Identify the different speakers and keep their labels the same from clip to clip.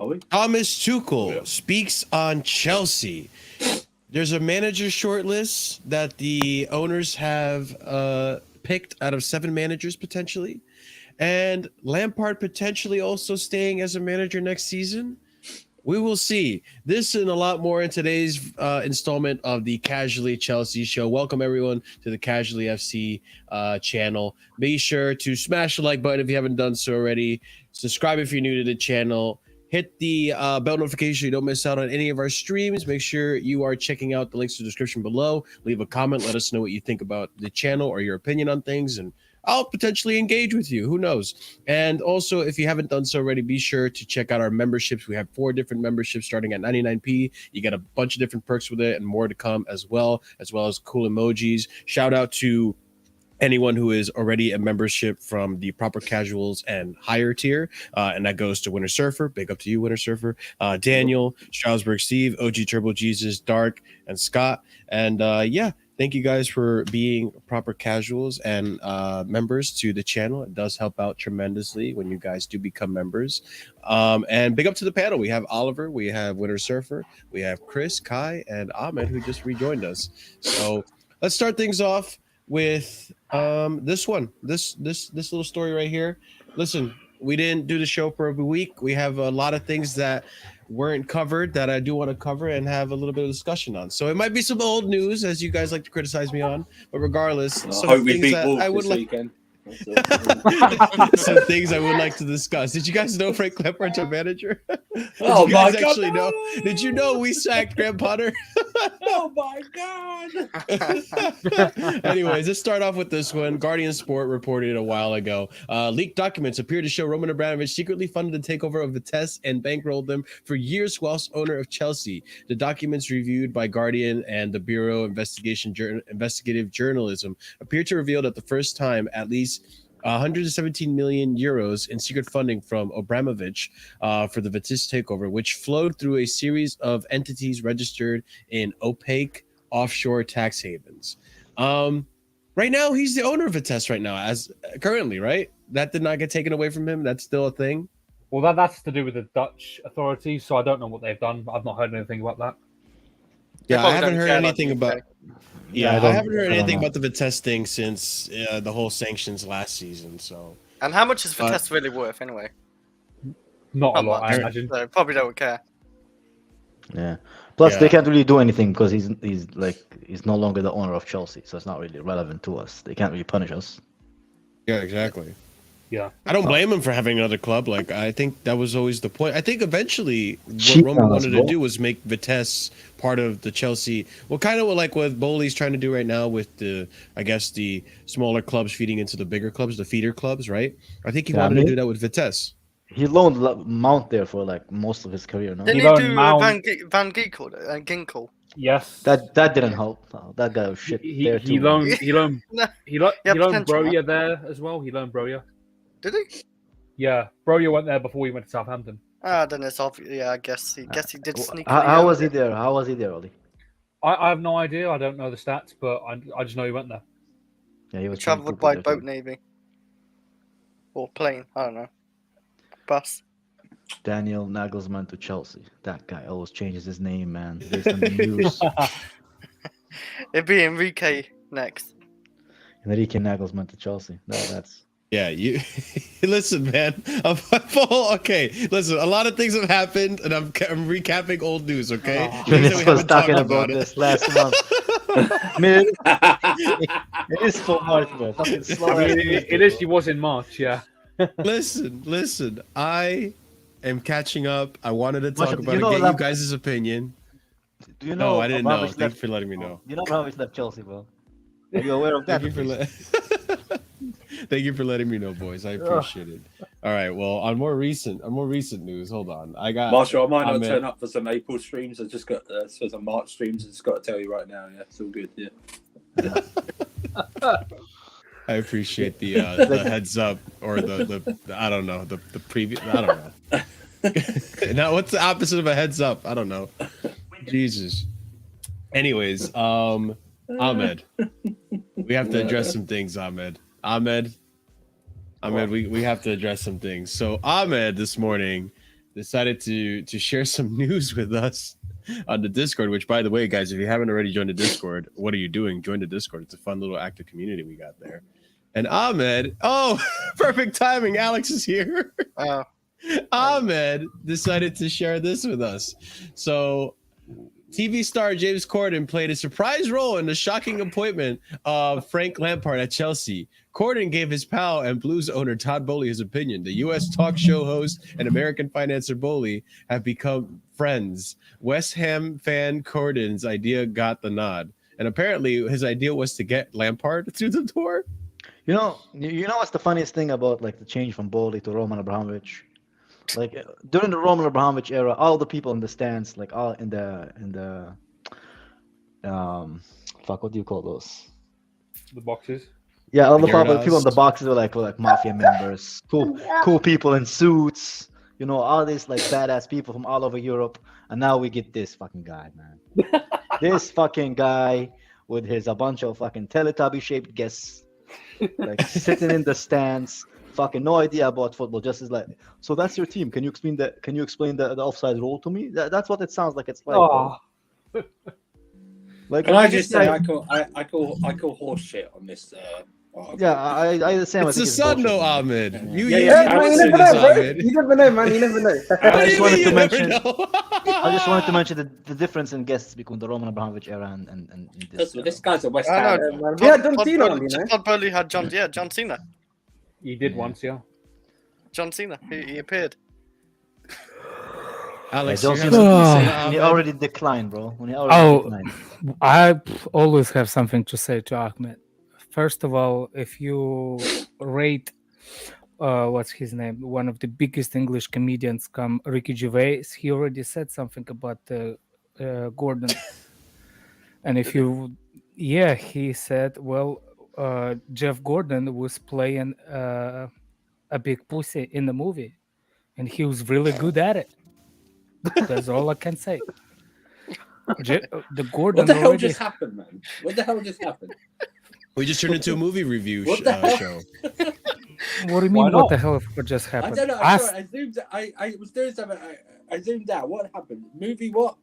Speaker 1: Are we?
Speaker 2: Thomas Tuchel speaks on Chelsea. There's a manager shortlist that the owners have picked out of 7 managers potentially. And Lampard potentially also staying as a manager next season. We will see. This and a lot more in today's installment of the Casually Chelsea show. Welcome everyone to the Casually FC channel. Be sure to smash the like button if you haven't done so already. Subscribe if you're new to the channel. Hit the bell notification so you don't miss out on any of our streams. Make sure you are checking out the links to the description below. Leave a comment. Let us know what you think about the channel or your opinion on things, and I'll potentially engage with you. Who knows? And also, if you haven't done so already, be sure to check out our memberships. We have 4 different memberships starting at 99p. You get a bunch of different perks with it and more to come as well as cool emojis. Shout out to anyone who is already a membership from the Proper Casuals and higher tier. And that goes to Winter Surfer. Big up to you, Winter Surfer. Daniel, Strasbourg Steve, OG Turbo Jesus, Dark, and Scott. And yeah. Thank you guys for being Proper Casuals and members to the channel. It does help out tremendously when you guys do become members. And big up to the panel. We have Oliver, we have Winter Surfer, we have Chris, Kai, and Ahmed, who just rejoined us. So let's start things off with this one. This little story right here. Listen, we didn't do the show for every week. We have a lot of things that weren't covered that I do want to cover and have a little bit of discussion on. So it might be some old news, as you guys like to criticize me on, but regardless, some things that I would like. Some things I would like to discuss. Did you guys know Frank Lampard's our manager?
Speaker 1: Oh
Speaker 2: you guys
Speaker 1: my God!
Speaker 2: Actually know? Did you know we sacked Graham Potter?
Speaker 1: Oh my God!
Speaker 2: Anyways, let's start off with this one. Guardian Sport reported a while ago. Leaked documents appear to show Roman Abramovich secretly funded the takeover of Vitesse and bankrolled them for years whilst owner of Chelsea. The documents reviewed by Guardian and the Bureau Investigative Journalism appear to reveal that the first time at least 117 million euros in secret funding from Abramovich for the Vitesse takeover, which flowed through a series of entities registered in opaque offshore tax havens. Right now, he's the owner of Vitesse right now, as currently, right? That did not get taken away from him. That's still a thing.
Speaker 3: Well, that's to do with the Dutch authorities, so I don't know what they've done. I've not heard anything about that.
Speaker 2: Yeah, I haven't heard anything about. Yeah, I haven't heard anything about the Vitesse thing since the whole sanctions last season. So,
Speaker 4: and how much is Vitesse really worth anyway?
Speaker 3: Not a lot, I imagine.
Speaker 4: So probably don't care.
Speaker 5: Yeah. Plus, they can't really do anything because he's no longer the owner of Chelsea, so it's not really relevant to us. They can't really punish us.
Speaker 2: Yeah, exactly.
Speaker 3: Yeah,
Speaker 2: I don't blame him for having another club. Like, I think that was always the point. I think eventually what Roman wanted to do was make Vitesse part of the Chelsea. Well, kind of like what Bowley's trying to do right now with the smaller clubs feeding into the bigger clubs, the feeder clubs, right? I think he wanted to do that with Vitesse.
Speaker 5: He loaned Mount there for like most of his career. No,
Speaker 4: didn't he do Van Ginkel?
Speaker 3: Yes.
Speaker 5: That didn't help. No, that guy was shit.
Speaker 3: He loaned Broja there as well. He loaned Broja.
Speaker 4: Did he?
Speaker 3: Yeah, Broja went there before he went to Southampton.
Speaker 4: Then it's obvious. Yeah, I guess he did sneak.
Speaker 5: How was he there? How was he there, Oli?
Speaker 3: I have no idea. I don't know the stats, but I just know he went there.
Speaker 5: Yeah, he was
Speaker 4: traveled by boat, maybe, or plane. I don't know. Bus.
Speaker 5: Daniel Nagelsmann to Chelsea. That guy always changes his name, man. Based on the news.
Speaker 4: It'd be Enrique next.
Speaker 5: Enrique Nagelsmann to Chelsea. No, that's.
Speaker 2: Yeah, you listen, man. Okay, listen. A lot of things have happened, and I'm recapping old news. Okay,
Speaker 5: I was talking about this last month. Man, it is for March, bro.
Speaker 3: It is. He was in March. Yeah.
Speaker 2: Listen. I am catching up. I wanted to talk about it. Get you guys' opinion.
Speaker 5: Do you know?
Speaker 2: No, I didn't know. Thank you for letting me know.
Speaker 5: You know Abramovich left Chelsea, bro. Are you aware of that?
Speaker 2: Thank you for letting me know, boys. I appreciate it. All right. Well, on more recent news, hold on. I got
Speaker 1: Marshall. I might not turn up for some April streams. I just got for some March streams. I just got to tell you right now. Yeah, it's all good. Yeah.
Speaker 2: I appreciate the heads up or the I don't know the previous. I don't know. Now, what's the opposite of a heads up? I don't know. Jesus. Anyways, Ahmed, we have to address some things. Ahmed, we have to address some things. So Ahmed this morning decided to share some news with us on the Discord. Which, by the way, guys, if you haven't already joined the Discord, what are you doing? Join the Discord. It's a fun little active community we got there. And Ahmed, perfect timing. Alex is here. Ahmed decided to share this with us. So, TV star James Corden played a surprise role in the shocking appointment of Frank Lampard at Chelsea. Corden gave his pal and Blues owner Todd Boehly his opinion. The U.S. talk show host and American financier Boehly have become friends. West Ham fan Corden's idea got the nod. And apparently his idea was to get Lampard through the door.
Speaker 5: You know what's the funniest thing about like the change from Boehly to Roman Abramovich? Like during the Roman Abramovich era, all the people in the stands, like all in the what do you call those?
Speaker 3: The boxes.
Speaker 5: Yeah, all the
Speaker 2: Urinals.
Speaker 5: people in the boxes were like mafia members, cool people in suits, all these like badass people from all over Europe. And now we get this fucking guy, man. This fucking guy with a bunch of fucking Teletubby shaped guests, like sitting in the stands. Fucking no idea about football. Just is like, so that's your team. Can you explain the offside rule to me? That's what it sounds like. It's like, like.
Speaker 1: Can I just say I call horse shit on this.
Speaker 5: Yeah, I understand.
Speaker 2: It's the sun, though, Ahmed. You
Speaker 6: never know, man. You never know.
Speaker 5: I just wanted to mention the difference in guests between the Roman Abramovich era and this.
Speaker 1: This guy's a West Ham.
Speaker 6: We had John Cena on,
Speaker 4: Todd Boehly had John Cena.
Speaker 3: You did once, yeah.
Speaker 4: John Cena, he appeared.
Speaker 2: Alex,
Speaker 5: John
Speaker 2: you
Speaker 5: Cena,
Speaker 2: have something to say,
Speaker 5: when he
Speaker 2: Ahmed?
Speaker 5: already declined, bro. When he already declined.
Speaker 7: I always have something to say to Ahmed. First of all, if you rate, what's his name? One of the biggest English comedians, Ricky Gervais, he already said something about Gordon. And if you, he said, well, Jeff Gordon was playing a big pussy in the movie, and he was really good at it. That's all I can say. The Gordon.
Speaker 1: What the hell just happened, man? What the hell just happened?
Speaker 2: We just turned into a movie review show.
Speaker 7: What do you mean? What the hell just happened?
Speaker 1: I don't know. I'm sorry. I zoomed. I was doing something. I zoomed out. What happened? Movie? What?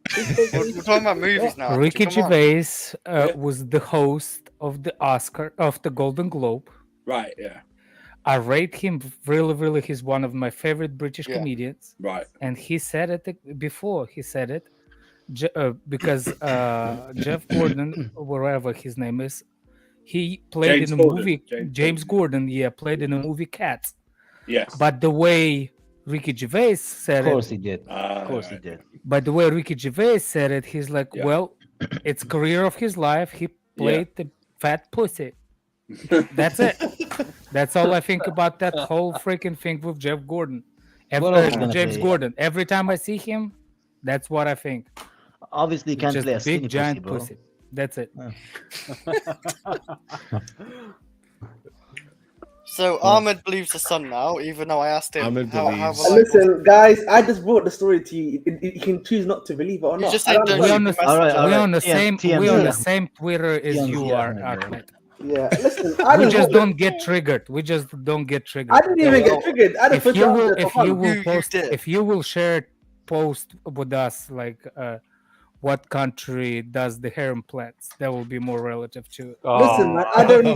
Speaker 4: We're talking about movies now.
Speaker 7: Ricky Gervais was the host of the Golden Globe.
Speaker 1: Right. Yeah.
Speaker 7: I rate him really, really. He's one of my favorite British comedians.
Speaker 1: Right.
Speaker 7: And he said it before. He said it because Jeff Gordon, wherever his name is, he played in a movie. James Gordon, played in a movie Cats.
Speaker 1: Yes.
Speaker 7: But the way Ricky Gervais said it.
Speaker 5: Of course he did. Of course he did.
Speaker 7: By the way Ricky Gervais said it, he's like, well, it's career of his life. He played the fat pussy. That's it. That's all I think about that whole freaking thing with Jeff Gordon. James Gordon. Every time I see him, that's what I think.
Speaker 5: Obviously, he can't
Speaker 7: just
Speaker 5: play a
Speaker 7: big giant
Speaker 5: pussy.
Speaker 7: That's it.
Speaker 4: So Ahmed believes the sun now, even though I asked him.
Speaker 2: Ahmed
Speaker 4: how
Speaker 2: believes.
Speaker 6: Listen, guys, I just brought the story to you. You can choose not to believe it or not.
Speaker 4: just said
Speaker 7: We're on the
Speaker 5: TM,
Speaker 7: same Twitter as you are, Ahmed.
Speaker 6: Yeah, listen,
Speaker 7: We just don't get triggered. I
Speaker 6: didn't even get triggered. I
Speaker 7: If you will share post with us like what country does the hair implants, that will be more relative to it.
Speaker 6: Listen, man, I don't know.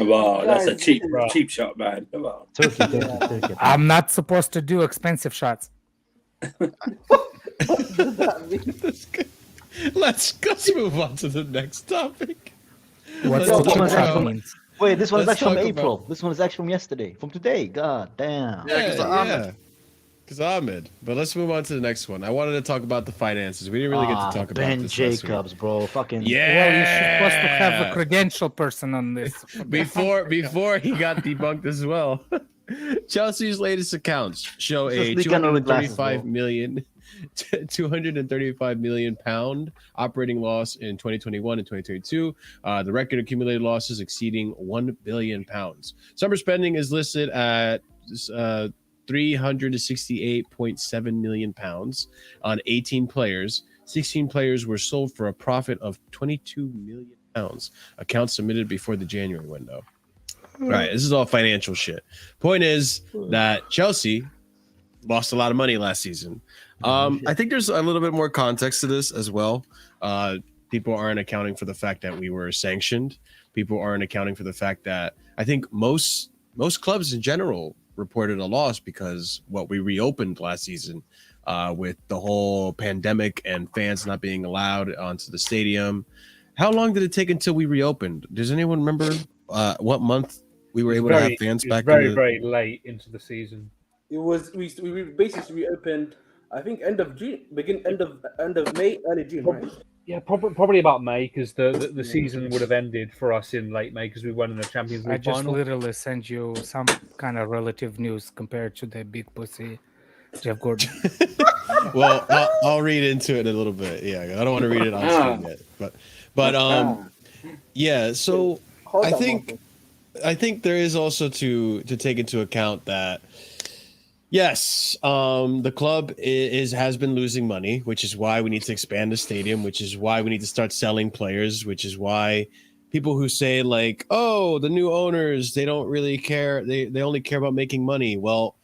Speaker 1: Wow, that's a cheap shot, man. Come on.
Speaker 5: Turkey.
Speaker 7: I'm not supposed to do expensive shots.
Speaker 6: What does that mean?
Speaker 2: Let's move on to the next topic.
Speaker 7: What's
Speaker 2: Let's
Speaker 7: the
Speaker 2: talk
Speaker 7: cheap shot
Speaker 2: about-
Speaker 7: means?
Speaker 5: Wait, this one is
Speaker 2: Let's
Speaker 5: actually from
Speaker 2: talk
Speaker 5: April.
Speaker 2: about-
Speaker 5: This one is actually from yesterday. From today. God damn.
Speaker 2: Because Ahmed. But let's move on to the next one. I wanted to talk about the finances. We didn't really get to talk about
Speaker 5: Ben
Speaker 2: this last week.
Speaker 5: Jacobs, bro. Fucking
Speaker 7: Well, you're supposed to have a credential person on this.
Speaker 2: Before he got debunked as well. Chelsea's latest accounts show a
Speaker 5: Just leak under the glasses,
Speaker 2: 235 million pound operating loss in 2021 and 2022. The record accumulated losses exceeding 1 billion pounds. Summer spending is listed at 368.7 million pounds on 18 players. 16 players were sold for a profit of 22 million pounds. Accounts submitted before the January window. Right, this is all financial shit. Point is that Chelsea lost a lot of money last season. I think there's a little bit more context to this as well. People aren't accounting for the fact that we were sanctioned. People aren't accounting for the fact that I think most clubs in general reported a loss because what we reopened last season with the whole pandemic and fans not being allowed onto the stadium. How long did it take until we reopened? Does anyone remember what month we were able to have fans back?
Speaker 3: Very late into the season.
Speaker 6: It was we basically reopened. I think end of June, end of May, early June, right?
Speaker 3: Yeah, probably about May because the season would have ended for us in late May because we won in the Champions League
Speaker 7: I just
Speaker 3: final.
Speaker 7: literally sent you some kind of relative news compared to the big pussy Jeff Gordon.
Speaker 2: Well, I'll read into it in a little bit. Yeah, I don't want to read it on screen yet, but yeah. So I think there is also to take into account that yes, the club has been losing money, which is why we need to expand the stadium, which is why we need to start selling players, which is why people who say like, oh, the new owners, they don't really care. They only care about making money. Well,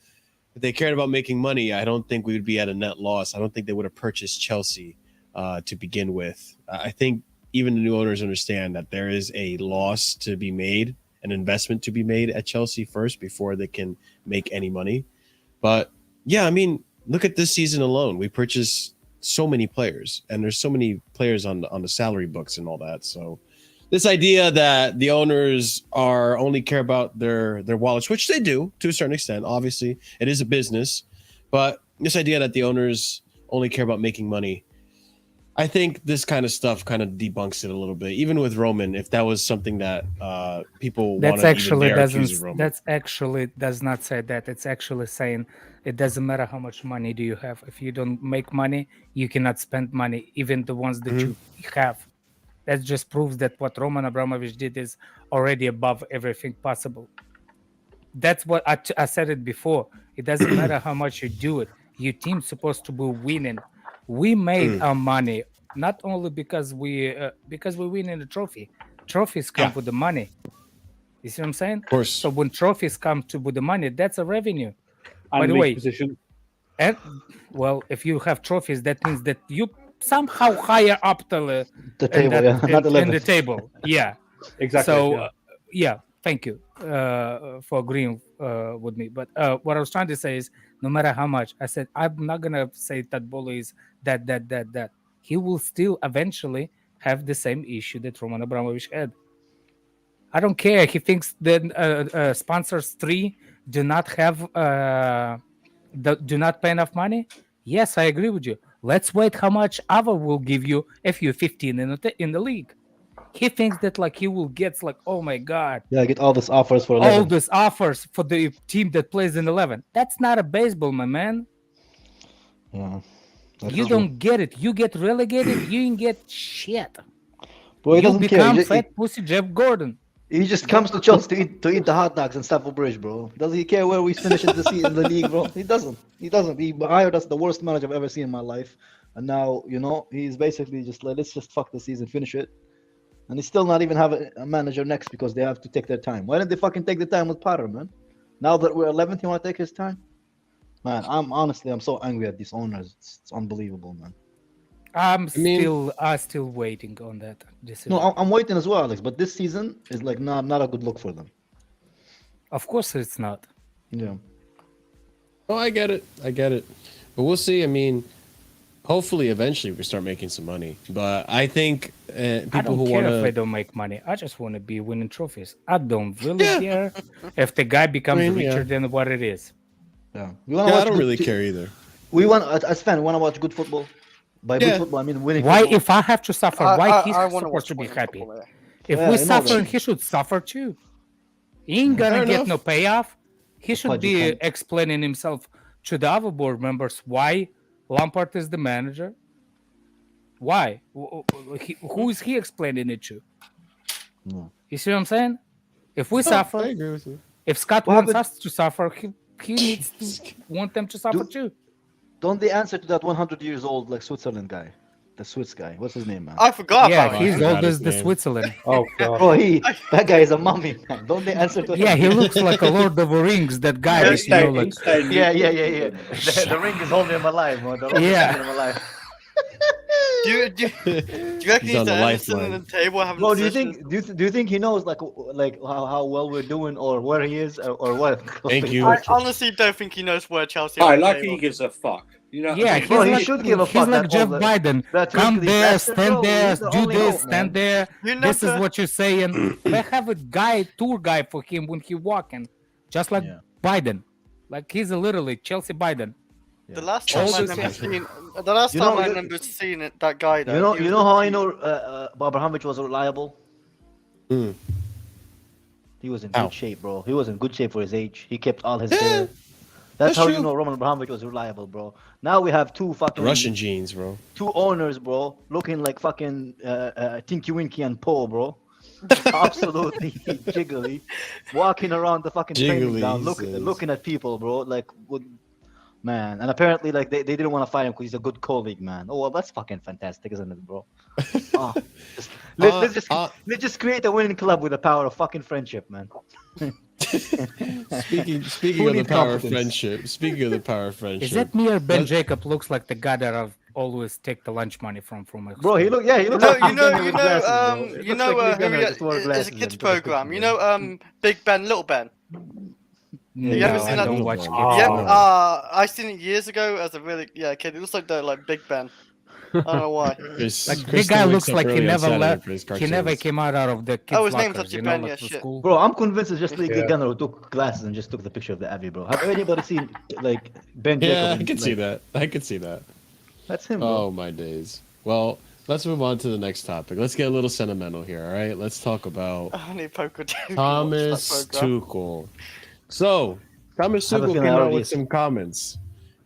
Speaker 2: if they cared about making money, I don't think we would be at a net loss. I don't think they would have purchased Chelsea to begin with. I think even the new owners understand that there is a loss to be made, an investment to be made at Chelsea first before they can make any money. But yeah, I mean, look at this season alone. We purchased so many players, and there's so many players on the salary books and all that. So this idea that the owners are only care about their wallets, which they do to a certain extent, obviously it is a business, but this idea that the owners only care about making money, I think this kind of stuff kind of debunks it a little bit. Even with Roman, if that was something that people
Speaker 7: That's
Speaker 2: wanted,
Speaker 7: actually
Speaker 2: even dare accuse of
Speaker 7: doesn't.
Speaker 2: Roman.
Speaker 7: That's actually does not say that. It's actually saying it doesn't matter how much money do you have. If you don't make money, you cannot spend money, even the ones that you have. That just proves that what Roman Abramovich did is already above everything possible. That's what I said it before. It doesn't matter how much you do it. Your team's supposed to be winning. We made our money not only because we win in the trophy. Trophies come with the money. You see what I'm saying?
Speaker 2: Of course.
Speaker 7: So when trophies come with the money, that's a revenue.
Speaker 3: And
Speaker 7: By the
Speaker 3: league
Speaker 7: way,
Speaker 3: position.
Speaker 7: and well, if you have trophies, that means that you somehow higher up the
Speaker 5: table, not
Speaker 7: in the table. Yeah.
Speaker 3: Exactly.
Speaker 7: So yeah, thank you for agreeing with me. But what I was trying to say is, no matter how much, I said I'm not gonna say that Bolo is that. He will still eventually have the same issue that Roman Abramovich had. I don't care. He thinks that sponsors 3 do not pay enough money. Yes, I agree with you. Let's wait how much Ava will give you if you're 15 in the league. He thinks that like he will get like, oh my god,
Speaker 5: Yeah, get all these offers for 11.
Speaker 7: all these offers for the team that plays in 11. That's not a baseball, my man.
Speaker 5: Yeah,
Speaker 7: You don't get it. You get relegated. You ain't get shit.
Speaker 5: Bro, he
Speaker 7: You
Speaker 5: doesn't care.
Speaker 7: become fat pussy Jeff Gordon.
Speaker 5: He just comes to Chelsea to eat the hot dogs in Stamford Bridge, bro. Doesn't he care where we finish in the league, bro? He doesn't. He hired us, the worst manager I've ever seen in my life, and now he's basically just like, let's just fuck the season, finish it, and they still not even have a manager next because they have to take their time. Why didn't they fucking take the time with Potter, man? Now that we're 11th, you want to take his time? Man, I'm so angry at these owners. It's unbelievable, man.
Speaker 7: I'm still waiting on that decision.
Speaker 5: No, I'm waiting as well, Alex. But this season is like not a good look for them.
Speaker 7: Of course, it's not.
Speaker 5: Yeah.
Speaker 2: Oh, I get it. But we'll see. I mean, hopefully, eventually, we start making some money. But I think people
Speaker 7: I don't
Speaker 2: who
Speaker 7: care
Speaker 2: want
Speaker 7: if I
Speaker 2: to.
Speaker 7: don't make money. I just want to be winning trophies. I don't really care if the guy becomes richer than what it is.
Speaker 5: Yeah.
Speaker 2: I don't really care either.
Speaker 5: We want as fans, we want to watch good football. By good football, I mean winning.
Speaker 7: Why,
Speaker 5: football.
Speaker 7: if I have to suffer, why he's supposed to be happy? If we suffer, he should suffer too. He ain't gonna get no payoff. He should be explaining himself to the other board members why Lampard is the manager. Why? Who is he explaining it to?
Speaker 5: No.
Speaker 7: You see what I'm saying? If we suffer,
Speaker 2: I agree with you.
Speaker 7: if Scott wants us to suffer, he needs to want them to suffer too.
Speaker 5: Don't they answer to that 100 years old like Switzerland guy? the Swiss guy. What's his name, man?
Speaker 4: I forgot
Speaker 7: Yeah,
Speaker 4: about
Speaker 7: he's
Speaker 4: him.
Speaker 2: forgot
Speaker 7: old
Speaker 2: his
Speaker 7: as the
Speaker 2: name.
Speaker 7: Switzerland.
Speaker 3: Oh god.
Speaker 5: Bro, that guy is a mummy, man. Don't they answer to him?
Speaker 7: Yeah, he looks like a Lord of the Rings. That guy is, you know, like
Speaker 5: Yeah. The ring is holding him alive, man. The rope is
Speaker 7: Yeah.
Speaker 5: holding him alive.
Speaker 4: Do you reckon
Speaker 2: He's
Speaker 4: he's
Speaker 2: on the
Speaker 4: there sitting
Speaker 2: lifeline.
Speaker 4: at the table having
Speaker 5: Bro, do you
Speaker 4: discussions?
Speaker 5: think do you think he knows like how well we're doing or where he is or what?
Speaker 2: Thank you.
Speaker 4: I honestly don't think he knows where Chelsea
Speaker 1: I
Speaker 4: are.
Speaker 1: like he gives a fuck. You know.
Speaker 7: yeah,
Speaker 5: Bro,
Speaker 7: he's
Speaker 5: he
Speaker 7: like,
Speaker 5: should give a
Speaker 7: he's
Speaker 5: fuck
Speaker 7: like
Speaker 5: that
Speaker 7: Jeff
Speaker 5: all the-
Speaker 7: Biden.
Speaker 5: that
Speaker 7: Come
Speaker 5: Turkish
Speaker 7: there,
Speaker 5: bastard,
Speaker 7: stand
Speaker 5: bro,
Speaker 7: there,
Speaker 5: he's the
Speaker 7: do
Speaker 5: only
Speaker 7: this,
Speaker 5: hope,
Speaker 7: stand
Speaker 5: man.
Speaker 7: there.
Speaker 4: You
Speaker 7: This is
Speaker 4: never-
Speaker 7: what you're saying. They have a tour guy for him when he walking, just like
Speaker 5: Yeah.
Speaker 7: Biden. Like he's literally Chelsea Biden.
Speaker 4: The last
Speaker 2: Chelsea
Speaker 4: time I remember
Speaker 2: Chelsea.
Speaker 4: seeing, the last
Speaker 5: You
Speaker 4: time
Speaker 5: know,
Speaker 4: I
Speaker 5: you-
Speaker 4: remember seeing it, that guy though. he
Speaker 5: You
Speaker 4: was
Speaker 5: know how I
Speaker 4: literally-
Speaker 5: know Abramovich was reliable?
Speaker 2: Hmm.
Speaker 5: He was in
Speaker 2: How?
Speaker 5: good shape, bro. He was in good shape for his age. He kept all his
Speaker 2: Yeah,
Speaker 5: hair. That's
Speaker 2: that's
Speaker 5: how
Speaker 2: true.
Speaker 5: you know Roman Abramovich was reliable, bro. Now we have two fucking
Speaker 2: Russian genes, bro.
Speaker 5: two owners, bro, looking like fucking Tinky Winky and Poe, bro. Absolutely jiggly, walking around the fucking training
Speaker 2: Jiggly,
Speaker 5: ground,
Speaker 2: he says.
Speaker 5: looking at people, bro. Like, man, and apparently, like they didn't want to fire him because he's a good colleague, man. Oh well, that's fucking fantastic, isn't it, bro? Oh, let's just create a winning club with the power of fucking friendship, man.
Speaker 2: Speaking
Speaker 5: Who
Speaker 2: of the
Speaker 5: needs
Speaker 2: power of
Speaker 5: competence?
Speaker 2: friendship. Speaking of the power of friendship.
Speaker 7: Is that me or Ben
Speaker 2: Let's-
Speaker 7: Jacob looks like the guy that I've always take the lunch money from?
Speaker 5: Bro, he looks like
Speaker 4: You
Speaker 5: he's
Speaker 4: know,
Speaker 5: Gunner with glasses, bro. It
Speaker 4: you
Speaker 5: looks
Speaker 4: know,
Speaker 5: like Lee
Speaker 4: who
Speaker 5: Gunner
Speaker 4: he
Speaker 5: just wore
Speaker 4: is
Speaker 5: glasses
Speaker 4: a
Speaker 5: and
Speaker 4: kids
Speaker 5: took a picture,
Speaker 4: program. You
Speaker 5: bro.
Speaker 4: know, Big Ben, Little Ben.
Speaker 7: No,
Speaker 4: You ever
Speaker 7: I
Speaker 4: seen that?
Speaker 7: don't watch
Speaker 2: Oh.
Speaker 7: kids.
Speaker 4: Yeah,
Speaker 2: no.
Speaker 4: I seen it years ago as a really kid. It looks like Big Ben. I don't know why.
Speaker 2: Chris-
Speaker 7: Like the
Speaker 2: Chris
Speaker 7: guy
Speaker 2: still
Speaker 7: looks
Speaker 2: wakes up
Speaker 7: like he
Speaker 2: early on
Speaker 7: never
Speaker 2: Saturday
Speaker 7: left.
Speaker 2: for his
Speaker 7: He never
Speaker 2: cartoons.
Speaker 7: came out of the kids'
Speaker 4: Oh, his name's
Speaker 7: lockers,
Speaker 4: such a
Speaker 7: you know,
Speaker 4: Ben,
Speaker 7: like
Speaker 4: yeah,
Speaker 7: for
Speaker 4: shit.
Speaker 7: school.
Speaker 5: Bro, I'm convinced it's just Lee
Speaker 3: Yeah.
Speaker 5: Gunner who took glasses and just took the picture of the Abbey, bro. Have anybody seen like Ben Jacob?
Speaker 2: Yeah, I
Speaker 5: and,
Speaker 2: can see
Speaker 5: like,
Speaker 2: that. I can see that.
Speaker 5: That's him, bro.
Speaker 2: Oh my days. Well, let's move on to the next topic. Let's get a little sentimental here, all right? Let's talk about
Speaker 4: I need poker to watch
Speaker 2: Thomas
Speaker 4: that program.
Speaker 2: Tuchel. So, Thomas
Speaker 5: I have a
Speaker 2: Tuchel
Speaker 5: feeling
Speaker 2: came
Speaker 5: I
Speaker 2: out
Speaker 5: already-
Speaker 2: with some comments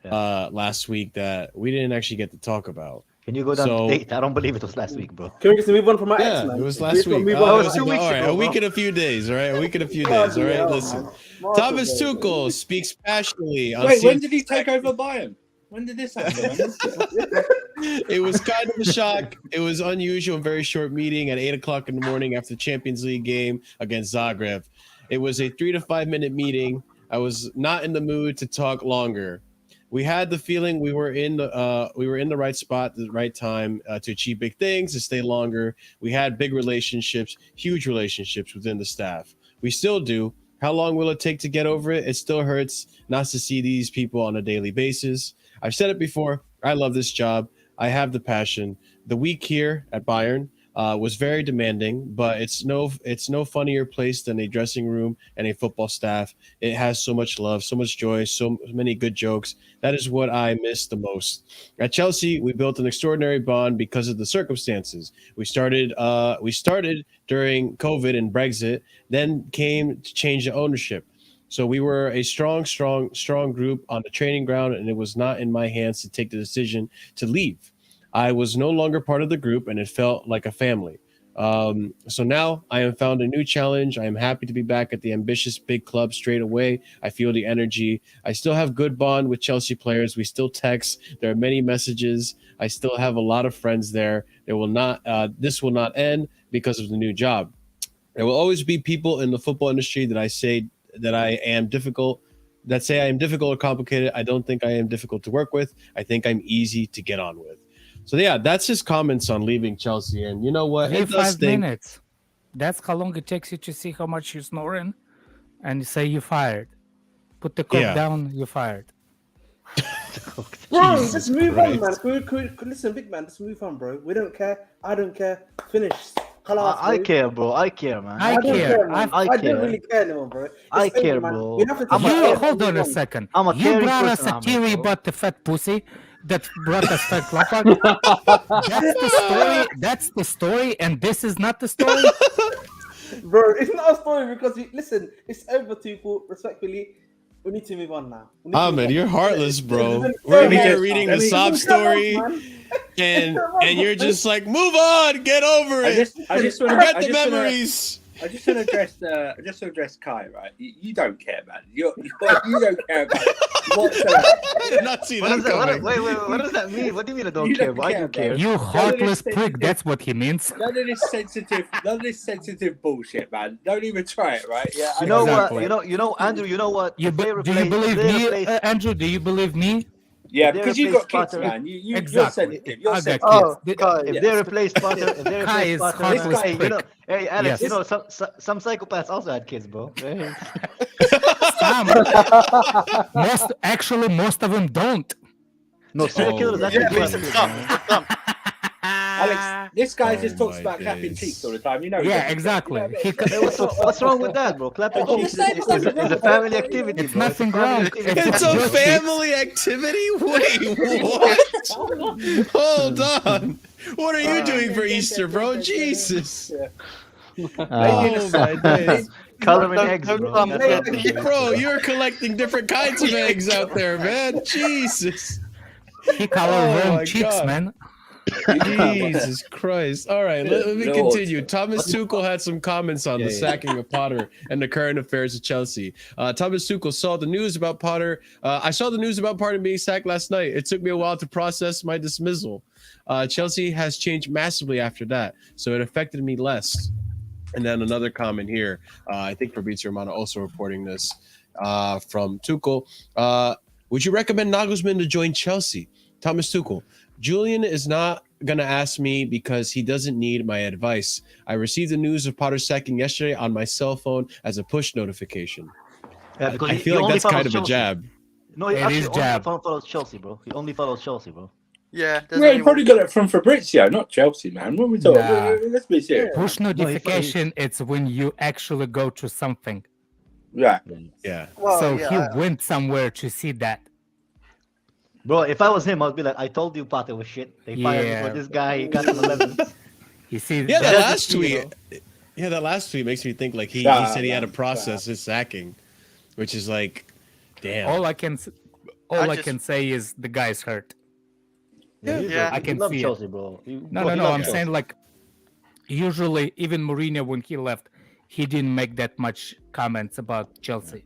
Speaker 5: Yeah.
Speaker 2: last week that we didn't actually get to talk about.
Speaker 5: Can you go down
Speaker 2: So-
Speaker 5: to date? I don't believe it was last week, bro.
Speaker 6: Can we just move on from my ex,
Speaker 2: Yeah,
Speaker 6: man?
Speaker 2: it was
Speaker 6: Can we
Speaker 2: last
Speaker 6: just
Speaker 2: week.
Speaker 6: move
Speaker 2: Oh,
Speaker 6: on?
Speaker 2: it
Speaker 5: it
Speaker 2: was
Speaker 5: was 2 weeks
Speaker 2: all right,
Speaker 5: ago,
Speaker 2: a week
Speaker 5: bro.
Speaker 2: and a few days, all right? A week and a few
Speaker 6: Oh,
Speaker 2: days, all right?
Speaker 6: yeah,
Speaker 2: Listen.
Speaker 6: man.
Speaker 2: Thomas
Speaker 6: Marshall,
Speaker 2: Tuchel speaks passionately on
Speaker 1: Wait, when
Speaker 2: CT
Speaker 1: did he take over Bayern? When did this happen?
Speaker 2: It was kind of a shock. It was unusual and very short meeting at 8 o'clock in the morning after the Champions League game against Zagreb. It was a 3 to 5 minute meeting. I was not in the mood to talk longer. We had the feeling we were in the right spot at the right time to achieve big things, to stay longer. We had big relationships, huge relationships within the staff. We still do. How long will it take to get over it? It still hurts not to see these people on a daily basis. I've said it before. I love this job. I have the passion. The week here at Bayern was very demanding, but it's no funnier place than a dressing room and a football staff. It has so much love, so much joy, so many good jokes. That is what I miss the most. At Chelsea, we built an extraordinary bond because of the circumstances. We started during COVID and Brexit, then came to change the ownership. So we were a strong group on the training ground, and it was not in my hands to take the decision to leave. I was no longer part of the group, and it felt like a family. So now I have found a new challenge. I am happy to be back at the ambitious big club straight away. I feel the energy. I still have good bond with Chelsea players. We still text. There are many messages. I still have a lot of friends there. This will not end because of the new job. There will always be people in the football industry that say I am difficult or complicated. I don't think I am difficult to work with. I think I'm easy to get on with. So yeah, that's his comments on leaving Chelsea. And you know what? It does
Speaker 7: 5
Speaker 2: stink.
Speaker 7: minutes. That's how long it takes you to see how much you're snoring and say you're fired. Put the coke
Speaker 2: Yeah.
Speaker 7: down, you're fired.
Speaker 6: Bro,
Speaker 2: Jesus
Speaker 6: just move on, man.
Speaker 2: Christ.
Speaker 6: Listen, big man, just move on, bro. We don't care. I don't care. Finish. Khalas,
Speaker 5: I
Speaker 6: bro.
Speaker 5: care, bro. I care, man.
Speaker 7: I
Speaker 6: I don't
Speaker 7: care.
Speaker 6: care, man.
Speaker 5: I
Speaker 6: I
Speaker 5: care.
Speaker 6: don't really care anymore, bro. It's
Speaker 5: I
Speaker 6: over,
Speaker 5: care,
Speaker 6: man.
Speaker 5: bro.
Speaker 6: We have to
Speaker 5: I'm
Speaker 6: take
Speaker 5: a-
Speaker 6: it
Speaker 7: You
Speaker 6: off.
Speaker 7: hold on a
Speaker 6: Move on.
Speaker 7: second.
Speaker 5: I'm a
Speaker 7: You
Speaker 5: caring
Speaker 7: brought us
Speaker 5: person,
Speaker 7: a
Speaker 5: Ahmed,
Speaker 7: theory
Speaker 5: bro.
Speaker 7: about the fat pussy that brought us fat Lampard. That's the story. That's the story, and this is not the story.
Speaker 6: Bro, it's not a story because listen, it's over, Tuchel. Respectfully, we need to move on now. We need to move
Speaker 2: Ahmed,
Speaker 6: on.
Speaker 2: you're heartless, bro.
Speaker 6: Let
Speaker 2: We're
Speaker 6: me
Speaker 2: here
Speaker 6: just-
Speaker 2: reading
Speaker 1: let
Speaker 2: the
Speaker 1: me-
Speaker 2: sob story,
Speaker 6: Come on, man.
Speaker 2: and you're just like, move on, get over
Speaker 1: I
Speaker 2: it,
Speaker 1: just want
Speaker 2: forget
Speaker 1: to
Speaker 2: the memories.
Speaker 1: I just want to address Kai, right? You don't care, man. You don't care about it whatsoever.
Speaker 2: I did not see
Speaker 5: What
Speaker 2: that
Speaker 5: does that?
Speaker 2: coming.
Speaker 5: Wait. What does that mean? What do you mean I don't
Speaker 1: You
Speaker 5: care?
Speaker 1: don't
Speaker 5: Bro? I
Speaker 1: care,
Speaker 5: do
Speaker 1: bro.
Speaker 5: care.
Speaker 7: You heartless prick. That's what he means.
Speaker 1: None of this sensitive bullshit, man. Don't even try it, right? Yeah.
Speaker 5: You know
Speaker 7: Exactly.
Speaker 5: what? You know, Andrew. You know what?
Speaker 7: Do
Speaker 5: If they
Speaker 7: you
Speaker 5: replace-
Speaker 7: believe
Speaker 5: if they
Speaker 7: me,
Speaker 5: replace-
Speaker 7: Andrew? Do you believe me?
Speaker 1: Yeah,
Speaker 5: If they
Speaker 1: because you
Speaker 5: replace
Speaker 1: got kids,
Speaker 5: Potter-
Speaker 1: man. You're
Speaker 7: Exactly.
Speaker 1: sensitive. You're
Speaker 7: I got
Speaker 1: sensitive.
Speaker 4: Oh,
Speaker 7: kids.
Speaker 4: God.
Speaker 5: If
Speaker 1: Yes.
Speaker 5: they replace Potter, if they
Speaker 7: Kai
Speaker 5: replace
Speaker 7: is
Speaker 5: Potter,
Speaker 7: heartless
Speaker 5: hey,
Speaker 7: prick.
Speaker 5: hey, Alex,
Speaker 7: Yes.
Speaker 5: you know some psychopaths also had kids, bro. Right?
Speaker 7: Some. Most of them don't.
Speaker 5: No, serial killers actually do have kids. man.
Speaker 1: Alex, this guy just
Speaker 2: Oh
Speaker 1: talks
Speaker 2: my
Speaker 1: about clapping
Speaker 2: days.
Speaker 1: cheeks all the time. You know. he
Speaker 7: Yeah,
Speaker 1: doesn't.
Speaker 7: exactly.
Speaker 1: You know what I
Speaker 7: He
Speaker 1: mean?
Speaker 7: co-
Speaker 5: What's wrong with that, bro? Clapping
Speaker 1: Oh,
Speaker 5: cheeks
Speaker 1: there's
Speaker 5: is a family activity,
Speaker 7: It's
Speaker 5: bro.
Speaker 7: nothing
Speaker 5: a family
Speaker 7: wrong.
Speaker 5: activity.
Speaker 2: It's a family activity? Wait, what? Hold on. What are you doing for Easter, bro? Jesus. Oh my days.
Speaker 5: Coloring eggs, bro.
Speaker 4: Don't-
Speaker 5: That's what it is.
Speaker 2: Bro, you're collecting different kinds of eggs out there, man. Jesus.
Speaker 7: he color
Speaker 2: Oh
Speaker 7: wrong
Speaker 2: my
Speaker 7: cheeks,
Speaker 2: God.
Speaker 7: man.
Speaker 2: Jesus Christ. All right, let me
Speaker 1: Lord.
Speaker 2: continue. Thomas Tuchel had some comments on the sacking of Potter and the current affairs of Chelsea. Thomas Tuchel saw the news about Potter. I saw the news about Potter being sacked last night. It took me a while to process my dismissal. Chelsea has changed massively after that, so it affected me less. And then another comment here. I think Fabrizio Romano also reporting this from Tuchel. Would you recommend Nagelsmann to join Chelsea? Thomas Tuchel. Julian is not going to ask me because he doesn't need my advice. I received the news of Potter's sacking yesterday on my cell phone as a push notification.
Speaker 5: Yeah, because
Speaker 2: I
Speaker 5: he
Speaker 2: feel like
Speaker 5: only
Speaker 2: that's kind
Speaker 5: follows
Speaker 2: of a
Speaker 5: Chelsea.
Speaker 2: jab.
Speaker 5: No, he
Speaker 7: It
Speaker 5: actually
Speaker 7: is
Speaker 5: only
Speaker 7: jab.
Speaker 5: follows Chelsea, bro. He only follows Chelsea, bro.
Speaker 4: Yeah, there's
Speaker 1: Yeah,
Speaker 4: only
Speaker 1: you probably
Speaker 4: one.
Speaker 1: got it from Fabrizio, not Chelsea, man. When we talk,
Speaker 7: Nah.
Speaker 1: let's be serious.
Speaker 7: Push notification, it's when you actually go to something.
Speaker 1: Yeah.
Speaker 2: Yeah.
Speaker 4: Well,
Speaker 7: So
Speaker 4: yeah,
Speaker 7: he went somewhere to see that.
Speaker 5: Bro, if I was him, I'd be like, I told you Potter was shit. They fired me
Speaker 7: Yeah.
Speaker 5: for this guy. He got an 11.
Speaker 7: You see,
Speaker 2: Yeah, that
Speaker 7: that's-
Speaker 2: last tweet. Yeah, that last tweet makes me think like he
Speaker 1: Nah,
Speaker 2: said he had to
Speaker 1: nah,
Speaker 2: process his sacking, which is like, damn.
Speaker 7: all I can
Speaker 4: just-
Speaker 7: say is the guy's hurt.
Speaker 4: Yeah.
Speaker 7: I can
Speaker 5: he loves
Speaker 7: see it.
Speaker 5: Chelsea, bro.
Speaker 7: No,
Speaker 5: He
Speaker 7: no,
Speaker 5: loves
Speaker 7: I'm
Speaker 5: Chelsea.
Speaker 7: saying like usually even Mourinho when he left, he didn't make that much comments about Chelsea.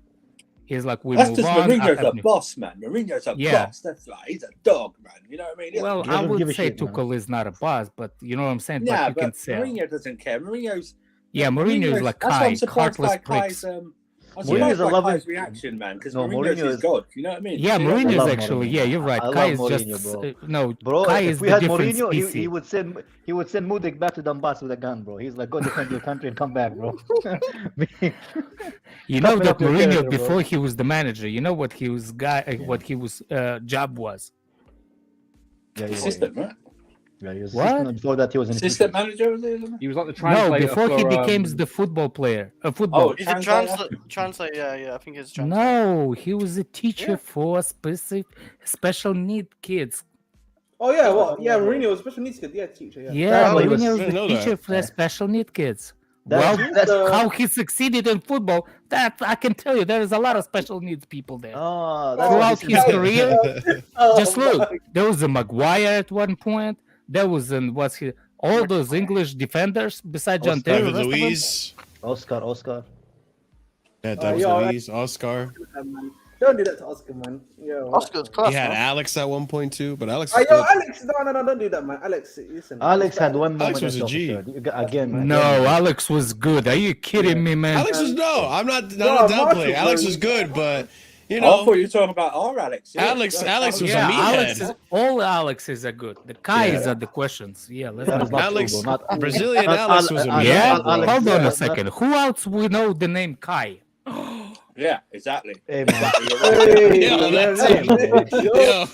Speaker 7: He's like, we
Speaker 1: That's
Speaker 7: move
Speaker 1: just
Speaker 7: on.
Speaker 1: Mourinho's
Speaker 7: after-
Speaker 1: a boss, man. Mourinho's a
Speaker 7: Yeah.
Speaker 1: boss. That's like he's a dog, man. You know what I mean?
Speaker 7: Well,
Speaker 5: He
Speaker 7: I
Speaker 5: doesn't
Speaker 7: would
Speaker 5: give a
Speaker 7: say
Speaker 5: shit, man.
Speaker 7: Tuchel is not a boss, but you know what I'm saying.
Speaker 1: yeah,
Speaker 7: But you
Speaker 1: but
Speaker 7: can say,
Speaker 1: Mourinho doesn't care. Mourinho's
Speaker 7: Mourinho is like
Speaker 1: that's why
Speaker 7: Kai,
Speaker 1: I'm surprised
Speaker 7: heartless
Speaker 1: by
Speaker 7: pricks.
Speaker 1: Kai's. I'm
Speaker 5: Mourinho's
Speaker 1: surprised
Speaker 5: a
Speaker 1: by
Speaker 5: loving-
Speaker 1: Kai's reaction, man, because
Speaker 5: No,
Speaker 1: Mourinho's
Speaker 5: Mourinho
Speaker 1: his
Speaker 5: is-
Speaker 1: god. You know what I mean?
Speaker 7: Yeah,
Speaker 5: I
Speaker 7: Mourinho is
Speaker 5: love
Speaker 7: actually.
Speaker 5: Mourinho.
Speaker 7: Yeah, you're right.
Speaker 5: I
Speaker 7: Kai
Speaker 5: love
Speaker 7: is just
Speaker 5: Mourinho, bro.
Speaker 7: no.
Speaker 5: Bro,
Speaker 7: Kai
Speaker 5: if
Speaker 7: is
Speaker 5: we
Speaker 7: the
Speaker 5: had
Speaker 7: different
Speaker 5: Mourinho,
Speaker 7: species.
Speaker 5: he would send Mudrik back to Donbass with a gun, bro. He's like, go defend your country and come back, bro.
Speaker 7: You know
Speaker 5: Toughen
Speaker 7: that
Speaker 5: up your
Speaker 7: Mourinho
Speaker 5: character, bro.
Speaker 7: before he was the manager. You know what he was job was.
Speaker 5: Yeah, he was.
Speaker 1: Assistant, right?
Speaker 5: Yeah, he was
Speaker 7: What?
Speaker 5: assistant, and before that, he was in
Speaker 1: Assistant manager, was it?
Speaker 3: He was like the
Speaker 7: No,
Speaker 3: translator.
Speaker 7: before he
Speaker 3: for,
Speaker 7: became
Speaker 3: um,
Speaker 7: the football player. Football.
Speaker 1: Oh,
Speaker 4: He's a translate. Yeah, I think it's translate.
Speaker 7: No, he was a teacher for special need kids.
Speaker 6: Oh yeah, well, yeah, Mourinho was special needs kid. Yeah, teacher. Yeah.
Speaker 7: Yeah,
Speaker 5: well, he was-
Speaker 7: Mourinho
Speaker 2: I
Speaker 7: was
Speaker 2: didn't know
Speaker 7: the
Speaker 2: that.
Speaker 7: teacher for special need kids.
Speaker 5: That's-
Speaker 7: Well,
Speaker 5: that's-
Speaker 7: how he succeeded in football, that I can tell you, there is a lot of special needs people there.
Speaker 5: Oh,
Speaker 7: Throughout
Speaker 5: that's
Speaker 7: his career,
Speaker 6: Oh,
Speaker 7: just look. There was a Maguire at one point. There was all those English defenders besides John Terry.
Speaker 2: David
Speaker 7: the rest of them-
Speaker 2: Luiz.
Speaker 5: Oscar.
Speaker 2: Yeah, David
Speaker 6: yo,
Speaker 2: Luiz, Oscar.
Speaker 6: Man. Don't do that to Oscar, man. Yo,
Speaker 4: Oscar's class.
Speaker 2: He had
Speaker 4: man.
Speaker 2: Alex at one point too, but Alex.
Speaker 6: Yo,
Speaker 2: was good.
Speaker 6: Alex, no, don't do that, man. Alex, listen.
Speaker 5: Alex had one
Speaker 2: Alex
Speaker 5: moment
Speaker 2: was a
Speaker 5: of
Speaker 2: G.
Speaker 5: self-assured. Again.
Speaker 7: No, Alex was good. Are you kidding me, man?
Speaker 2: Alex was no. I'm not
Speaker 6: No,
Speaker 2: downplaying.
Speaker 6: Marshall,
Speaker 2: Alex
Speaker 6: bro.
Speaker 2: was good, but you
Speaker 1: I
Speaker 2: know,
Speaker 1: thought you were talking about our Alex. Yeah.
Speaker 2: Alex was
Speaker 7: Yeah,
Speaker 2: a
Speaker 7: Alex
Speaker 2: meathead.
Speaker 7: is, all Alexes are good. The Kais are the questions. Yeah, let's
Speaker 5: That
Speaker 7: not
Speaker 5: is not
Speaker 2: Alex,
Speaker 5: true, bro. Not-
Speaker 2: Brazilian
Speaker 5: not-
Speaker 2: Alex was a
Speaker 5: Alex-
Speaker 2: meathead.
Speaker 7: Yeah,
Speaker 5: Alex-
Speaker 7: hold on
Speaker 5: yeah,
Speaker 7: a second. Who else we know the name Kai?
Speaker 1: Yeah, exactly.
Speaker 5: Hey, man.
Speaker 6: Hey,
Speaker 2: Yeah,
Speaker 6: man,
Speaker 2: that's
Speaker 6: hey,
Speaker 2: it.
Speaker 6: yo.
Speaker 2: Yo,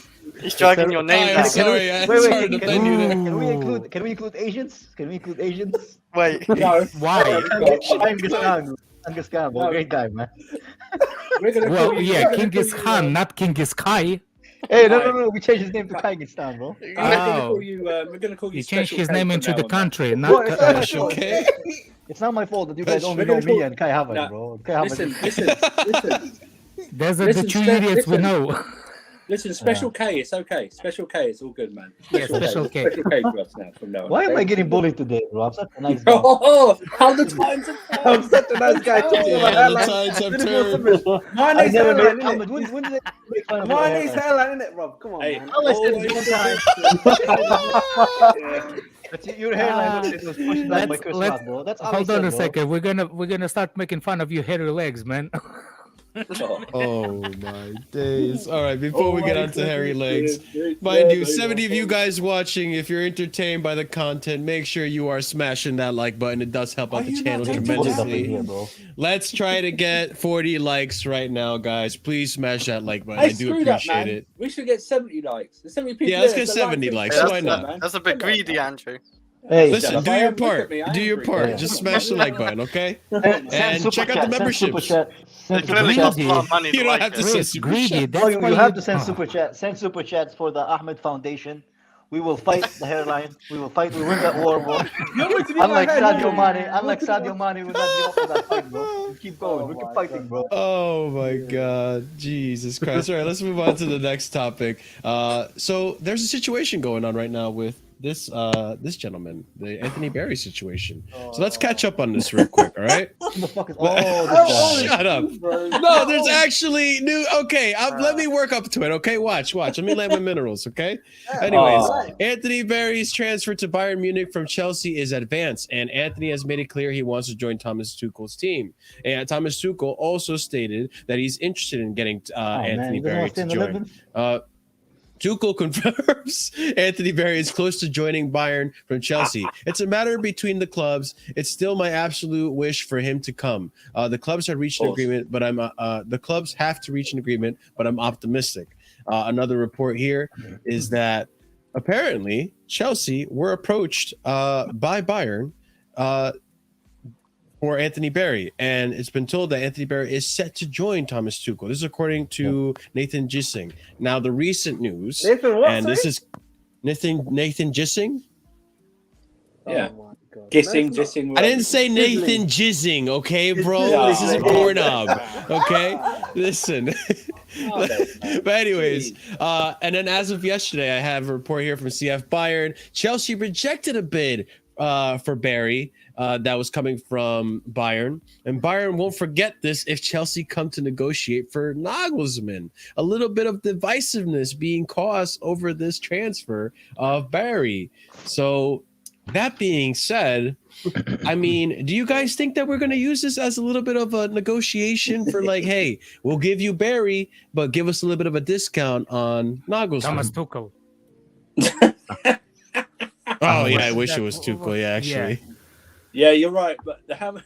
Speaker 4: He's dragging your name
Speaker 2: I'm
Speaker 4: down.
Speaker 2: sorry. I'm
Speaker 5: Wait,
Speaker 2: sorry to
Speaker 5: can
Speaker 2: offend you there.
Speaker 5: Can we include Asians? Can we include Asians?
Speaker 4: Wait.
Speaker 1: No,
Speaker 7: Why?
Speaker 5: Angus Khan, bro. Great guy, man.
Speaker 1: we're gonna
Speaker 7: Well,
Speaker 1: call you-
Speaker 7: yeah,
Speaker 1: we're gonna
Speaker 7: Genghis
Speaker 1: call you,
Speaker 7: Khan, not Genghis Kai.
Speaker 5: Hey, no. We changed his name to Kyrgyzstan, bro.
Speaker 1: We're gonna
Speaker 7: Oh.
Speaker 1: call you. We're gonna call you.
Speaker 7: He changed
Speaker 1: Special
Speaker 7: his
Speaker 1: K
Speaker 7: name
Speaker 1: from
Speaker 7: into
Speaker 1: now
Speaker 7: the
Speaker 1: on,
Speaker 7: country,
Speaker 5: Bro,
Speaker 7: not
Speaker 5: it's not my
Speaker 2: Special
Speaker 5: fault.
Speaker 2: K.
Speaker 5: It's not my fault that you guys only
Speaker 1: We're
Speaker 5: know
Speaker 1: gonna
Speaker 5: me
Speaker 1: call-
Speaker 5: and Kai Havertz,
Speaker 1: Nah,
Speaker 5: bro. Kai Havertz.
Speaker 1: Listen.
Speaker 7: Those are
Speaker 1: Listen,
Speaker 7: the two
Speaker 1: Steph,
Speaker 7: idiots we
Speaker 1: listen.
Speaker 7: know.
Speaker 1: Listen, Special K, it's okay. Special K, it's all good, man.
Speaker 7: Yeah, Special K.
Speaker 1: Special K to us now from now on.
Speaker 5: Why am I getting bullied today, bro? I'm such a nice guy.
Speaker 1: Oh, how the times have
Speaker 6: I'm such a nice guy.
Speaker 2: Yeah, the tides have turned.
Speaker 6: My
Speaker 5: I
Speaker 6: name's
Speaker 5: never
Speaker 6: hairline,
Speaker 5: made.
Speaker 6: innit?
Speaker 5: Ahmed, when did I make fun of my
Speaker 6: My name's
Speaker 5: hairline?
Speaker 6: hairline, innit, bro? Come on,
Speaker 1: Hey,
Speaker 6: man.
Speaker 5: I always said it one time.
Speaker 1: Yeah.
Speaker 5: But your hairline looked like it was pushing back my Chris Rock, bro. That's all I
Speaker 7: Hold
Speaker 5: said,
Speaker 7: on a
Speaker 5: bro.
Speaker 7: second. We're gonna start making fun of you hairy legs, man.
Speaker 2: Oh my days. All right, before we get
Speaker 1: my
Speaker 2: on to hairy
Speaker 1: goodness,
Speaker 2: legs,
Speaker 1: dude.
Speaker 2: mind
Speaker 1: Yeah,
Speaker 2: you,
Speaker 1: they
Speaker 2: 70 of
Speaker 1: were
Speaker 2: you
Speaker 1: fun.
Speaker 2: guys watching, if you're entertained by the content, make sure you are smashing that like button. It does help out
Speaker 1: Are
Speaker 2: the
Speaker 1: you
Speaker 2: channel
Speaker 1: not
Speaker 5: Bullied up in
Speaker 2: tremendously.
Speaker 5: here, bro.
Speaker 2: Let's try to get 40 likes right now, guys. Please smash that like button.
Speaker 1: Hey,
Speaker 2: I do
Speaker 1: screw that,
Speaker 2: appreciate
Speaker 1: man.
Speaker 2: it.
Speaker 1: We should get 70 likes. There's 70 people
Speaker 2: Yeah, let's
Speaker 1: there,
Speaker 2: get
Speaker 1: so like
Speaker 2: 70
Speaker 1: it.
Speaker 2: likes.
Speaker 4: Hey,
Speaker 2: Why not?
Speaker 4: That's a bit greedy, Andrew.
Speaker 5: Hey,
Speaker 2: Listen,
Speaker 1: Shut
Speaker 2: do
Speaker 1: up. I
Speaker 2: your
Speaker 1: am- look
Speaker 2: part.
Speaker 1: at me, I
Speaker 2: Do
Speaker 1: am
Speaker 2: your
Speaker 1: greedy.
Speaker 2: part.
Speaker 5: Yeah.
Speaker 2: Just smash the like button, okay?
Speaker 5: send
Speaker 2: And
Speaker 5: super
Speaker 2: check out the
Speaker 5: chat, send super
Speaker 2: memberships.
Speaker 5: chat.
Speaker 4: They
Speaker 5: Send super
Speaker 4: clearly
Speaker 5: chat.
Speaker 4: cost a lot of money.
Speaker 2: You don't have to say
Speaker 7: Chris,
Speaker 2: super
Speaker 7: greedy.
Speaker 2: chat.
Speaker 7: That's
Speaker 5: Oh,
Speaker 7: why
Speaker 5: you have to send super chat. Send super chats for the Ahmed Foundation. We will fight the hairline. We will fight. We win that war, bro. Unlike Sadio Mane, we're not give up on that fight, bro. We keep going. We keep fighting, bro.
Speaker 2: Oh my God, Jesus Christ! All right, let's move on to the next topic. So there's a situation going on right now with this gentleman, the Anthony Barry situation. So let's catch up on this real quick, all right?
Speaker 5: What the fuck is this guy?
Speaker 2: Shut up! No, there's actually new. Okay, let me work up to it. Okay, watch. Let me land my minerals. Okay. Anyways, Anthony Barry's transfer to Bayern Munich from Chelsea is advanced, and Anthony has made it clear he wants to join Thomas Tuchel's team. And Thomas Tuchel also stated that he's interested in getting Anthony Barry to join. Tuchel confirms Anthony Barry is close to joining Bayern from Chelsea. It's a matter between the clubs. It's still my absolute wish for him to come. The clubs have reached an agreement, but the clubs have to reach an agreement, but I'm optimistic. Another report here is that apparently Chelsea were approached by Bayern for Anthony Barry, and it's been told that Anthony Barry is set to join Thomas Tuchel. This is according to Nathan Gissing. Now, the recent news, this is Nathan Gissing.
Speaker 1: Yeah.
Speaker 6: Oh my God.
Speaker 1: Gissing.
Speaker 2: I didn't say Nathan Jizzing, okay, bro? This is a Pornhub, okay? Listen. But anyways, and then as of yesterday, I have a report here from CF Bayern. Chelsea rejected a bid for Barry that was coming from Bayern, and Bayern won't forget this if Chelsea come to negotiate for Nagelsmann. A little bit of divisiveness being caused over this transfer of Barry. So that being said, I mean, do you guys think that we're going to use this as a little bit of a negotiation for like, hey, we'll give you Barry, but give us a little bit of a discount on Nagelsmann?
Speaker 7: Thomas Tuchel.
Speaker 2: Oh yeah, I wish it was Tuchel. Yeah, actually.
Speaker 1: Yeah, you're right. But how much?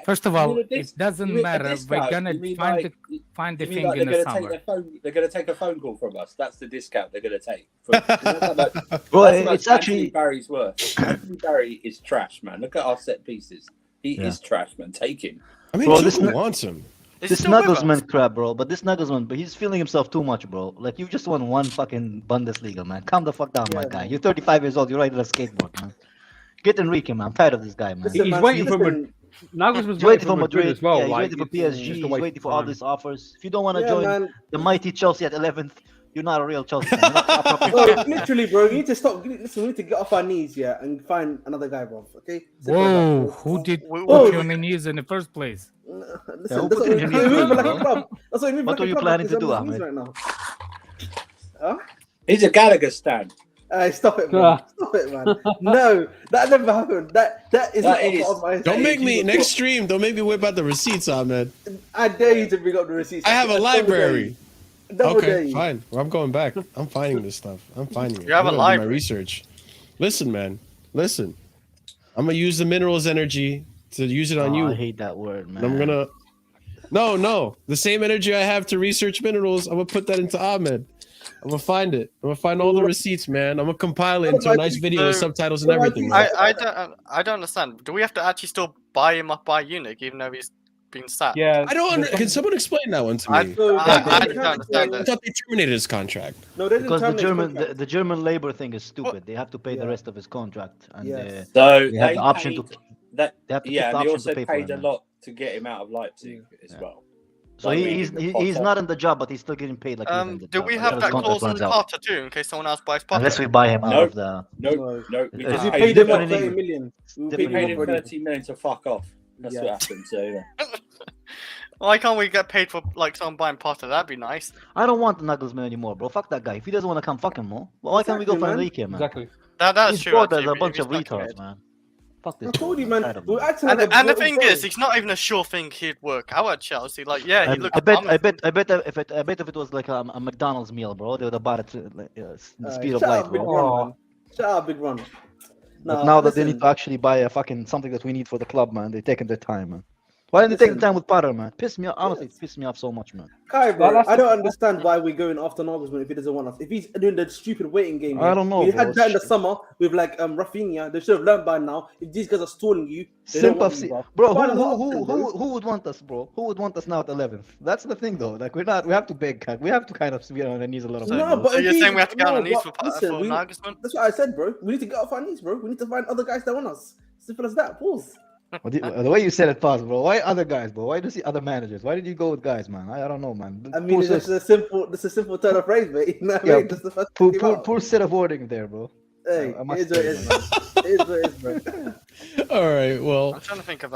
Speaker 7: First of all,
Speaker 1: You mean a
Speaker 7: it doesn't
Speaker 1: you mean a
Speaker 7: matter.
Speaker 1: discount?
Speaker 7: We're gonna
Speaker 1: You mean
Speaker 7: find
Speaker 1: like-
Speaker 7: find the
Speaker 1: You mean
Speaker 7: thing
Speaker 1: like
Speaker 7: in
Speaker 1: they're
Speaker 7: the
Speaker 1: going to take
Speaker 7: summer.
Speaker 1: their phone? They're going to take a phone call from us. That's the discount they're going to take. Bro,
Speaker 5: Bro,
Speaker 1: that's how much
Speaker 5: it's actually
Speaker 1: Anthony Barry's worth. Anthony Barry is trash, man. Look at our set pieces. He is trash, man. Take him.
Speaker 2: I mean,
Speaker 5: Bro, this
Speaker 2: Tuchel
Speaker 5: n-
Speaker 2: wants him.
Speaker 4: Is
Speaker 5: this
Speaker 4: he still with us?
Speaker 5: Nagelsmann crap, bro. But this Nagelsmann, but he's feeling himself too much, bro. Like you just won one fucking Bundesliga, man. Calm the fuck down, my guy. You're 35 years old. You're riding a skateboard, man. Get Enrique, man. I'm tired of this guy, man.
Speaker 6: Listen,
Speaker 3: He's
Speaker 6: man,
Speaker 3: waiting for
Speaker 6: listen,
Speaker 3: Nagelsmann's
Speaker 5: He's waiting for Madrid
Speaker 3: as well.
Speaker 5: Yeah, he's
Speaker 3: like,
Speaker 5: waiting for
Speaker 3: it's
Speaker 5: PSG.
Speaker 3: just
Speaker 5: He's
Speaker 3: a waste
Speaker 5: waiting
Speaker 3: of
Speaker 5: for all
Speaker 3: time.
Speaker 5: these offers. If you don't want to
Speaker 6: Yeah,
Speaker 5: join
Speaker 6: man.
Speaker 5: the mighty Chelsea at 11th, you're not a real Chelsea fan. You're not a proper
Speaker 6: Bro,
Speaker 5: fan.
Speaker 6: literally, bro, you need to stop. Listen, we need to get off our knees, yeah, and find another guy, bro. Okay? Simple as that,
Speaker 7: Whoa,
Speaker 6: bro.
Speaker 7: who did
Speaker 4: Whoa.
Speaker 7: put you on the knees in the first place?
Speaker 6: Listen,
Speaker 5: who
Speaker 6: that's
Speaker 5: put
Speaker 6: what
Speaker 5: you
Speaker 6: we
Speaker 5: in
Speaker 6: mean
Speaker 5: the knees,
Speaker 6: like
Speaker 5: bro?
Speaker 6: a club. That's what we mean
Speaker 5: What
Speaker 6: like
Speaker 5: were
Speaker 6: a
Speaker 5: you
Speaker 6: club,
Speaker 5: planning
Speaker 6: like,
Speaker 5: to
Speaker 6: he's
Speaker 5: do,
Speaker 6: on his knees
Speaker 5: Ahmed?
Speaker 6: right now. Huh?
Speaker 1: He's a Gallagher stan.
Speaker 6: Stop it, man. Stop it, man. No, that never happened. That is
Speaker 1: That
Speaker 6: not
Speaker 1: is-
Speaker 6: on my
Speaker 2: Don't make me next stream. Don't make me whip out the receipts, Ahmed.
Speaker 6: I dare you to bring up the receipts.
Speaker 2: I have a library.
Speaker 6: Double dare
Speaker 2: Okay,
Speaker 6: you.
Speaker 2: fine. Well, I'm going back. I'm finding this stuff. I'm finding it.
Speaker 4: You have
Speaker 2: I'm
Speaker 4: a
Speaker 2: gonna do my
Speaker 4: library.
Speaker 2: research. Listen, man. Listen. I'm gonna use the minerals energy to use it on
Speaker 5: Oh,
Speaker 2: you.
Speaker 5: I hate that word, man.
Speaker 2: And I'm gonna. No. The same energy I have to research minerals, I'm gonna put that into Ahmed. I'm gonna find it. I'm gonna find all the receipts, man. I'm gonna compile it into a nice video with subtitles and everything. Man.
Speaker 4: I don't understand. Do we have to actually still buy him up by Munich, even though he's been sacked?
Speaker 3: Yeah.
Speaker 2: I don't. Can someone explain that one to
Speaker 4: I
Speaker 2: me?
Speaker 4: don't understand
Speaker 2: I
Speaker 4: it.
Speaker 2: thought they terminated his contract.
Speaker 6: No, they didn't
Speaker 5: Because the
Speaker 6: terminate his
Speaker 5: German
Speaker 6: contract.
Speaker 5: the German labor thing is stupid. They have to pay
Speaker 6: Yeah.
Speaker 5: the rest of his contract, and
Speaker 6: Yes.
Speaker 1: So
Speaker 5: they have the option to.
Speaker 1: that.
Speaker 5: They have to
Speaker 1: Yeah,
Speaker 5: keep the
Speaker 1: and they
Speaker 5: option
Speaker 1: also
Speaker 5: to pay for
Speaker 1: paid
Speaker 5: it,
Speaker 1: a
Speaker 5: man.
Speaker 1: lot to get him out of Leipzig as
Speaker 5: Yeah.
Speaker 1: well.
Speaker 5: So he's not in the job, but he's still getting paid. Like he's in the
Speaker 8: Do
Speaker 5: job.
Speaker 8: we
Speaker 5: Like,
Speaker 8: have
Speaker 5: his
Speaker 8: that
Speaker 5: contract
Speaker 8: clause in
Speaker 5: runs
Speaker 8: the
Speaker 5: out.
Speaker 8: Carter too, in case someone else buys Potter?
Speaker 5: Unless we buy him out
Speaker 1: No.
Speaker 5: of the.
Speaker 1: No. We
Speaker 5: Is
Speaker 1: just
Speaker 5: it
Speaker 6: We
Speaker 1: paid
Speaker 6: paid him
Speaker 5: different
Speaker 6: like
Speaker 5: in
Speaker 6: 30 million. We
Speaker 1: we
Speaker 6: paid
Speaker 1: paid
Speaker 6: him
Speaker 1: him
Speaker 6: already.
Speaker 1: 30 million to fuck off. That's
Speaker 6: Yeah.
Speaker 1: what happened. So yeah.
Speaker 8: Why can't we get paid for like someone buying Potter? That'd be nice.
Speaker 5: I don't want the Nagelsmann anymore, bro. Fuck that guy. If he doesn't want to come, fuck him, more. Well, why can't we go for
Speaker 6: Exactly, man.
Speaker 5: Enrique, man?
Speaker 3: Exactly.
Speaker 8: That's
Speaker 5: He's
Speaker 8: true.
Speaker 5: bored as
Speaker 8: actually,
Speaker 5: a
Speaker 8: if
Speaker 5: bunch
Speaker 8: he's
Speaker 5: of
Speaker 8: stuck in
Speaker 5: retards,
Speaker 8: it.
Speaker 5: man. Fuck this.
Speaker 6: I told you,
Speaker 5: I'm
Speaker 6: man.
Speaker 5: tired of
Speaker 6: We're
Speaker 5: him.
Speaker 6: acting
Speaker 8: And,
Speaker 6: like
Speaker 8: and the
Speaker 6: what we
Speaker 8: thing
Speaker 6: say.
Speaker 8: is, it's not even a sure thing he'd work out at Chelsea. Like, yeah, he looked.
Speaker 5: I bet
Speaker 8: promising.
Speaker 5: if it was like a McDonald's meal, bro, they would have bought it to like, the speed of
Speaker 6: Shut
Speaker 5: light,
Speaker 6: up, big
Speaker 5: bro.
Speaker 6: run, man. Shut up, big run.
Speaker 5: But now that they need to actually buy a fucking something that we need for the club, man, they're taking their time, man. Why didn't they take the time with Potter, man? Piss me off. Honestly, it pissed me off so much, man.
Speaker 6: Kai, bro,
Speaker 3: That's
Speaker 6: I
Speaker 3: the-
Speaker 6: don't understand why we're going after Nagelsmann if he doesn't want us. If he's doing the stupid waiting game,
Speaker 5: I don't know,
Speaker 6: We
Speaker 5: bro.
Speaker 6: had that in the summer with like Rafinha. They should have learned by now. If these guys are stalling you, they don't want you,
Speaker 5: Sympathy,
Speaker 6: bro.
Speaker 5: bro.
Speaker 6: Find another option, bro.
Speaker 5: Who would want us, bro? Who would want us now at 11th? That's the thing, though. Like we have to beg, we have to kind of be on our knees a little bit.
Speaker 6: No,
Speaker 5: bro.
Speaker 6: but
Speaker 8: So
Speaker 6: if
Speaker 8: you're
Speaker 6: he-
Speaker 8: saying we have to get on our
Speaker 6: no,
Speaker 8: knees
Speaker 6: but
Speaker 8: for
Speaker 6: listen,
Speaker 8: Nagelsmann?
Speaker 6: That's what I said, bro. We need to get off our knees, bro. We need to find other guys that want us. Simple as that. Pause.
Speaker 5: The way you said it, pause, bro. Why other guys, bro? Why do you see other managers? Why did you go with guys, man? I don't know, man.
Speaker 6: I mean, it's a simple turn of phrase, mate. You know what I
Speaker 5: Yeah,
Speaker 6: mean? That's the first thing came out.
Speaker 5: poor set of wording there, bro.
Speaker 6: Hey,
Speaker 5: I
Speaker 6: it
Speaker 5: must
Speaker 6: is what it is,
Speaker 5: say,
Speaker 6: man. It is what it is, bro.
Speaker 2: All right. Well,
Speaker 8: I'm trying to think of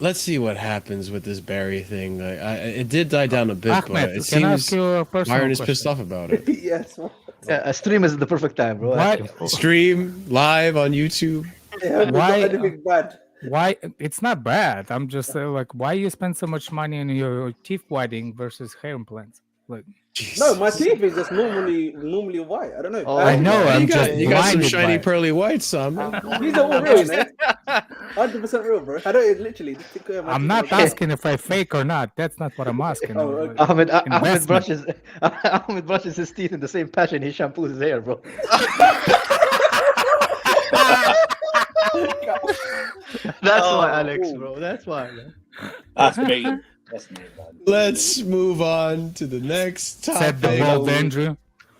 Speaker 2: let's see what happens with this Barry thing. Like, it did die down a bit, but
Speaker 7: Ahmed,
Speaker 2: it
Speaker 7: can I
Speaker 2: seems
Speaker 7: ask you a personal
Speaker 2: Byron is
Speaker 7: question?
Speaker 2: pissed off about it.
Speaker 6: Yes.
Speaker 5: Yeah, a stream is the perfect time, bro.
Speaker 7: Why-
Speaker 2: Stream live on YouTube.
Speaker 6: Yeah,
Speaker 7: Why-
Speaker 6: anything bad?
Speaker 7: Why it's not bad. I'm just like, why you spend so much money on your teeth whitening versus hair implants? Like,
Speaker 6: No, my teeth is just normally white. I don't know.
Speaker 5: Oh,
Speaker 7: I know. I'm
Speaker 2: You got,
Speaker 7: just
Speaker 2: you got some
Speaker 7: blinded
Speaker 2: shiny
Speaker 7: by it.
Speaker 2: pearly whites, son.
Speaker 6: These are all real, man. 100% real, bro. I don't literally. Just take care of my
Speaker 7: I'm
Speaker 6: teeth,
Speaker 7: not
Speaker 6: okay?
Speaker 7: asking if I fake or not. That's not what I'm asking.
Speaker 6: Oh, okay.
Speaker 5: Ahmed
Speaker 7: Investment.
Speaker 5: Ahmed brushes his teeth in the same passion he shampoos his hair, bro. That's why, Alex, bro. That's why, man.
Speaker 1: That's me. That's me, man.
Speaker 2: Let's move on to the next
Speaker 7: Said the
Speaker 2: topic.
Speaker 7: world, Andrew.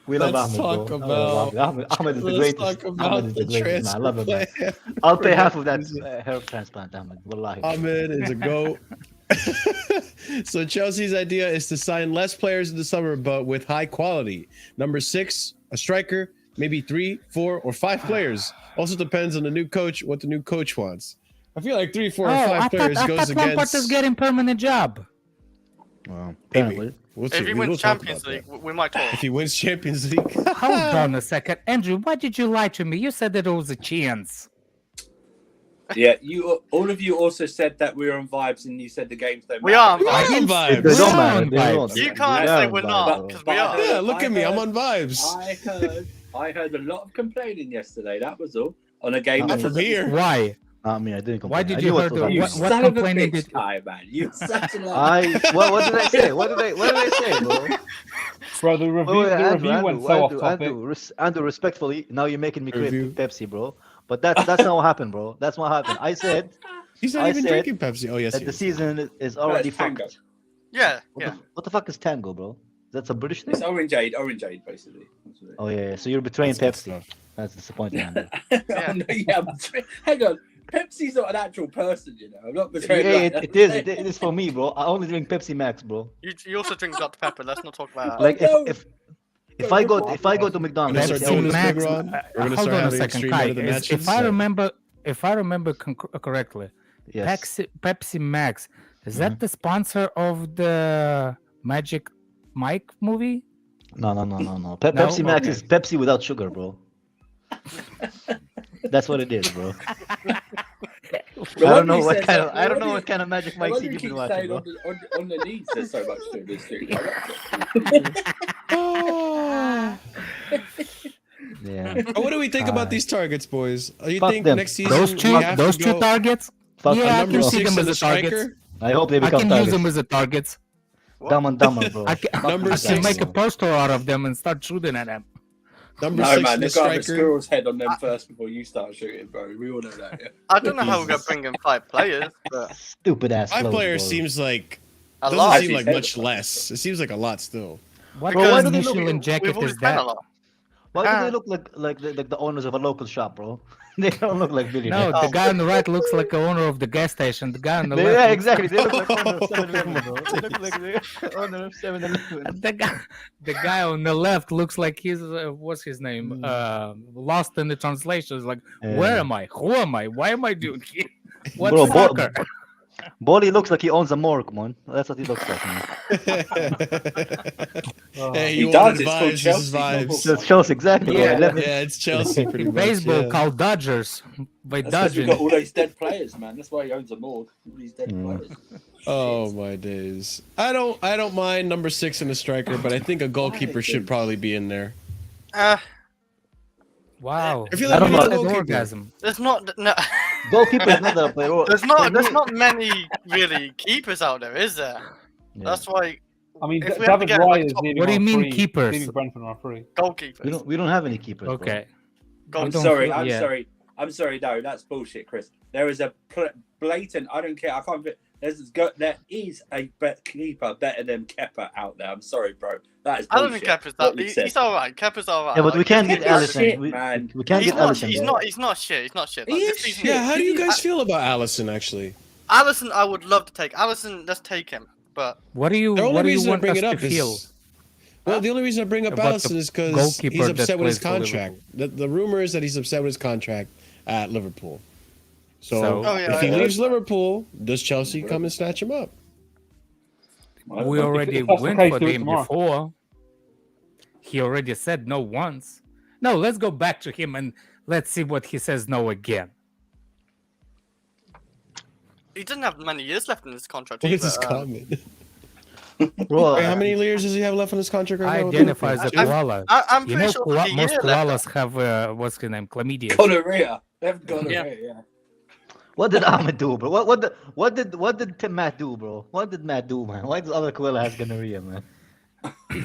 Speaker 5: We love
Speaker 2: Let's
Speaker 5: Ahmed,
Speaker 2: talk
Speaker 5: bro.
Speaker 2: about-
Speaker 5: Ahmed is the
Speaker 2: Let's
Speaker 5: greatest.
Speaker 2: talk about
Speaker 5: Ahmed is
Speaker 2: the
Speaker 5: the greatest, man. I love him, man.
Speaker 2: transplant.
Speaker 5: I'll pay half of that hair transplant, Ahmed. Wallahi.
Speaker 2: Ahmed is a goat. So Chelsea's idea is to sign less players in the summer, but with high quality. Number 6, a striker, maybe 3, 4, or 5 players. Also depends on the new coach, what the new coach wants. I feel like 3, 4, or 5 players
Speaker 7: I
Speaker 2: goes
Speaker 7: thought Lampard is
Speaker 2: against.
Speaker 7: getting permanent job.
Speaker 5: Well,
Speaker 2: Maybe.
Speaker 5: apparently.
Speaker 2: We'll see.
Speaker 8: If he
Speaker 2: We will
Speaker 8: wins
Speaker 2: talk
Speaker 8: Champions
Speaker 2: about
Speaker 8: League,
Speaker 2: that.
Speaker 8: we might talk.
Speaker 2: If he wins Champions League,
Speaker 7: Hold on a second, Andrew. Why did you lie to me? You said that it was a chance.
Speaker 1: Yeah, all of you also said that we were on vibes, and you said the games don't
Speaker 8: We
Speaker 1: matter.
Speaker 8: are on
Speaker 2: we are
Speaker 8: vibes.
Speaker 2: on vibes.
Speaker 5: They don't
Speaker 7: We're
Speaker 5: matter.
Speaker 7: on
Speaker 5: They
Speaker 7: vibes.
Speaker 5: don't.
Speaker 8: You
Speaker 5: They
Speaker 8: can't
Speaker 5: are
Speaker 8: say
Speaker 5: on
Speaker 8: we're
Speaker 5: vibes,
Speaker 8: not,
Speaker 5: bro.
Speaker 8: because we are.
Speaker 2: Yeah, look at me. I'm on vibes.
Speaker 1: I heard a lot of complaining yesterday. That was all on a game.
Speaker 5: Not
Speaker 1: that
Speaker 2: from
Speaker 1: was-
Speaker 2: here.
Speaker 7: Why?
Speaker 5: I mean, I didn't complain.
Speaker 7: Why did
Speaker 5: I
Speaker 7: you
Speaker 5: knew
Speaker 7: hurt
Speaker 5: was
Speaker 7: the-
Speaker 5: happening.
Speaker 1: You
Speaker 7: What
Speaker 1: son of a
Speaker 7: complaining
Speaker 1: bitch,
Speaker 7: did-
Speaker 1: Kai, man. You such a liar.
Speaker 5: What did I say? What did I say, bro?
Speaker 3: Bro, the review went so off topic.
Speaker 5: Andrew, respectfully, now you're making me crave
Speaker 2: Review.
Speaker 5: Pepsi, bro. But that's not what happened, bro. That's what happened. I said
Speaker 2: He's not
Speaker 5: I
Speaker 2: even
Speaker 5: said
Speaker 2: drinking Pepsi. Oh yes,
Speaker 5: that
Speaker 2: he
Speaker 5: the
Speaker 2: is.
Speaker 5: season is already
Speaker 1: That's Tango.
Speaker 5: fucked.
Speaker 8: Yeah,
Speaker 5: What,
Speaker 8: yeah.
Speaker 5: what the fuck is Tango, bro? That's a British thing?
Speaker 1: It's orange aid, basically.
Speaker 5: Oh yeah, so you're betraying
Speaker 2: That's good
Speaker 5: Pepsi.
Speaker 2: stuff.
Speaker 5: That's disappointing. Andrew.
Speaker 1: Oh, no, yeah, hang on. Pepsi's not an actual person, you know. I'm not
Speaker 5: Yeah,
Speaker 1: betraying.
Speaker 5: it is for me, bro. I only drink Pepsi Max, bro.
Speaker 8: You also drink Dr. Pepper. Let's not talk about that.
Speaker 5: Like
Speaker 1: no.
Speaker 5: if I go to McDonald's,
Speaker 2: Let's
Speaker 5: let's
Speaker 2: start doing
Speaker 5: say-
Speaker 2: this
Speaker 7: Max,
Speaker 2: bigger on. We're gonna
Speaker 7: hold
Speaker 2: start
Speaker 7: on a
Speaker 2: having
Speaker 7: second,
Speaker 2: extreme
Speaker 7: Kai.
Speaker 2: out of the matches.
Speaker 7: If I remember correctly,
Speaker 5: yes.
Speaker 7: Pepsi Max is that the sponsor of the Magic Mike movie?
Speaker 5: No. Pepsi Max
Speaker 7: Okay.
Speaker 5: is Pepsi without sugar, bro. That's what it is, bro. I don't know what kind of Magic Mike
Speaker 1: Mike
Speaker 5: you've
Speaker 1: keep
Speaker 5: been watching,
Speaker 1: saying
Speaker 5: bro.
Speaker 1: on the knees. There's so much to this thing.
Speaker 5: Yeah.
Speaker 2: What do we think about these targets, boys? You
Speaker 5: Fuck
Speaker 2: think
Speaker 5: them.
Speaker 2: next season
Speaker 7: Those two,
Speaker 2: we have to
Speaker 7: those two
Speaker 2: go
Speaker 7: targets.
Speaker 5: Fuck
Speaker 7: Yeah,
Speaker 2: a
Speaker 7: I
Speaker 2: number
Speaker 7: can see
Speaker 2: 6
Speaker 7: them
Speaker 2: as
Speaker 7: as
Speaker 2: a
Speaker 7: a target.
Speaker 2: striker?
Speaker 5: I hope they
Speaker 7: I
Speaker 5: become
Speaker 7: can use
Speaker 5: targets.
Speaker 7: them as a targets.
Speaker 5: Dumb and dumber, bro.
Speaker 7: I can,
Speaker 2: Number
Speaker 7: I can
Speaker 2: six.
Speaker 7: make a poster out of them and start shooting at them.
Speaker 2: Number
Speaker 1: No,
Speaker 2: 6
Speaker 1: man,
Speaker 2: the
Speaker 1: they've got to have a
Speaker 2: striker.
Speaker 1: squirrel's head on them first before you start shooting, bro. We all know that. Yeah.
Speaker 8: I don't know how we're going to bring in 5 players, but
Speaker 5: Stupid ass.
Speaker 2: 5
Speaker 5: clothes,
Speaker 2: players
Speaker 5: bro.
Speaker 2: seems like
Speaker 8: a
Speaker 2: doesn't
Speaker 8: lot.
Speaker 2: seem like
Speaker 1: Actually,
Speaker 2: much less. It seems like a lot still.
Speaker 7: What
Speaker 5: Bro, why do they
Speaker 7: initial
Speaker 5: look-
Speaker 7: jacket
Speaker 8: We've already
Speaker 7: is
Speaker 8: spent
Speaker 7: that?
Speaker 8: a lot.
Speaker 5: Why do they look like the owners of a local shop, bro? They don't look like billionaires.
Speaker 7: No, the guy on the right looks like the owner of the gas station. The guy on the left.
Speaker 5: Yeah,
Speaker 7: looks
Speaker 5: exactly. They look like owner of 7-Eleven, bro. They look like the owner of 7-Eleven.
Speaker 7: The guy on the left looks like he's what's his name? Lost in the translation. It's like, where am I? Who am I? Why am I doing here? What's
Speaker 5: Bro,
Speaker 7: soccer?
Speaker 5: Bolly looks like he owns a morgue, man. That's what he looks like, man.
Speaker 2: Hey,
Speaker 1: He
Speaker 2: you
Speaker 1: does,
Speaker 2: wanted
Speaker 1: it's called
Speaker 2: vibes, this is
Speaker 1: Chelsea,
Speaker 2: vibes.
Speaker 5: That's Chelsea, exactly.
Speaker 7: Yeah.
Speaker 5: Bro.
Speaker 2: Yeah, it's Chelsea pretty much.
Speaker 7: Baseball
Speaker 2: yeah.
Speaker 7: called Dodgers by
Speaker 1: That's because we've
Speaker 7: dodging.
Speaker 1: got all those dead players, man. That's why he owns a morgue. All these dead players.
Speaker 2: Oh my days. I don't mind number 6 in the striker, but I think a goalkeeper should probably be in there.
Speaker 7: Wow.
Speaker 2: I feel
Speaker 5: I
Speaker 2: like
Speaker 5: don't
Speaker 2: we
Speaker 5: know.
Speaker 2: need a goalkeeper.
Speaker 7: Orgasm.
Speaker 8: There's not no.
Speaker 5: Goalkeeper is not a player.
Speaker 8: There's not many really keepers out there, is there?
Speaker 5: Yeah.
Speaker 8: That's why
Speaker 3: I mean,
Speaker 8: If we have to
Speaker 3: David
Speaker 8: get,
Speaker 3: Raya
Speaker 8: like,
Speaker 3: is
Speaker 8: top-
Speaker 3: leaving
Speaker 7: What do you
Speaker 3: on
Speaker 7: mean
Speaker 3: free.
Speaker 7: keepers?
Speaker 3: Leaving Brentford on free.
Speaker 8: goalkeepers.
Speaker 5: We don't have any keepers. bro.
Speaker 7: Okay.
Speaker 8: Goal-
Speaker 7: We
Speaker 1: I'm
Speaker 7: don't
Speaker 1: sorry.
Speaker 7: feel-
Speaker 1: I'm
Speaker 7: yeah.
Speaker 1: sorry. I'm sorry. No, that's bullshit, Chris. There is a blatant. I don't care. I can't. There is a keeper better than Kepa out there. I'm sorry, bro. That is.
Speaker 8: I don't think
Speaker 1: bullshit.
Speaker 8: Kepa's
Speaker 1: What
Speaker 8: that.
Speaker 1: you said.
Speaker 8: He's all right. Kepa's all right.
Speaker 5: Yeah, but we can't
Speaker 1: Kepa's
Speaker 5: get Allison.
Speaker 1: shit,
Speaker 5: We
Speaker 1: man.
Speaker 5: can't
Speaker 8: He's
Speaker 5: get
Speaker 8: not.
Speaker 5: Allison.
Speaker 8: He's
Speaker 5: bro.
Speaker 8: not. He's not shit. He's not shit. Like,
Speaker 1: He
Speaker 8: this
Speaker 1: is
Speaker 8: season-
Speaker 2: Yeah, how do you guys feel about Allison actually?
Speaker 8: Allison, I would love to take. Allison, let's take him. But
Speaker 7: What do you
Speaker 2: The only
Speaker 7: what do you
Speaker 2: reason I
Speaker 7: want
Speaker 2: bring
Speaker 7: us
Speaker 2: it
Speaker 7: to
Speaker 2: up
Speaker 7: feel?
Speaker 2: is well, the only reason I bring up
Speaker 7: About the
Speaker 2: Allison is because
Speaker 7: goalkeeper
Speaker 2: he's
Speaker 7: that
Speaker 2: upset with his
Speaker 7: plays for
Speaker 2: contract. The rumor is that he's upset with his contract at Liverpool. So,
Speaker 7: So-
Speaker 8: Oh, yeah,
Speaker 2: if he
Speaker 8: I-
Speaker 2: leaves Liverpool, does Chelsea come and snatch him up?
Speaker 7: We already
Speaker 3: if that's the
Speaker 7: went
Speaker 3: case,
Speaker 7: for
Speaker 3: do it
Speaker 7: him
Speaker 3: tomorrow.
Speaker 7: before. He already said no once. No, let's go back to him and let's see what he says no again.
Speaker 8: he doesn't have many years left in his contract.
Speaker 2: What is
Speaker 8: either.
Speaker 2: his comment?
Speaker 5: Bro,
Speaker 2: Wait, how many years does he have left on his contract right now?
Speaker 7: Identify as a
Speaker 8: I'm-
Speaker 7: koala.
Speaker 8: I'm
Speaker 7: You
Speaker 8: pretty
Speaker 7: know,
Speaker 8: sure
Speaker 7: koala,
Speaker 8: the
Speaker 7: most
Speaker 8: year left.
Speaker 7: koalas have what's his name, chlamydia.
Speaker 1: Gonorrhea. They have gonorrhea. Yeah.
Speaker 5: what did Ahmed do, bro? What did Tim Matt do, bro? What did Matt do, man? Why does other Koala has gonorrhea, man?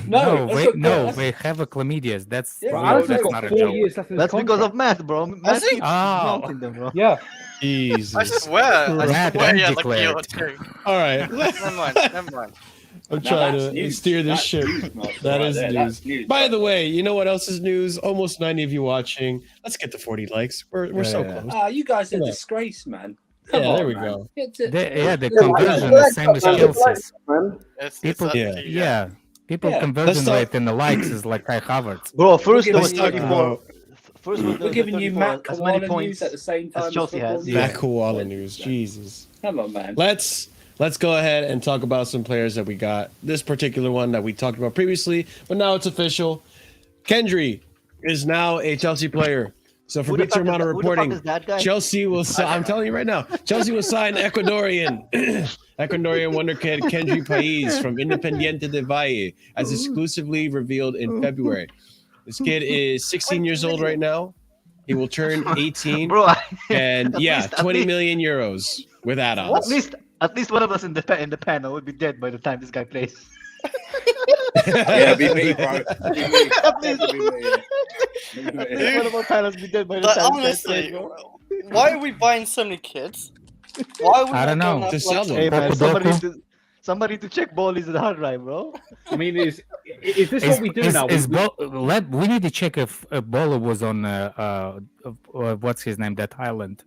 Speaker 1: No, that's
Speaker 7: wait,
Speaker 1: what-
Speaker 7: no,
Speaker 1: that's-
Speaker 7: they have a chlamydia. That's
Speaker 1: Yeah,
Speaker 3: Bro,
Speaker 1: no,
Speaker 3: Alisson's
Speaker 7: that's
Speaker 3: got
Speaker 7: not a
Speaker 3: 4
Speaker 7: joke.
Speaker 3: years left in his
Speaker 5: That's because of
Speaker 3: contract.
Speaker 5: Matt, bro. Matt
Speaker 8: he?
Speaker 5: keeps
Speaker 7: Oh.
Speaker 5: mounting them, bro.
Speaker 3: Yeah.
Speaker 8: I
Speaker 2: Jesus.
Speaker 8: swear. I
Speaker 7: Matt
Speaker 8: swear he had like a
Speaker 7: undeclared.
Speaker 8: year or two.
Speaker 2: All right.
Speaker 8: Never mind. Never mind.
Speaker 2: I'm
Speaker 1: Now
Speaker 2: trying
Speaker 1: that's
Speaker 2: to
Speaker 1: news.
Speaker 2: steer this
Speaker 1: That's
Speaker 2: ship.
Speaker 1: news, Mark,
Speaker 2: That
Speaker 1: right
Speaker 2: is
Speaker 1: there.
Speaker 2: news.
Speaker 1: That's news.
Speaker 2: By the way, you know what else is news? Almost 90 of you watching. Let's get to 40 likes. We're so
Speaker 5: Yeah.
Speaker 2: close.
Speaker 1: You guys are a
Speaker 2: Yeah.
Speaker 1: disgrace, man.
Speaker 2: Yeah,
Speaker 1: Come on,
Speaker 2: there we
Speaker 1: man.
Speaker 2: go.
Speaker 7: the conversion is same as Chelsea's.
Speaker 6: Man.
Speaker 8: It's
Speaker 7: People,
Speaker 8: up to you,
Speaker 7: yeah, people
Speaker 1: Yeah,
Speaker 7: conversion
Speaker 2: let's talk-
Speaker 7: rate in the likes is like Kai Havertz.
Speaker 5: Bro, first there
Speaker 1: giving
Speaker 5: was
Speaker 1: you-
Speaker 5: 34. First was
Speaker 1: We're giving you Matt
Speaker 5: as many
Speaker 1: Koala
Speaker 5: points
Speaker 1: news at the same time
Speaker 5: as Chelsea
Speaker 1: football
Speaker 5: has.
Speaker 1: news.
Speaker 2: That koala news. Jesus.
Speaker 1: Come on, man.
Speaker 2: Let's go ahead and talk about some players that we got. This particular one that we talked about previously, but now it's official. Kendry is now a Chelsea player. So for
Speaker 5: Who the
Speaker 2: Victor
Speaker 5: fuck is
Speaker 2: Amano
Speaker 5: that- who the fuck
Speaker 2: reporting,
Speaker 5: is that guy?
Speaker 2: Chelsea will I'm telling you right now, Chelsea will sign Ecuadorian Ecuadorian wonder kid Kendry Paez from Independiente de Valle as exclusively revealed in February. This kid is 16 years old right now. He will turn 18
Speaker 5: Bro,
Speaker 2: and
Speaker 5: at
Speaker 2: yeah,
Speaker 5: least- at
Speaker 2: 20
Speaker 5: least-
Speaker 2: million euros with add-ons.
Speaker 5: at least one of us in the panel would be dead by the time this guy plays.
Speaker 1: Yeah, be me, bro. Be me.
Speaker 5: At least-
Speaker 1: Be me, yeah. Be
Speaker 5: At
Speaker 1: me.
Speaker 5: least one of our panels be dead by the
Speaker 8: But
Speaker 5: time
Speaker 8: honestly,
Speaker 5: this guy plays, bro.
Speaker 8: why are we buying so many kids? Why are we
Speaker 7: I don't
Speaker 8: not
Speaker 7: know.
Speaker 8: going
Speaker 2: To
Speaker 8: up,
Speaker 2: sell
Speaker 8: like,
Speaker 2: them.
Speaker 5: Hey man,
Speaker 7: Doku.
Speaker 5: somebody to check ballies in the hard drive, bro.
Speaker 3: I mean, is this what we do now?
Speaker 7: We need to check if Bola was on what's his name, that island.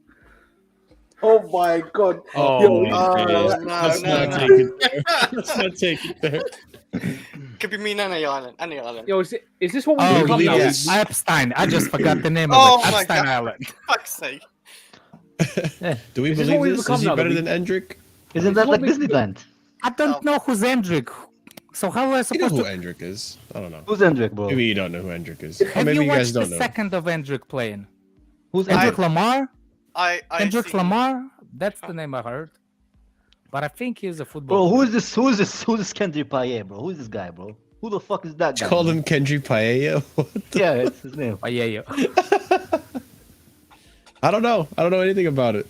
Speaker 6: Oh my god.
Speaker 2: Oh,
Speaker 6: Yo,
Speaker 8: no,
Speaker 2: let's
Speaker 8: no,
Speaker 2: not
Speaker 8: no.
Speaker 2: take it there. Let's not take it there.
Speaker 8: Could be mean any island. Any island.
Speaker 3: Yo, is this what we
Speaker 7: Oh,
Speaker 3: become now?
Speaker 2: yes.
Speaker 7: Epstein. I just forgot the name
Speaker 8: Oh
Speaker 7: of it.
Speaker 8: my
Speaker 7: Epstein
Speaker 8: God.
Speaker 7: Island.
Speaker 8: Fuck's sake.
Speaker 2: Do we
Speaker 3: Is this
Speaker 2: believe
Speaker 3: what we've
Speaker 2: this?
Speaker 3: become
Speaker 2: Is he
Speaker 3: now?
Speaker 2: better than Endrick?
Speaker 5: Isn't that like
Speaker 3: what we-
Speaker 5: Disneyland?
Speaker 7: I don't know who's Hendrik. So how am I
Speaker 2: You know
Speaker 7: supposed
Speaker 2: who
Speaker 7: to...
Speaker 2: Endrick is? I don't know.
Speaker 5: Who's Hendrik, bro?
Speaker 2: Maybe you don't know who Endrick is. Or
Speaker 7: Have
Speaker 2: maybe
Speaker 7: you
Speaker 2: you guys
Speaker 7: watched the
Speaker 2: don't know.
Speaker 7: second of Hendrik playing?
Speaker 5: Who's
Speaker 7: Hendrik
Speaker 5: Hendrik?
Speaker 7: Lamar?
Speaker 8: I
Speaker 7: Hendrik
Speaker 8: see-
Speaker 7: Lamar? That's the name I heard. But I think he's a
Speaker 5: Bro,
Speaker 7: footballer.
Speaker 5: who is this? Who's this Kendry Paez, bro? Who's this guy, bro? Who the fuck is that guy?
Speaker 2: Called him Kendry Paella. What the-
Speaker 5: Yeah, it's his name.
Speaker 7: Oh, yeah.
Speaker 2: I don't know. I don't know anything about it.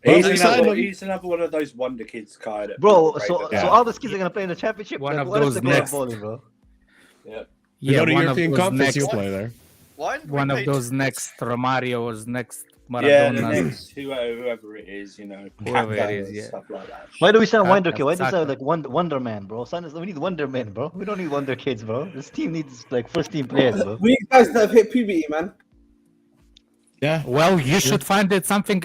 Speaker 1: He's
Speaker 2: Well, they signed him.
Speaker 1: another one of those wonder kids, kind of.
Speaker 5: Bro, so
Speaker 2: Yeah.
Speaker 5: all these kids are gonna play in the championship.
Speaker 7: One
Speaker 5: Like,
Speaker 7: of
Speaker 5: what is
Speaker 7: those
Speaker 5: the goal of
Speaker 7: next-
Speaker 5: bowling, bro?
Speaker 2: You
Speaker 7: Yeah,
Speaker 2: go to
Speaker 7: one of
Speaker 2: European
Speaker 7: those
Speaker 2: Conference,
Speaker 7: next,
Speaker 2: you'll play there.
Speaker 8: Why did we
Speaker 7: one of
Speaker 8: pay
Speaker 7: those
Speaker 8: to-
Speaker 7: next Romario's next
Speaker 1: Yeah, the
Speaker 7: Maradona,
Speaker 1: next whoever it is, you know,
Speaker 7: Whoever it
Speaker 1: Kante
Speaker 7: is,
Speaker 1: and
Speaker 7: yeah.
Speaker 1: stuff like that.
Speaker 5: Why do we sign
Speaker 7: Uh,
Speaker 5: Wonder Kid? Why do we
Speaker 7: Saka.
Speaker 5: sign like Wonder Man, bro? We need Wonder Men, bro. We don't need Wonder Kids, bro. This team needs like first team players, bro.
Speaker 6: We need guys that have hit puberty, man.
Speaker 2: Yeah.
Speaker 7: Well, you should find it something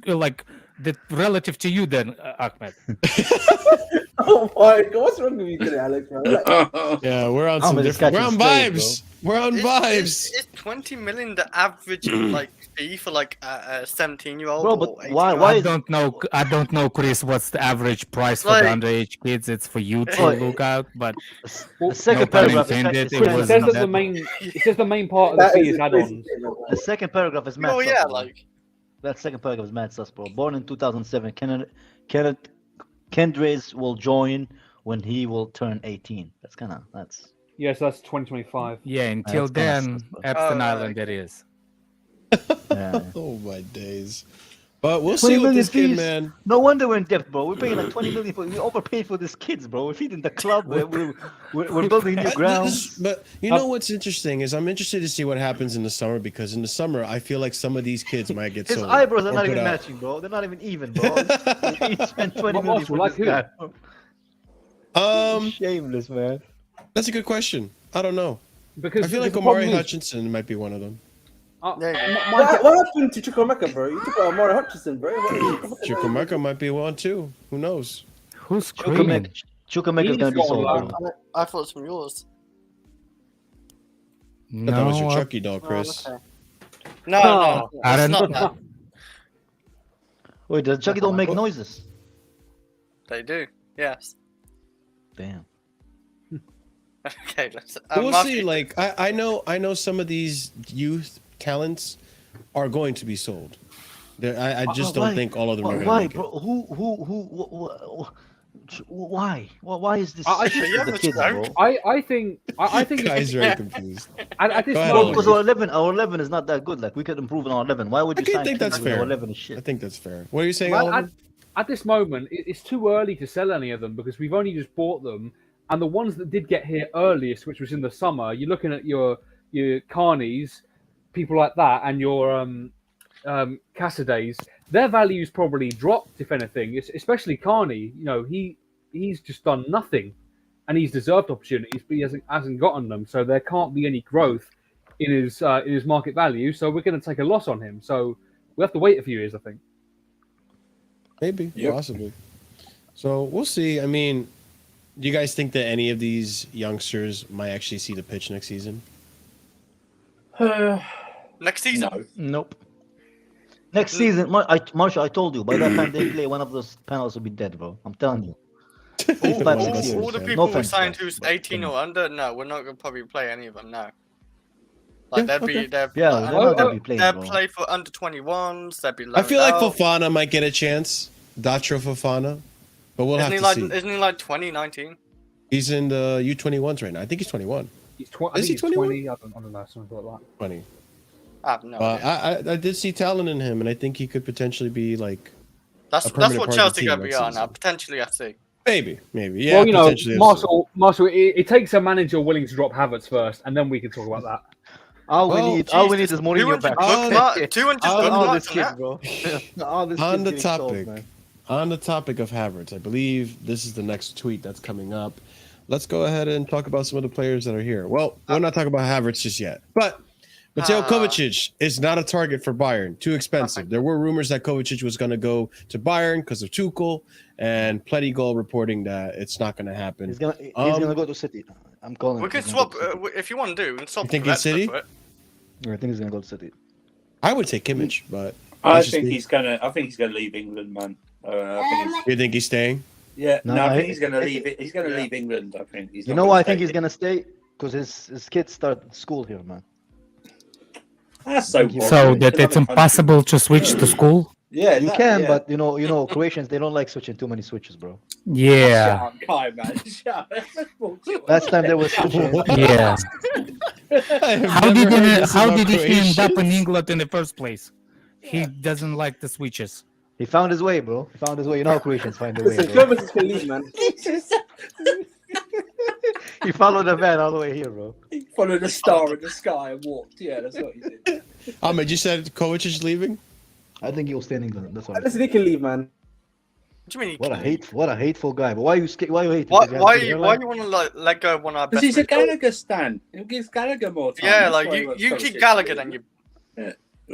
Speaker 7: like that relative to you then, Ahmed.
Speaker 6: Oh my god, what's wrong with you today, Alex? Man? Like,
Speaker 2: Yeah, we're on
Speaker 5: Oh,
Speaker 2: some
Speaker 5: but it's
Speaker 2: different. We're on
Speaker 5: catching
Speaker 2: vibes.
Speaker 5: strays,
Speaker 2: We're on vibes.
Speaker 8: Is 20 million the average like fee for like a 17-year-old?
Speaker 5: Bro,
Speaker 8: or
Speaker 5: but
Speaker 8: 18-year-old?
Speaker 5: why
Speaker 7: I
Speaker 5: is
Speaker 7: don't know. I don't know, Chris. What's the average price for
Speaker 8: Like-
Speaker 7: the underage kids? It's for you to
Speaker 5: Oh,
Speaker 7: look out. But
Speaker 5: the second
Speaker 7: no pun
Speaker 5: paragraph?
Speaker 7: intended, it
Speaker 3: Chris, it
Speaker 7: was
Speaker 3: says
Speaker 7: not
Speaker 3: that
Speaker 7: that.
Speaker 3: it says the main part of the
Speaker 6: that
Speaker 3: fee
Speaker 6: is
Speaker 3: is
Speaker 6: a
Speaker 3: add-ons.
Speaker 6: crazy thing, man.
Speaker 5: The second paragraph is mad.
Speaker 8: Oh
Speaker 5: sus,
Speaker 8: yeah,
Speaker 5: bro.
Speaker 8: like
Speaker 5: That second paragraph is mad sus, bro. Born in 2007, Kendry will join when he will turn 18. That's
Speaker 3: Yes, that's 2025.
Speaker 7: Yeah, until
Speaker 5: that's kinda
Speaker 7: then,
Speaker 5: sus, bro.
Speaker 7: Epstein
Speaker 8: Oh,
Speaker 7: Island it is.
Speaker 5: Yeah.
Speaker 2: Oh my days. But we'll
Speaker 5: 20
Speaker 2: see with
Speaker 5: million
Speaker 2: this kid,
Speaker 5: fees.
Speaker 2: man.
Speaker 5: No wonder we're in debt, bro. We're paying like 20 million we overpaid for these kids, bro. We're feeding the club. We're building new grounds.
Speaker 2: But you know what's interesting is I'm interested to see what happens in the summer, because in the summer I feel like some of these kids might get
Speaker 5: His
Speaker 2: sold.
Speaker 5: eyebrows are
Speaker 2: or
Speaker 5: not
Speaker 2: put
Speaker 5: even
Speaker 2: out.
Speaker 5: matching, bro. They're not even, bro. He spent 20 million
Speaker 3: Marshall,
Speaker 5: for
Speaker 3: like
Speaker 5: this
Speaker 3: who?
Speaker 5: guy. Shameless, man.
Speaker 2: That's a good question. I don't know.
Speaker 3: Because
Speaker 2: I feel like
Speaker 3: the
Speaker 2: Omari
Speaker 3: problem is,
Speaker 2: Hutchinson might be one of them.
Speaker 6: What happened to Chukwuemeka, bro? You took out Amari Hutchinson, bro.
Speaker 2: Chukwuemeka might be one too. Who knows?
Speaker 7: Who's screaming?
Speaker 5: Chukwuemeka is gonna be
Speaker 3: He's
Speaker 5: sold,
Speaker 3: gone,
Speaker 5: bro.
Speaker 8: I thought it was from yours.
Speaker 2: I thought that was your
Speaker 7: No,
Speaker 2: Chucky doll, Chris.
Speaker 8: Oh, okay. No,
Speaker 7: I
Speaker 8: it's
Speaker 7: don't
Speaker 8: not
Speaker 7: know.
Speaker 8: that.
Speaker 5: Wait, does Chucky don't make noises?
Speaker 8: They do. Yes.
Speaker 5: Damn.
Speaker 8: Okay, let's.
Speaker 2: We'll
Speaker 8: Matthew,
Speaker 2: see. Like I know some of these youth talents are going to be sold. I just don't
Speaker 5: Why?
Speaker 2: think all of them are going to
Speaker 5: Why,
Speaker 2: make it.
Speaker 5: bro? Why? Why is this
Speaker 3: I
Speaker 5: shit
Speaker 3: think-
Speaker 5: for the kids, bro?
Speaker 3: I think
Speaker 2: Guys are very confused.
Speaker 3: at this
Speaker 2: Go ahead,
Speaker 5: Bro,
Speaker 3: moment,
Speaker 5: because our 11 is not that good. Like we could improve on our 11. Why would you
Speaker 2: I
Speaker 5: sign
Speaker 2: think that's
Speaker 5: kids when
Speaker 2: fair.
Speaker 5: our 11 is
Speaker 2: I
Speaker 5: shit?
Speaker 2: think that's fair. What are you saying,
Speaker 3: Well,
Speaker 2: Oliver?
Speaker 3: at this moment, it's too early to sell any of them because we've only just bought them, and the ones that did get here earliest, which was in the summer, you're looking at your Carneys, people like that, and your Casadays. Their values probably dropped, if anything. Especially Carney. You know, he's just done nothing, and he's deserved opportunities, but he hasn't gotten them. So there can't be any growth in his market value. So we're going to take a loss on him. So we have to wait a few years, I think.
Speaker 2: Maybe,
Speaker 1: Yep.
Speaker 2: possibly. So we'll see. I mean, do you guys think that any of these youngsters might actually see the pitch next season?
Speaker 8: next season.
Speaker 1: No.
Speaker 5: Nope. Next season, Marshall, I told you, by that time they play, one of those panels will be dead, bro. I'm telling you.
Speaker 8: All,
Speaker 5: 5, 6
Speaker 8: all
Speaker 5: years.
Speaker 8: the
Speaker 2: No
Speaker 8: people we
Speaker 5: offense,
Speaker 8: signed
Speaker 5: guys,
Speaker 8: who's
Speaker 5: but
Speaker 8: 18
Speaker 5: come
Speaker 8: or under, no, we're not gonna probably play any of them now. Like
Speaker 2: Yeah,
Speaker 8: they'd be,
Speaker 2: okay.
Speaker 8: they'd,
Speaker 5: Yeah,
Speaker 8: like,
Speaker 5: they're not gonna be playing,
Speaker 8: they'd
Speaker 5: bro.
Speaker 8: play for under 21s. They'd be.
Speaker 2: I feel like
Speaker 8: loaned out.
Speaker 2: Fofana might get a chance. Datro Fofana. But we'll have
Speaker 8: Isn't he
Speaker 2: to
Speaker 8: like?
Speaker 2: see.
Speaker 8: Isn't he like 20, 19?
Speaker 2: He's in the U21s right now. I think he's 21.
Speaker 3: He's
Speaker 2: Is he
Speaker 3: he's
Speaker 2: 21?
Speaker 3: 20. I don't know, something like that.
Speaker 2: 20.
Speaker 8: I have no idea.
Speaker 2: I did see talent in him, and I think he could potentially be like
Speaker 8: That's
Speaker 2: a permanent
Speaker 8: what
Speaker 2: part of the
Speaker 8: Chelsea
Speaker 2: team
Speaker 8: gonna be
Speaker 2: next
Speaker 8: on now.
Speaker 2: season.
Speaker 8: Potentially FC.
Speaker 2: maybe. Yeah,
Speaker 3: Well, you know,
Speaker 2: potentially FC.
Speaker 3: Marshall, it takes a manager willing to drop Havertz first, and then we can talk about that.
Speaker 5: All we need is Mourinho
Speaker 8: 200
Speaker 5: back.
Speaker 8: book mark, 200
Speaker 2: all
Speaker 8: book
Speaker 5: All
Speaker 8: marks
Speaker 5: these
Speaker 8: on
Speaker 5: kids,
Speaker 8: that.
Speaker 5: bro. All these
Speaker 2: On
Speaker 5: kids
Speaker 2: the
Speaker 5: getting sold,
Speaker 2: topic,
Speaker 5: man.
Speaker 2: on the topic of Havertz, I believe this is the next tweet that's coming up. Let's go ahead and talk about some of the players that are here. Well, we're not talking about Havertz just yet, but Mateo Kovacic is not a target for Bayern. Too expensive. There were rumors that Kovacic was going to go to Bayern because of Tuchel, and Plenty Goal reporting that it's not going to happen.
Speaker 5: He's gonna go to City. I'm calling.
Speaker 8: We
Speaker 5: it.
Speaker 8: can
Speaker 5: He's gonna
Speaker 8: swap
Speaker 5: go to City.
Speaker 8: if you want to do. We can swap.
Speaker 2: You think he's
Speaker 8: Goretzka
Speaker 2: City?
Speaker 8: for it.
Speaker 5: I think he's gonna go to City.
Speaker 2: I would take Kimmich, but
Speaker 1: I
Speaker 2: that's just
Speaker 1: think
Speaker 2: me.
Speaker 1: he's gonna. I think he's gonna leave England, man. I think he's,
Speaker 2: You think he's staying?
Speaker 1: yeah,
Speaker 5: No,
Speaker 1: no, I
Speaker 5: I-
Speaker 1: think he's gonna leave it. He's gonna leave England. I think he's.
Speaker 5: You
Speaker 1: not
Speaker 5: know
Speaker 1: gonna
Speaker 5: why I
Speaker 1: stay
Speaker 5: think he's
Speaker 1: here.
Speaker 5: gonna stay? Because his kids start school here, man.
Speaker 1: That's so.
Speaker 5: So
Speaker 1: boring.
Speaker 7: So
Speaker 1: It's
Speaker 7: that
Speaker 1: another
Speaker 7: it's
Speaker 1: country.
Speaker 7: impossible to switch to school.
Speaker 1: Yeah,
Speaker 5: You
Speaker 1: that-
Speaker 5: can,
Speaker 1: yeah.
Speaker 5: but you know, Croatians they don't like switching too many switches, bro.
Speaker 7: Yeah,
Speaker 1: Shut up, Kai, man. Shut up. That's bullshit.
Speaker 5: Last time they were switching.
Speaker 7: yeah. How did he end up in
Speaker 2: England?
Speaker 7: England in the first place? He doesn't like the switches.
Speaker 5: He found his way, bro. He found his way. You know how Croatians find their way.
Speaker 6: Listen,
Speaker 5: Bro.
Speaker 6: Clovis can leave, man.
Speaker 5: He followed the van all the way here, bro.
Speaker 1: Followed a star in the sky and walked. Yeah, that's what he did.
Speaker 2: Ahmed, you said Kovacic is leaving?
Speaker 5: I think he'll stay in England. That's all.
Speaker 6: Listen, he can leave, man.
Speaker 8: What do you mean? He
Speaker 5: What a
Speaker 8: can-
Speaker 5: what a hateful guy. But why you why you hate him?
Speaker 8: Why?
Speaker 5: Because he has a
Speaker 8: Why?
Speaker 5: good
Speaker 8: Why
Speaker 5: hairline?
Speaker 8: you want to like let go of one of our
Speaker 1: Because
Speaker 8: best?
Speaker 1: he's a
Speaker 8: mates?
Speaker 1: Gallagher stan. He gives Gallagher more time.
Speaker 8: Yeah,
Speaker 1: That's
Speaker 8: like
Speaker 1: why he
Speaker 8: you
Speaker 1: wants
Speaker 8: keep
Speaker 1: Chelsea.
Speaker 8: Gallagher, then you.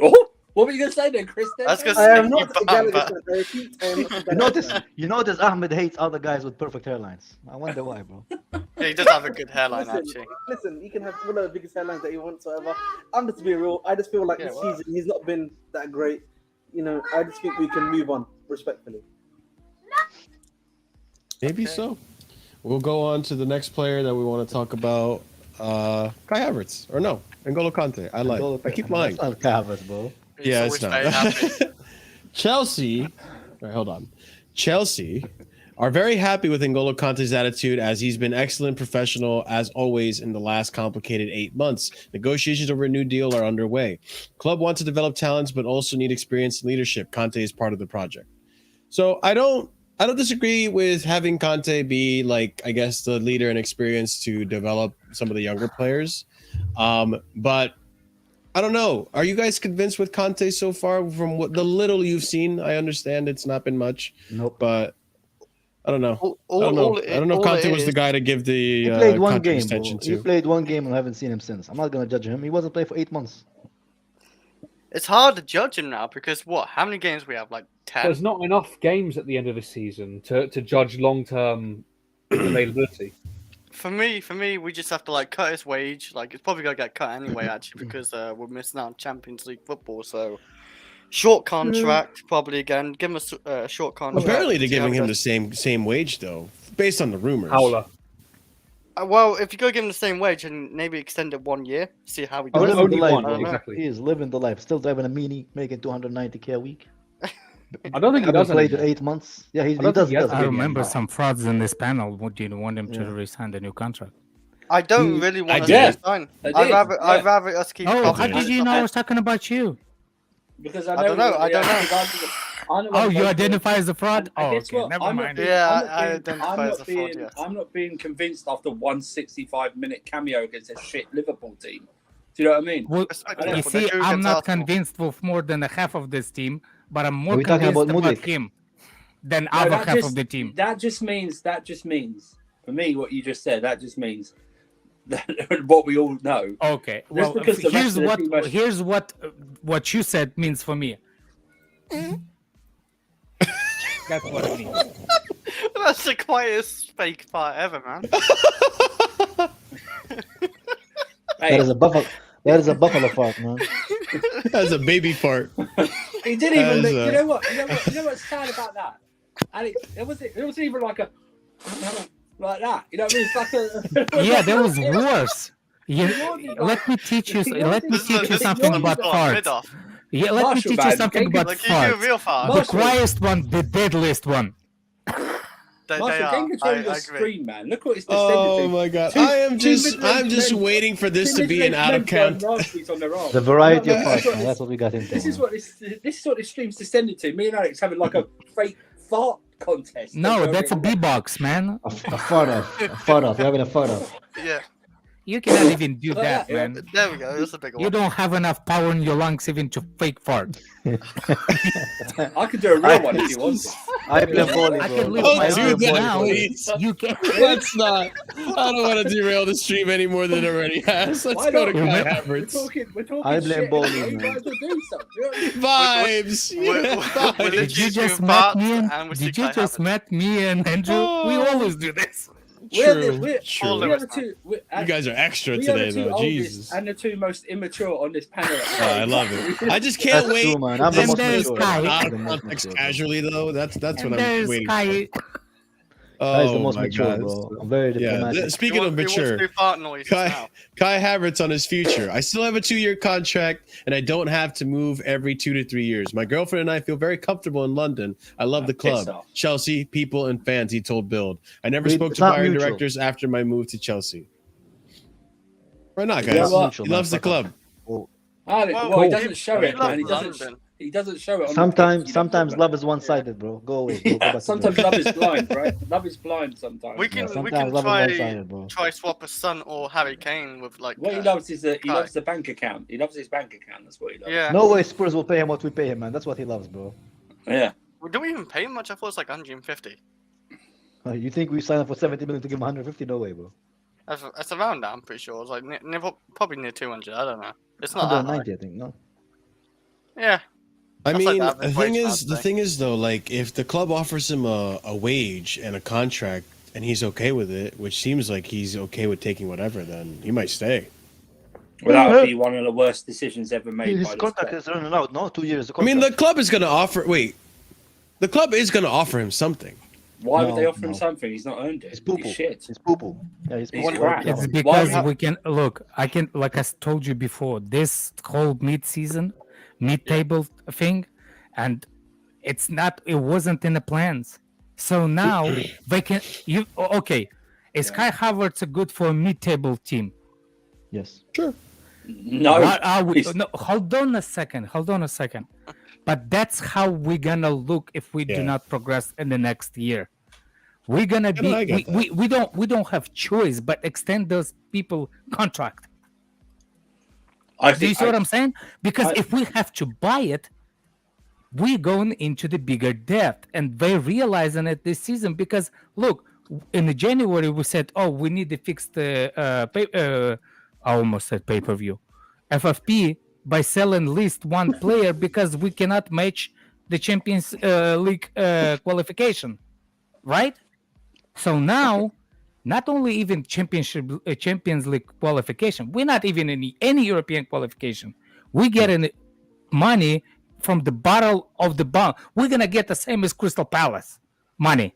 Speaker 1: Oh, what were you going to say then, Chris?
Speaker 8: That's because
Speaker 6: I am
Speaker 8: you
Speaker 6: not a Gallagher
Speaker 8: but-
Speaker 6: fan. I repeat, I am not a
Speaker 5: You
Speaker 6: Gallagher
Speaker 5: notice,
Speaker 6: fan.
Speaker 5: you notice Ahmed hates other guys with perfect hairlines. I wonder why, bro.
Speaker 8: Yeah, he does have a good hairline,
Speaker 6: Listen,
Speaker 8: actually.
Speaker 6: listen, he can have one of the biggest headlines that he wants, whatever. I'm just being real. I just feel like
Speaker 8: Yeah,
Speaker 6: this
Speaker 8: well.
Speaker 6: season he's not been that great. You know, I just think we can move on respectfully.
Speaker 2: Maybe
Speaker 8: Okay.
Speaker 2: so. We'll go on to the next player that we want to talk about. Kai Havertz, or no, N'Golo Kante. I lied. I keep lying.
Speaker 5: That's not Havertz, bro.
Speaker 8: He's
Speaker 2: Yeah,
Speaker 8: always
Speaker 2: it's not.
Speaker 8: very happy.
Speaker 2: Chelsea. All right, hold on. Chelsea are very happy with N'Golo Kante's attitude, as he's been excellent professional as always in the last complicated 8 months. Negotiations over a new deal are underway. Club wants to develop talents, but also need experience and leadership. Kante is part of the project. So I don't disagree with having Kante be, like, I guess, the leader and experience to develop some of the younger players. But I don't know. Are you guys convinced with Kante so far? From what the little you've seen, I understand it's not been much,
Speaker 5: Nope.
Speaker 2: but I don't know.
Speaker 8: All,
Speaker 2: I don't know.
Speaker 8: it-
Speaker 2: I don't know if
Speaker 8: all
Speaker 2: Kante
Speaker 8: it
Speaker 2: was the
Speaker 8: is-
Speaker 2: guy to give the
Speaker 5: He played one
Speaker 2: Kante
Speaker 5: game, bro.
Speaker 2: extension
Speaker 5: He
Speaker 2: to.
Speaker 5: played one game and I haven't seen him since. I'm not gonna judge him. He wasn't playing for 8 months.
Speaker 8: It's hard to judge him now because what? How many games we have? Like 10.
Speaker 3: There's not enough games at the end of the season to judge long-term availability.
Speaker 8: For me, we just have to like cut his wage. Like it's probably gonna get cut anyway, actually, because we're missing out on Champions League football. So short contract, probably again. Give him a short contract.
Speaker 2: Apparently, they're
Speaker 8: see how
Speaker 2: giving
Speaker 8: he
Speaker 2: him the
Speaker 8: does.
Speaker 2: same wage though, based on the rumors.
Speaker 3: Howler.
Speaker 8: Well, if you go give him the same wage and maybe extend it 1 year, see how he
Speaker 5: He's
Speaker 8: does.
Speaker 5: living
Speaker 3: only
Speaker 5: the life,
Speaker 3: one,
Speaker 5: bro.
Speaker 3: exactly.
Speaker 5: He is living the life. Still driving a Mini, making 290k a week.
Speaker 3: I don't think he
Speaker 5: Haven't
Speaker 3: does
Speaker 5: played in
Speaker 3: anymore.
Speaker 5: 8 months. Yeah, he
Speaker 3: I don't
Speaker 5: does.
Speaker 3: think he has
Speaker 5: does.
Speaker 7: I
Speaker 3: Yeah,
Speaker 7: remember
Speaker 3: no.
Speaker 7: some frauds in this panel. Would you want him to
Speaker 5: Yeah.
Speaker 7: resign the new contract?
Speaker 8: I don't
Speaker 3: He-
Speaker 8: really want
Speaker 2: I
Speaker 8: to
Speaker 1: did.
Speaker 8: sign.
Speaker 1: I
Speaker 8: I'd
Speaker 1: did,
Speaker 8: rather
Speaker 1: yeah.
Speaker 8: I'd rather us keep.
Speaker 7: Oh,
Speaker 2: how
Speaker 7: how
Speaker 2: did
Speaker 7: did you know I was talking about you?
Speaker 1: Because
Speaker 8: I don't know, I don't know.
Speaker 7: Oh, you identify as a fraud?
Speaker 1: And
Speaker 7: Oh,
Speaker 1: guess
Speaker 7: okay,
Speaker 1: what?
Speaker 7: never
Speaker 1: I'm not
Speaker 7: mind.
Speaker 1: being-
Speaker 8: Yeah,
Speaker 1: I'm not
Speaker 8: I
Speaker 1: being-
Speaker 8: identify
Speaker 1: I'm
Speaker 8: as
Speaker 1: not
Speaker 8: a fraud,
Speaker 1: being-
Speaker 8: yes.
Speaker 1: I'm not being convinced after one 65-minute cameo against a shit Liverpool team. Do you know what I mean?
Speaker 7: Well,
Speaker 8: Respectful,
Speaker 7: you
Speaker 8: but
Speaker 7: see,
Speaker 8: they drew
Speaker 7: I'm
Speaker 8: against
Speaker 7: not
Speaker 8: Arsenal.
Speaker 7: convinced with more than a half of this team, but I'm more
Speaker 5: we talking
Speaker 7: convinced
Speaker 5: about
Speaker 7: about
Speaker 5: Mudryk?
Speaker 7: him than
Speaker 1: No,
Speaker 7: other
Speaker 1: that
Speaker 7: half
Speaker 1: just-
Speaker 7: of the team.
Speaker 1: That just means, for me, what you just said, that just means that what we all know.
Speaker 7: Okay, well,
Speaker 1: because the rest of the team are-
Speaker 7: here's what you said means for me. That's what it means.
Speaker 8: That's the quietest fake part ever, man.
Speaker 1: Hey,
Speaker 5: That is a buffalo. That is a buffalo fart, man.
Speaker 2: That's a baby fart.
Speaker 1: he didn't even.
Speaker 2: As,
Speaker 1: You know what? You know what's sad about that? Alex, it wasn't even like a like that. You know what I mean? It's like a
Speaker 7: Yeah, that was worse. Yeah, let me teach you. Let me
Speaker 8: This is
Speaker 7: teach you
Speaker 8: this is
Speaker 7: something
Speaker 8: on
Speaker 7: about
Speaker 8: the mid
Speaker 7: farts.
Speaker 8: off.
Speaker 7: Yeah, let me
Speaker 1: Marshall
Speaker 7: teach you
Speaker 1: band,
Speaker 7: something about
Speaker 8: Like you do a
Speaker 7: farts.
Speaker 8: real fart.
Speaker 7: The
Speaker 1: Marshall.
Speaker 7: quietest one, the deadliest one.
Speaker 8: They
Speaker 1: Marshall,
Speaker 8: are.
Speaker 1: can you control
Speaker 8: I
Speaker 1: your
Speaker 8: agree.
Speaker 1: screen, man? Look what it's descended
Speaker 2: Oh
Speaker 1: to.
Speaker 2: my god!
Speaker 1: Two-
Speaker 2: I'm
Speaker 1: two
Speaker 2: just
Speaker 1: mid-range men-
Speaker 2: waiting for this
Speaker 1: Two
Speaker 2: to be an
Speaker 1: mid-range
Speaker 2: out of
Speaker 1: men throwing
Speaker 2: count.
Speaker 1: raspberries on their arm.
Speaker 5: The variety of
Speaker 1: This is
Speaker 5: farts,
Speaker 1: what
Speaker 5: man. That's what we got into.
Speaker 1: This is
Speaker 5: man.
Speaker 1: what this stream's descended to. Me and Alex having like a fake fart contest.
Speaker 7: No, that's a B-box, man.
Speaker 5: A fart off. A fart off. You're having a fart off.
Speaker 8: Yeah,
Speaker 7: You cannot even do that,
Speaker 1: Yeah.
Speaker 7: man.
Speaker 8: there we go. That's a bigger
Speaker 7: You
Speaker 8: one.
Speaker 7: don't have enough power in your lungs even to fake fart.
Speaker 1: I could do a real one if you want.
Speaker 5: I play volley,
Speaker 7: I
Speaker 5: bro.
Speaker 7: can live
Speaker 2: Don't
Speaker 7: my
Speaker 2: do
Speaker 7: life
Speaker 2: that,
Speaker 7: now.
Speaker 2: please.
Speaker 7: You can.
Speaker 2: Let's not. I don't want to derail the stream any more than it already has. Let's
Speaker 1: Why
Speaker 2: go to
Speaker 1: not?
Speaker 2: Kai
Speaker 1: We're
Speaker 2: Havertz.
Speaker 1: talking
Speaker 5: I blame
Speaker 1: shit.
Speaker 5: bowling,
Speaker 1: You
Speaker 5: man.
Speaker 1: guys will do something. You know what I mean?
Speaker 2: Vibes.
Speaker 8: We're-
Speaker 2: Yeah,
Speaker 8: we're
Speaker 2: vibes.
Speaker 8: literally
Speaker 7: Did you just
Speaker 8: doing
Speaker 7: met
Speaker 8: farts
Speaker 7: me and
Speaker 8: and we
Speaker 7: did
Speaker 8: see
Speaker 7: you
Speaker 8: Kai
Speaker 7: just
Speaker 8: Havertz.
Speaker 7: met me and Andrew? We
Speaker 2: Oh.
Speaker 7: always do this.
Speaker 1: We're
Speaker 2: True.
Speaker 1: we are the two.
Speaker 2: You guys are extra
Speaker 1: we are
Speaker 2: today,
Speaker 1: the two
Speaker 2: though.
Speaker 1: oldest
Speaker 2: Jesus.
Speaker 1: and the two most immature on this panel.
Speaker 2: Oh, I love it. I just can't
Speaker 5: That's
Speaker 2: wait.
Speaker 5: true, man. I'm the
Speaker 7: Then
Speaker 5: most
Speaker 7: there's
Speaker 5: mature.
Speaker 7: Kai.
Speaker 2: Out
Speaker 5: I'm
Speaker 2: of
Speaker 5: the most
Speaker 2: context,
Speaker 5: mature.
Speaker 2: casually though. That's
Speaker 7: And
Speaker 2: what I'm
Speaker 7: there's
Speaker 2: waiting
Speaker 7: Kai.
Speaker 2: for.
Speaker 5: That is the
Speaker 2: Oh
Speaker 5: most
Speaker 2: my
Speaker 5: mature,
Speaker 2: God.
Speaker 5: bro. I'm very
Speaker 2: Yeah.
Speaker 5: diplomatic.
Speaker 2: Speaking of
Speaker 8: He wants
Speaker 2: mature,
Speaker 8: to do fart noises
Speaker 2: Kai,
Speaker 8: now.
Speaker 2: Kai Havertz on his future. I still have a 2-year contract, and I don't have to move every 2 to 3 years. My girlfriend and I feel very comfortable in London. I love the
Speaker 1: Piss
Speaker 2: club,
Speaker 1: off.
Speaker 2: Chelsea, people, and fans. He told Build. I never
Speaker 5: Wait,
Speaker 2: spoke
Speaker 5: it's
Speaker 2: to
Speaker 5: not
Speaker 2: Bayern
Speaker 5: mutual.
Speaker 2: directors after my move to Chelsea. Why not,
Speaker 1: Yeah,
Speaker 2: guys?
Speaker 1: well,
Speaker 5: Neutral,
Speaker 2: He
Speaker 5: man.
Speaker 2: loves the
Speaker 5: Fuck off.
Speaker 2: club.
Speaker 1: Alex,
Speaker 8: Well,
Speaker 1: well, he
Speaker 8: he-
Speaker 1: doesn't show
Speaker 8: he
Speaker 1: it, man.
Speaker 8: loves
Speaker 1: He doesn't.
Speaker 8: London.
Speaker 1: He doesn't show it. On
Speaker 5: Sometimes love is one-sided, bro. Go away. Bro. Go back to
Speaker 1: Sometimes
Speaker 5: bed.
Speaker 1: love is blind, right? Love is blind sometimes.
Speaker 8: We can
Speaker 5: sometimes love is
Speaker 8: try
Speaker 5: one-sided, bro.
Speaker 8: swap a Son or Harry Kane with like.
Speaker 1: What he loves is he
Speaker 8: Kai.
Speaker 1: loves the bank account. He loves his bank account. That's what he loves.
Speaker 8: Yeah.
Speaker 5: No way Spurs will pay him what we pay him, man. That's what he loves, bro.
Speaker 1: Yeah.
Speaker 8: Well, do we even pay him much? I thought it's like 150.
Speaker 5: You think we signed up for 70 million to give him 150? No way, bro.
Speaker 8: That's around that. I'm pretty sure. It's like probably near 200. I don't know. It's not that high.
Speaker 5: 190, I think. No.
Speaker 8: Yeah.
Speaker 2: I
Speaker 8: That's like
Speaker 2: mean,
Speaker 8: the average wage,
Speaker 2: the
Speaker 8: I'd say.
Speaker 2: thing is though, like if the club offers him a wage and a contract and he's okay with it, which seems like he's okay with taking whatever, then he might stay.
Speaker 1: Well, that would be one of the worst decisions ever made.
Speaker 5: His
Speaker 1: by
Speaker 5: contract
Speaker 1: this
Speaker 5: is running out. No, 2 years.
Speaker 2: I mean, the club is going to offer. Wait, the club is going to offer him something.
Speaker 1: Why would
Speaker 5: No,
Speaker 1: they offer him
Speaker 5: no.
Speaker 1: something? He's not earned it.
Speaker 5: He's poo-poo.
Speaker 1: He's shit.
Speaker 5: He's poo-poo. Yeah, he's
Speaker 1: He's
Speaker 5: poo-poo.
Speaker 1: crap.
Speaker 7: It's
Speaker 1: Why
Speaker 7: because
Speaker 1: have-
Speaker 7: we can look. I can, like I told you before, this whole mid-table thing, and it's not. It wasn't in the plans. So now they can. Okay? Is Kai Havertz good for a mid-table team?
Speaker 5: Yes.
Speaker 2: Sure.
Speaker 1: No.
Speaker 7: What are we?
Speaker 1: He's-
Speaker 7: No, hold on a second. But that's how we're gonna look if we do
Speaker 2: Yeah.
Speaker 7: not progress in the next year. We're gonna
Speaker 2: Yeah, no, I
Speaker 7: be.
Speaker 2: get
Speaker 7: We don't have choice but extend those people contract.
Speaker 1: I
Speaker 7: Do you
Speaker 1: think
Speaker 7: see what I'm saying? Because
Speaker 1: I-
Speaker 7: if we have to buy it, we're going into the bigger debt, and they're realizing it this season. Because look, in the January we said, "Oh, we need to fix the I almost said pay-per-view, FFP by selling at least one player because we cannot match the Champions League qualification, right?" So now, not only even Champions League qualification, we're not even in any European qualification. We getting money from the bottle of the bottle. We're gonna get the same as Crystal Palace money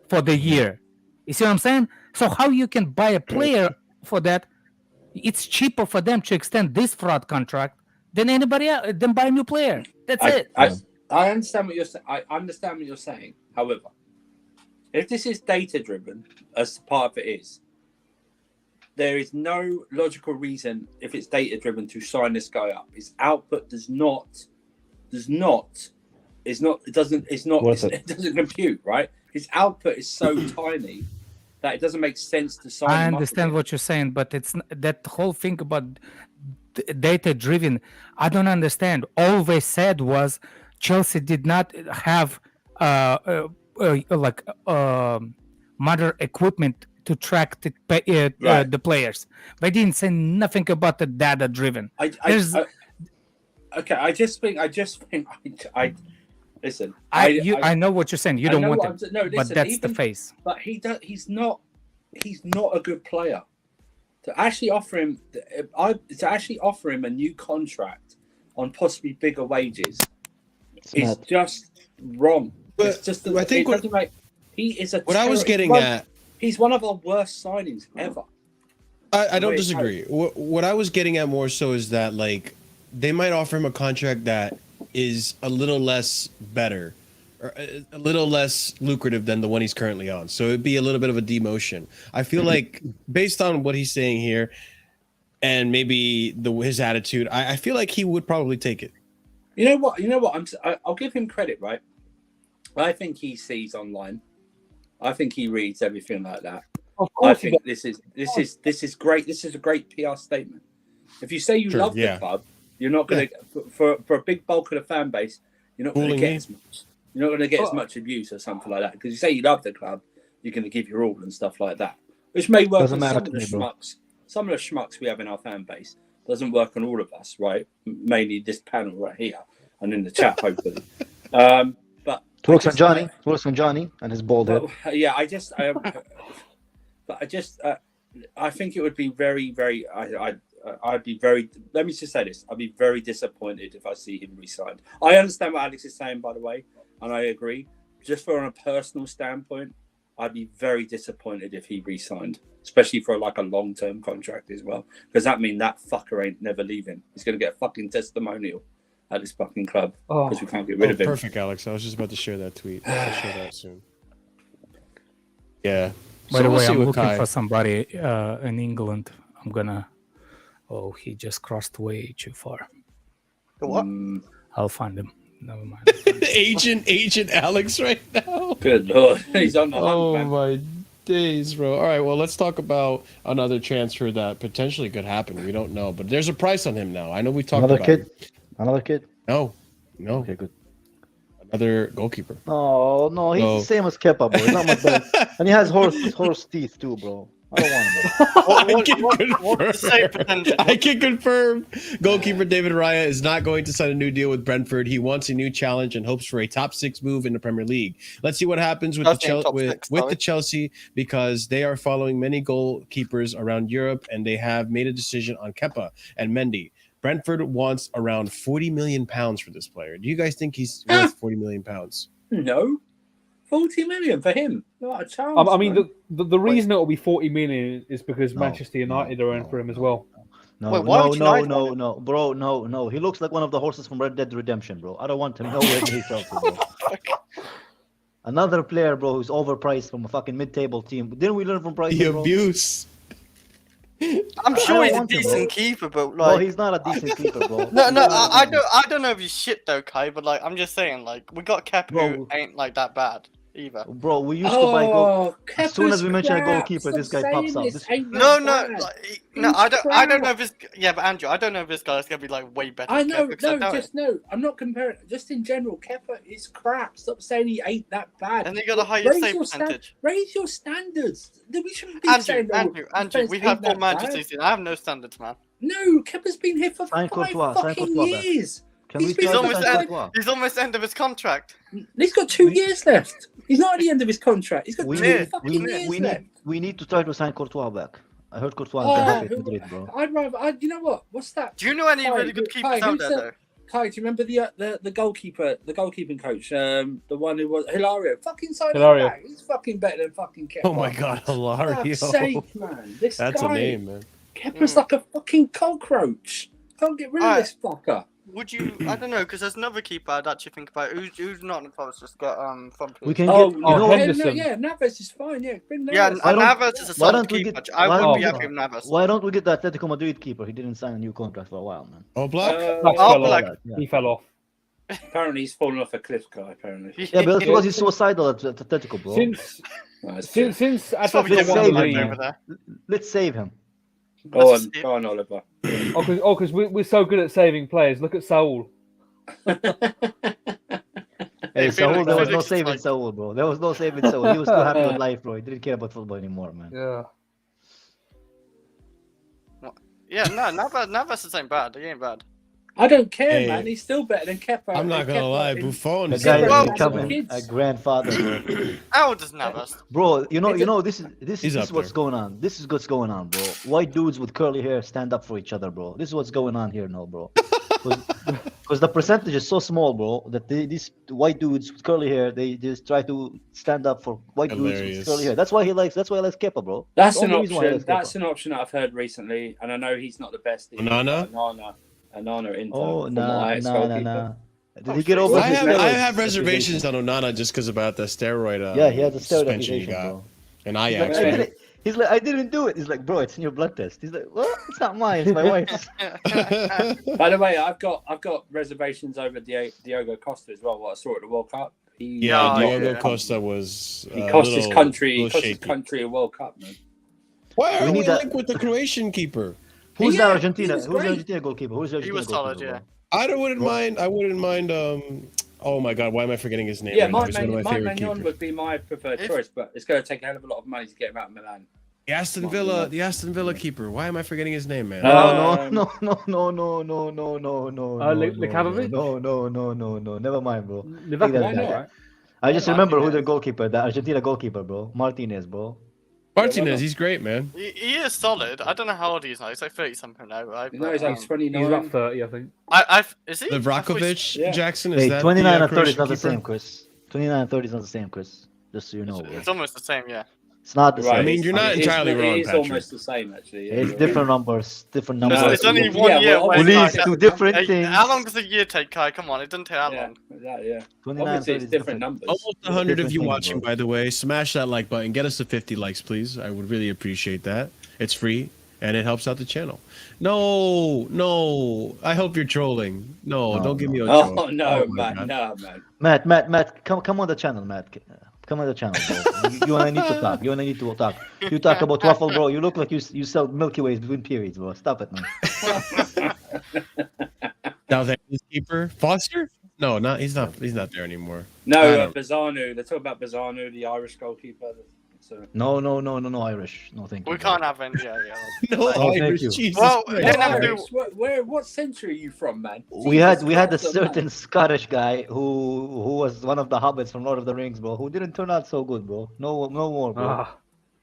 Speaker 7: for the year. You see what I'm saying? So how you can buy a player for that? It's cheaper for them to extend this fraud contract than anybody else. Than buy a new player. That's it.
Speaker 1: I understand what you're saying. I understand what you're saying. However, if this is data driven, as part of it is, there is no logical reason if it's data driven to sign this guy up. His output it doesn't compute, right? His output is so tiny that it doesn't make sense to sign
Speaker 7: I
Speaker 1: him up
Speaker 7: understand
Speaker 1: again.
Speaker 7: what you're saying, but it's that whole thing about data driven. I don't understand. All they said was Chelsea did not have modern equipment to track the players. They didn't say nothing about the data driven.
Speaker 1: I just think listen.
Speaker 7: I know what you're saying. You don't want him,
Speaker 1: no,
Speaker 7: but
Speaker 1: listen,
Speaker 7: that's the face.
Speaker 1: But he's not a good player. To actually offer him a new contract on possibly bigger wages is just wrong.
Speaker 2: But
Speaker 1: It's just
Speaker 2: I think
Speaker 1: he is a.
Speaker 2: what I was getting at.
Speaker 1: He's one of our worst signings ever.
Speaker 2: I don't disagree. What I was getting at more so is that like they might offer him a contract that is a little less better or a little less lucrative than the one he's currently on. So it'd be a little bit of a demotion. I feel like based on what he's saying here and maybe his attitude, I feel like he would probably take it.
Speaker 1: You know what? I'll give him credit, right? I think he sees online. I think he reads everything like that.
Speaker 3: Of
Speaker 1: I
Speaker 3: course,
Speaker 1: think this is great. This is a great PR statement. If you say you love the club, you're not going to for a big bulk of the fan base. You're not going to get as much. You're not going to get as much abuse or something like that because you say you love the club, you're going to give your all and stuff like that, which may work on some of the schmucks. Some of the schmucks we have in our fan base doesn't work on all of us, right? Mainly this panel right here and in the chat, hopefully. But
Speaker 5: Works on Johnny and his bald head.
Speaker 1: Yeah, I think it would be very, very. I'd be very. Let me just say this: I'd be very disappointed if I see him re-signed. I understand what Alex is saying, by the way, and I agree. Just from a personal standpoint, I'd be very disappointed if he re-signed, especially for like a long-term contract as well, because that means that fucker ain't never leaving. He's gonna get a fucking testimonial at this fucking club because we can't get rid of him.
Speaker 2: Perfect, Alex. I was just about to share that tweet. I'll share that soon. Yeah.
Speaker 7: By the way, I'm looking for somebody in England. I'm gonna. Oh, he just crossed way too far.
Speaker 8: The what?
Speaker 7: I'll find him. Never mind.
Speaker 2: Agent Alex right now.
Speaker 1: Good lord, he's on the hunt,
Speaker 2: Oh
Speaker 1: man.
Speaker 2: my days, bro. All right, well, let's talk about another transfer that potentially could happen. We don't know, but there's a price on him now. I know we talked
Speaker 5: Another
Speaker 2: about
Speaker 5: kid?
Speaker 2: it.
Speaker 5: Another kid?
Speaker 2: No.
Speaker 5: Okay, good.
Speaker 2: Another goalkeeper.
Speaker 5: No, he's
Speaker 2: So-
Speaker 5: the same as Kepa, bro. He's not much better. And he has horse teeth too, bro. I don't want him.
Speaker 8: What's the save potential?
Speaker 2: I can confirm. Goalkeeper David Raya is not going to sign a new deal with Brentford. He wants a new challenge and hopes for a top 6 move in the Premier League. Let's see what happens with the Chelsea, because they are following many goalkeepers around Europe, and they have made a decision on Kepa and Mendy. Brentford wants around £40 million for this player. Do you guys think he's worth £40 million?
Speaker 1: No, 40 million for him. Not a chance.
Speaker 3: I mean,
Speaker 1: man.
Speaker 3: the reason it will be 40 million is because Manchester United are in for him as well.
Speaker 5: No,
Speaker 8: Wait, why would United
Speaker 5: bro, no. He looks like one of the horses from Red Dead Redemption, bro. I don't want him nowhere near Chelsea, bro. Another player, bro, who's overpriced from a fucking mid-table team. Didn't we learn from Price?
Speaker 2: The abuse.
Speaker 8: I'm sure he's a
Speaker 5: want him, bro.
Speaker 8: decent keeper, but
Speaker 5: No,
Speaker 8: like,
Speaker 5: he's not a decent keeper, bro.
Speaker 8: no, I don't know if he's shit though, Kai. But like, I'm just saying, like, we got Kepa who
Speaker 5: Bro.
Speaker 8: ain't like that bad either.
Speaker 5: Bro, we used to buy goal. As soon as we
Speaker 1: Kepa's
Speaker 5: mention a
Speaker 1: crap.
Speaker 5: goalkeeper, this
Speaker 1: Stop
Speaker 5: guy pops
Speaker 1: saying
Speaker 5: up.
Speaker 1: this
Speaker 5: This-
Speaker 1: ain't that
Speaker 8: No,
Speaker 1: bad.
Speaker 8: I don't know if this. Yeah, but Andrew, I don't know if this guy's gonna be like way better.
Speaker 1: I
Speaker 8: than
Speaker 1: know,
Speaker 8: Kepa, 'cause I
Speaker 1: no,
Speaker 8: doubt it.
Speaker 1: just no. I'm not comparing. Just in general, Kepa is crap. Stop saying he ain't that bad.
Speaker 8: And they got a higher
Speaker 1: Raise
Speaker 8: save
Speaker 1: your
Speaker 8: percentage.
Speaker 1: Raise your standards. We shouldn't be
Speaker 8: Andrew,
Speaker 1: saying
Speaker 8: Andrew, we have 4 matches this season. I have no standards, man.
Speaker 1: No, Kepa's been here for
Speaker 5: Sign
Speaker 1: 5
Speaker 5: Courtois, sign
Speaker 1: fucking
Speaker 5: Courtois back.
Speaker 1: years.
Speaker 5: Can we
Speaker 1: He's been
Speaker 8: He's
Speaker 5: try
Speaker 1: here
Speaker 5: to
Speaker 8: almost
Speaker 5: sign
Speaker 8: end.
Speaker 5: Courtois?
Speaker 8: He's almost end of his contract.
Speaker 1: He's got 2 years left. He's not at the end of his contract. He's got
Speaker 5: We
Speaker 1: 2
Speaker 5: need,
Speaker 1: fucking years left.
Speaker 5: we need to try to sign Courtois back. I heard Courtois
Speaker 1: Oh,
Speaker 5: is happy at Madrid, bro.
Speaker 1: I'd rather. You know what? What's that?
Speaker 8: Do you know any
Speaker 1: Kai,
Speaker 8: really good
Speaker 1: Kai,
Speaker 8: keepers out
Speaker 1: who's
Speaker 8: there
Speaker 1: the-
Speaker 8: though?
Speaker 1: Kai, do you remember the goalkeeper, the goalkeeping coach, the one who was Hilario? Fucking sign him
Speaker 3: Hilario.
Speaker 1: back. He's fucking better than fucking Kepa.
Speaker 2: Oh my God,
Speaker 1: For
Speaker 2: Hilario.
Speaker 1: God's sake, man. This
Speaker 2: That's
Speaker 1: guy,
Speaker 2: a name, man.
Speaker 1: Kepa's like a fucking cockroach. Can't get rid of
Speaker 8: Alright.
Speaker 1: this fucker.
Speaker 8: Would you? I don't know, because there's another keeper I'd actually think about. Who's not in the post? Just get from.
Speaker 5: We can
Speaker 1: Oh,
Speaker 5: get.
Speaker 1: no,
Speaker 3: Henderson.
Speaker 1: yeah, Navas is fine. Yeah, bring
Speaker 8: Yeah,
Speaker 1: Navas.
Speaker 5: Why don't-
Speaker 8: Havertz is a
Speaker 5: why
Speaker 8: solid
Speaker 5: don't we
Speaker 8: keeper.
Speaker 5: get-
Speaker 8: I
Speaker 5: why
Speaker 8: would
Speaker 5: don't
Speaker 8: be
Speaker 5: we
Speaker 8: happy
Speaker 5: get-
Speaker 8: with Havertz.
Speaker 5: Why don't we get the Atletico Madrid keeper? He didn't sign a new contract for a while, man.
Speaker 2: Oh, Black?
Speaker 3: Black
Speaker 8: Oh,
Speaker 3: fell
Speaker 8: Black.
Speaker 3: off.
Speaker 5: Yeah.
Speaker 3: He fell off.
Speaker 1: Apparently, he's fallen off a cliff, guy. Apparently.
Speaker 5: Yeah, but that's because he's suicidal at Atletico, bro.
Speaker 3: Since
Speaker 1: Nice.
Speaker 3: since
Speaker 8: It's probably
Speaker 3: Atletico
Speaker 5: Let's
Speaker 3: won
Speaker 5: save
Speaker 3: the
Speaker 5: him,
Speaker 3: league,
Speaker 5: man.
Speaker 8: over there.
Speaker 5: Let's save him.
Speaker 1: Go
Speaker 8: Let's
Speaker 1: on,
Speaker 8: see.
Speaker 1: go on, Oliver.
Speaker 3: because we're so good at saving players. Look at Saul.
Speaker 5: Hey,
Speaker 8: Felix-
Speaker 5: Saul, there was no
Speaker 8: Felix is
Speaker 5: saving
Speaker 8: like-
Speaker 5: Saul, bro. There was no saving Saul. He was too happy with life, bro. He didn't care about football anymore, man.
Speaker 3: Yeah.
Speaker 8: Yeah, no, Navas ain't bad. He ain't bad.
Speaker 1: I don't care,
Speaker 2: Hey.
Speaker 1: man. He's still better than Kepa.
Speaker 2: I'm not
Speaker 1: And
Speaker 2: gonna
Speaker 1: Kepa
Speaker 2: lie,
Speaker 1: in-
Speaker 2: Buffon
Speaker 5: The
Speaker 2: is
Speaker 5: guy
Speaker 1: Well,
Speaker 5: is becoming
Speaker 1: kids.
Speaker 5: a grandfather, bro.
Speaker 8: How old is Navas?
Speaker 5: Bro, you
Speaker 1: It's a-
Speaker 5: know, this
Speaker 2: He's
Speaker 5: is
Speaker 2: up
Speaker 5: what's
Speaker 2: there.
Speaker 5: going on. This is what's going on, bro. White dudes with curly hair stand up for each other, bro. This is what's going on here now, bro. Because the percentage is so small, bro, that these white dudes with curly hair, they just try to stand up for white dudes
Speaker 2: Hilarious.
Speaker 5: with curly hair. That's why he likes Kepa, bro.
Speaker 1: That's
Speaker 5: The
Speaker 1: an
Speaker 5: only reason why he
Speaker 1: option.
Speaker 5: likes
Speaker 1: That's
Speaker 5: Kepa.
Speaker 1: an option that I've heard recently, and I know he's not the best.
Speaker 2: Onana?
Speaker 1: Anana Inter.
Speaker 5: Oh,
Speaker 1: from
Speaker 5: nah,
Speaker 1: my ex-goalkeeper.
Speaker 5: nah. Did
Speaker 8: Oh,
Speaker 5: he get
Speaker 8: shit.
Speaker 5: over
Speaker 2: I
Speaker 5: his
Speaker 2: have
Speaker 5: steroids?
Speaker 2: I have reservations on Onana just because about the steroid.
Speaker 5: Yeah, he has a steroid
Speaker 2: suspension he
Speaker 5: accusation,
Speaker 2: got.
Speaker 5: bro.
Speaker 2: And
Speaker 5: He's like,
Speaker 2: Ajax.
Speaker 5: I
Speaker 2: right?
Speaker 5: didn't, he's like, I didn't do it. He's like, bro, it's in your blood test. He's like, what? It's not mine. It's my wife's.
Speaker 1: By the way, I've got reservations over Diogo Costa as well. What I saw at the World Cup.
Speaker 2: Yeah,
Speaker 8: Yeah,
Speaker 2: Diogo
Speaker 8: yeah.
Speaker 2: Costa was.
Speaker 1: He cost his country.
Speaker 2: little
Speaker 1: Cost his
Speaker 2: shaky.
Speaker 1: country a World Cup, man.
Speaker 2: Why
Speaker 5: We
Speaker 2: are
Speaker 5: need
Speaker 2: we
Speaker 5: that-
Speaker 2: linked with the Croatian keeper?
Speaker 5: Who's
Speaker 1: Yeah,
Speaker 5: the Argentina?
Speaker 1: he
Speaker 5: Who's
Speaker 1: was
Speaker 5: the
Speaker 1: great.
Speaker 5: Argentina goalkeeper? Who's the
Speaker 8: He
Speaker 5: Argentina
Speaker 8: was solid,
Speaker 5: goalkeeper,
Speaker 8: yeah.
Speaker 5: bro?
Speaker 2: I wouldn't mind. Oh my God, why am I forgetting his name?
Speaker 1: Yeah,
Speaker 2: right now?
Speaker 1: Mike
Speaker 2: He's one of my favorite
Speaker 1: Magnon
Speaker 2: keepers.
Speaker 1: would be my preferred
Speaker 8: If-
Speaker 1: choice, but it's going to take a hell of a lot of money to get him out of Milan.
Speaker 2: The Aston Villa keeper. Why am I forgetting his name, man?
Speaker 1: Um,
Speaker 5: No.
Speaker 3: Likovic?
Speaker 5: No. Never mind, bro.
Speaker 3: Liverpool,
Speaker 5: that
Speaker 1: Why
Speaker 5: guy.
Speaker 1: not?
Speaker 5: I just remember who the
Speaker 1: Martinez.
Speaker 5: goalkeeper, the Argentina goalkeeper, bro. Martinez, bro.
Speaker 2: Martinez, he's great, man.
Speaker 8: He is solid. I don't know how old he is now. He's like 30 something now. Right?
Speaker 1: No, he's like
Speaker 3: He's
Speaker 1: 29.
Speaker 3: about 30, I think.
Speaker 8: Is he?
Speaker 2: Livrakovic
Speaker 1: Yeah.
Speaker 2: Jackson, is
Speaker 5: Hey,
Speaker 2: that
Speaker 5: 29
Speaker 2: the,
Speaker 5: and 30 is
Speaker 2: Croatian
Speaker 5: not the
Speaker 2: keeper?
Speaker 5: same, Chris. 29 and 30 is not the same, Chris. Just so you know, bro.
Speaker 8: It's almost the same, yeah.
Speaker 5: It's not the
Speaker 1: Right,
Speaker 5: same.
Speaker 2: I mean, you're not
Speaker 1: it's-
Speaker 2: entirely wrong,
Speaker 1: It's
Speaker 2: Patrick.
Speaker 1: almost the same, actually. Yeah,
Speaker 5: It's
Speaker 1: you're
Speaker 5: different
Speaker 1: right.
Speaker 5: numbers. Different
Speaker 1: No,
Speaker 5: numbers.
Speaker 8: It's only
Speaker 1: yeah,
Speaker 8: 1 year
Speaker 1: well,
Speaker 8: away.
Speaker 5: Police
Speaker 1: obviously-
Speaker 5: do different things.
Speaker 8: How long does a year take, Kai? Come on, it doesn't take that
Speaker 1: Yeah,
Speaker 8: long.
Speaker 1: yeah.
Speaker 5: 29
Speaker 1: Obviously,
Speaker 5: 30
Speaker 1: it's
Speaker 5: is
Speaker 1: different numbers.
Speaker 2: Almost 100 of
Speaker 5: Different
Speaker 2: you
Speaker 5: things,
Speaker 2: watching,
Speaker 5: bro.
Speaker 2: by the way. Smash that like button. Get us to 50 likes, please. I would really appreciate that. It's free. and it helps out the channel. No, I hope you're trolling. No, don't give me a troll.
Speaker 1: Oh no,
Speaker 2: my
Speaker 1: man,
Speaker 2: God.
Speaker 1: no, man.
Speaker 5: Matt, come on the channel, Matt. Come on the channel, bro. You and I need to talk. You and I need to talk. You talk about waffle, bro. You look like you sell Milky Ways between periods, bro. Stop it, man.
Speaker 2: Now that keeper Foster? No, he's not there anymore.
Speaker 1: No, Bazzano. They're talking about Bazzano, the Irish goalkeeper. So...
Speaker 5: No, Irish. No, thank you.
Speaker 8: We can't have any. Yeah.
Speaker 2: No Irish.
Speaker 5: you.
Speaker 2: Jesus
Speaker 8: Well,
Speaker 2: Christ.
Speaker 8: they never do.
Speaker 1: What century are you from, man?
Speaker 5: We had a
Speaker 1: Jesus
Speaker 5: certain
Speaker 1: man.
Speaker 5: Scottish guy who was one of the hobbits from Lord of the Rings, bro, who didn't turn out so good, bro. No more, bro.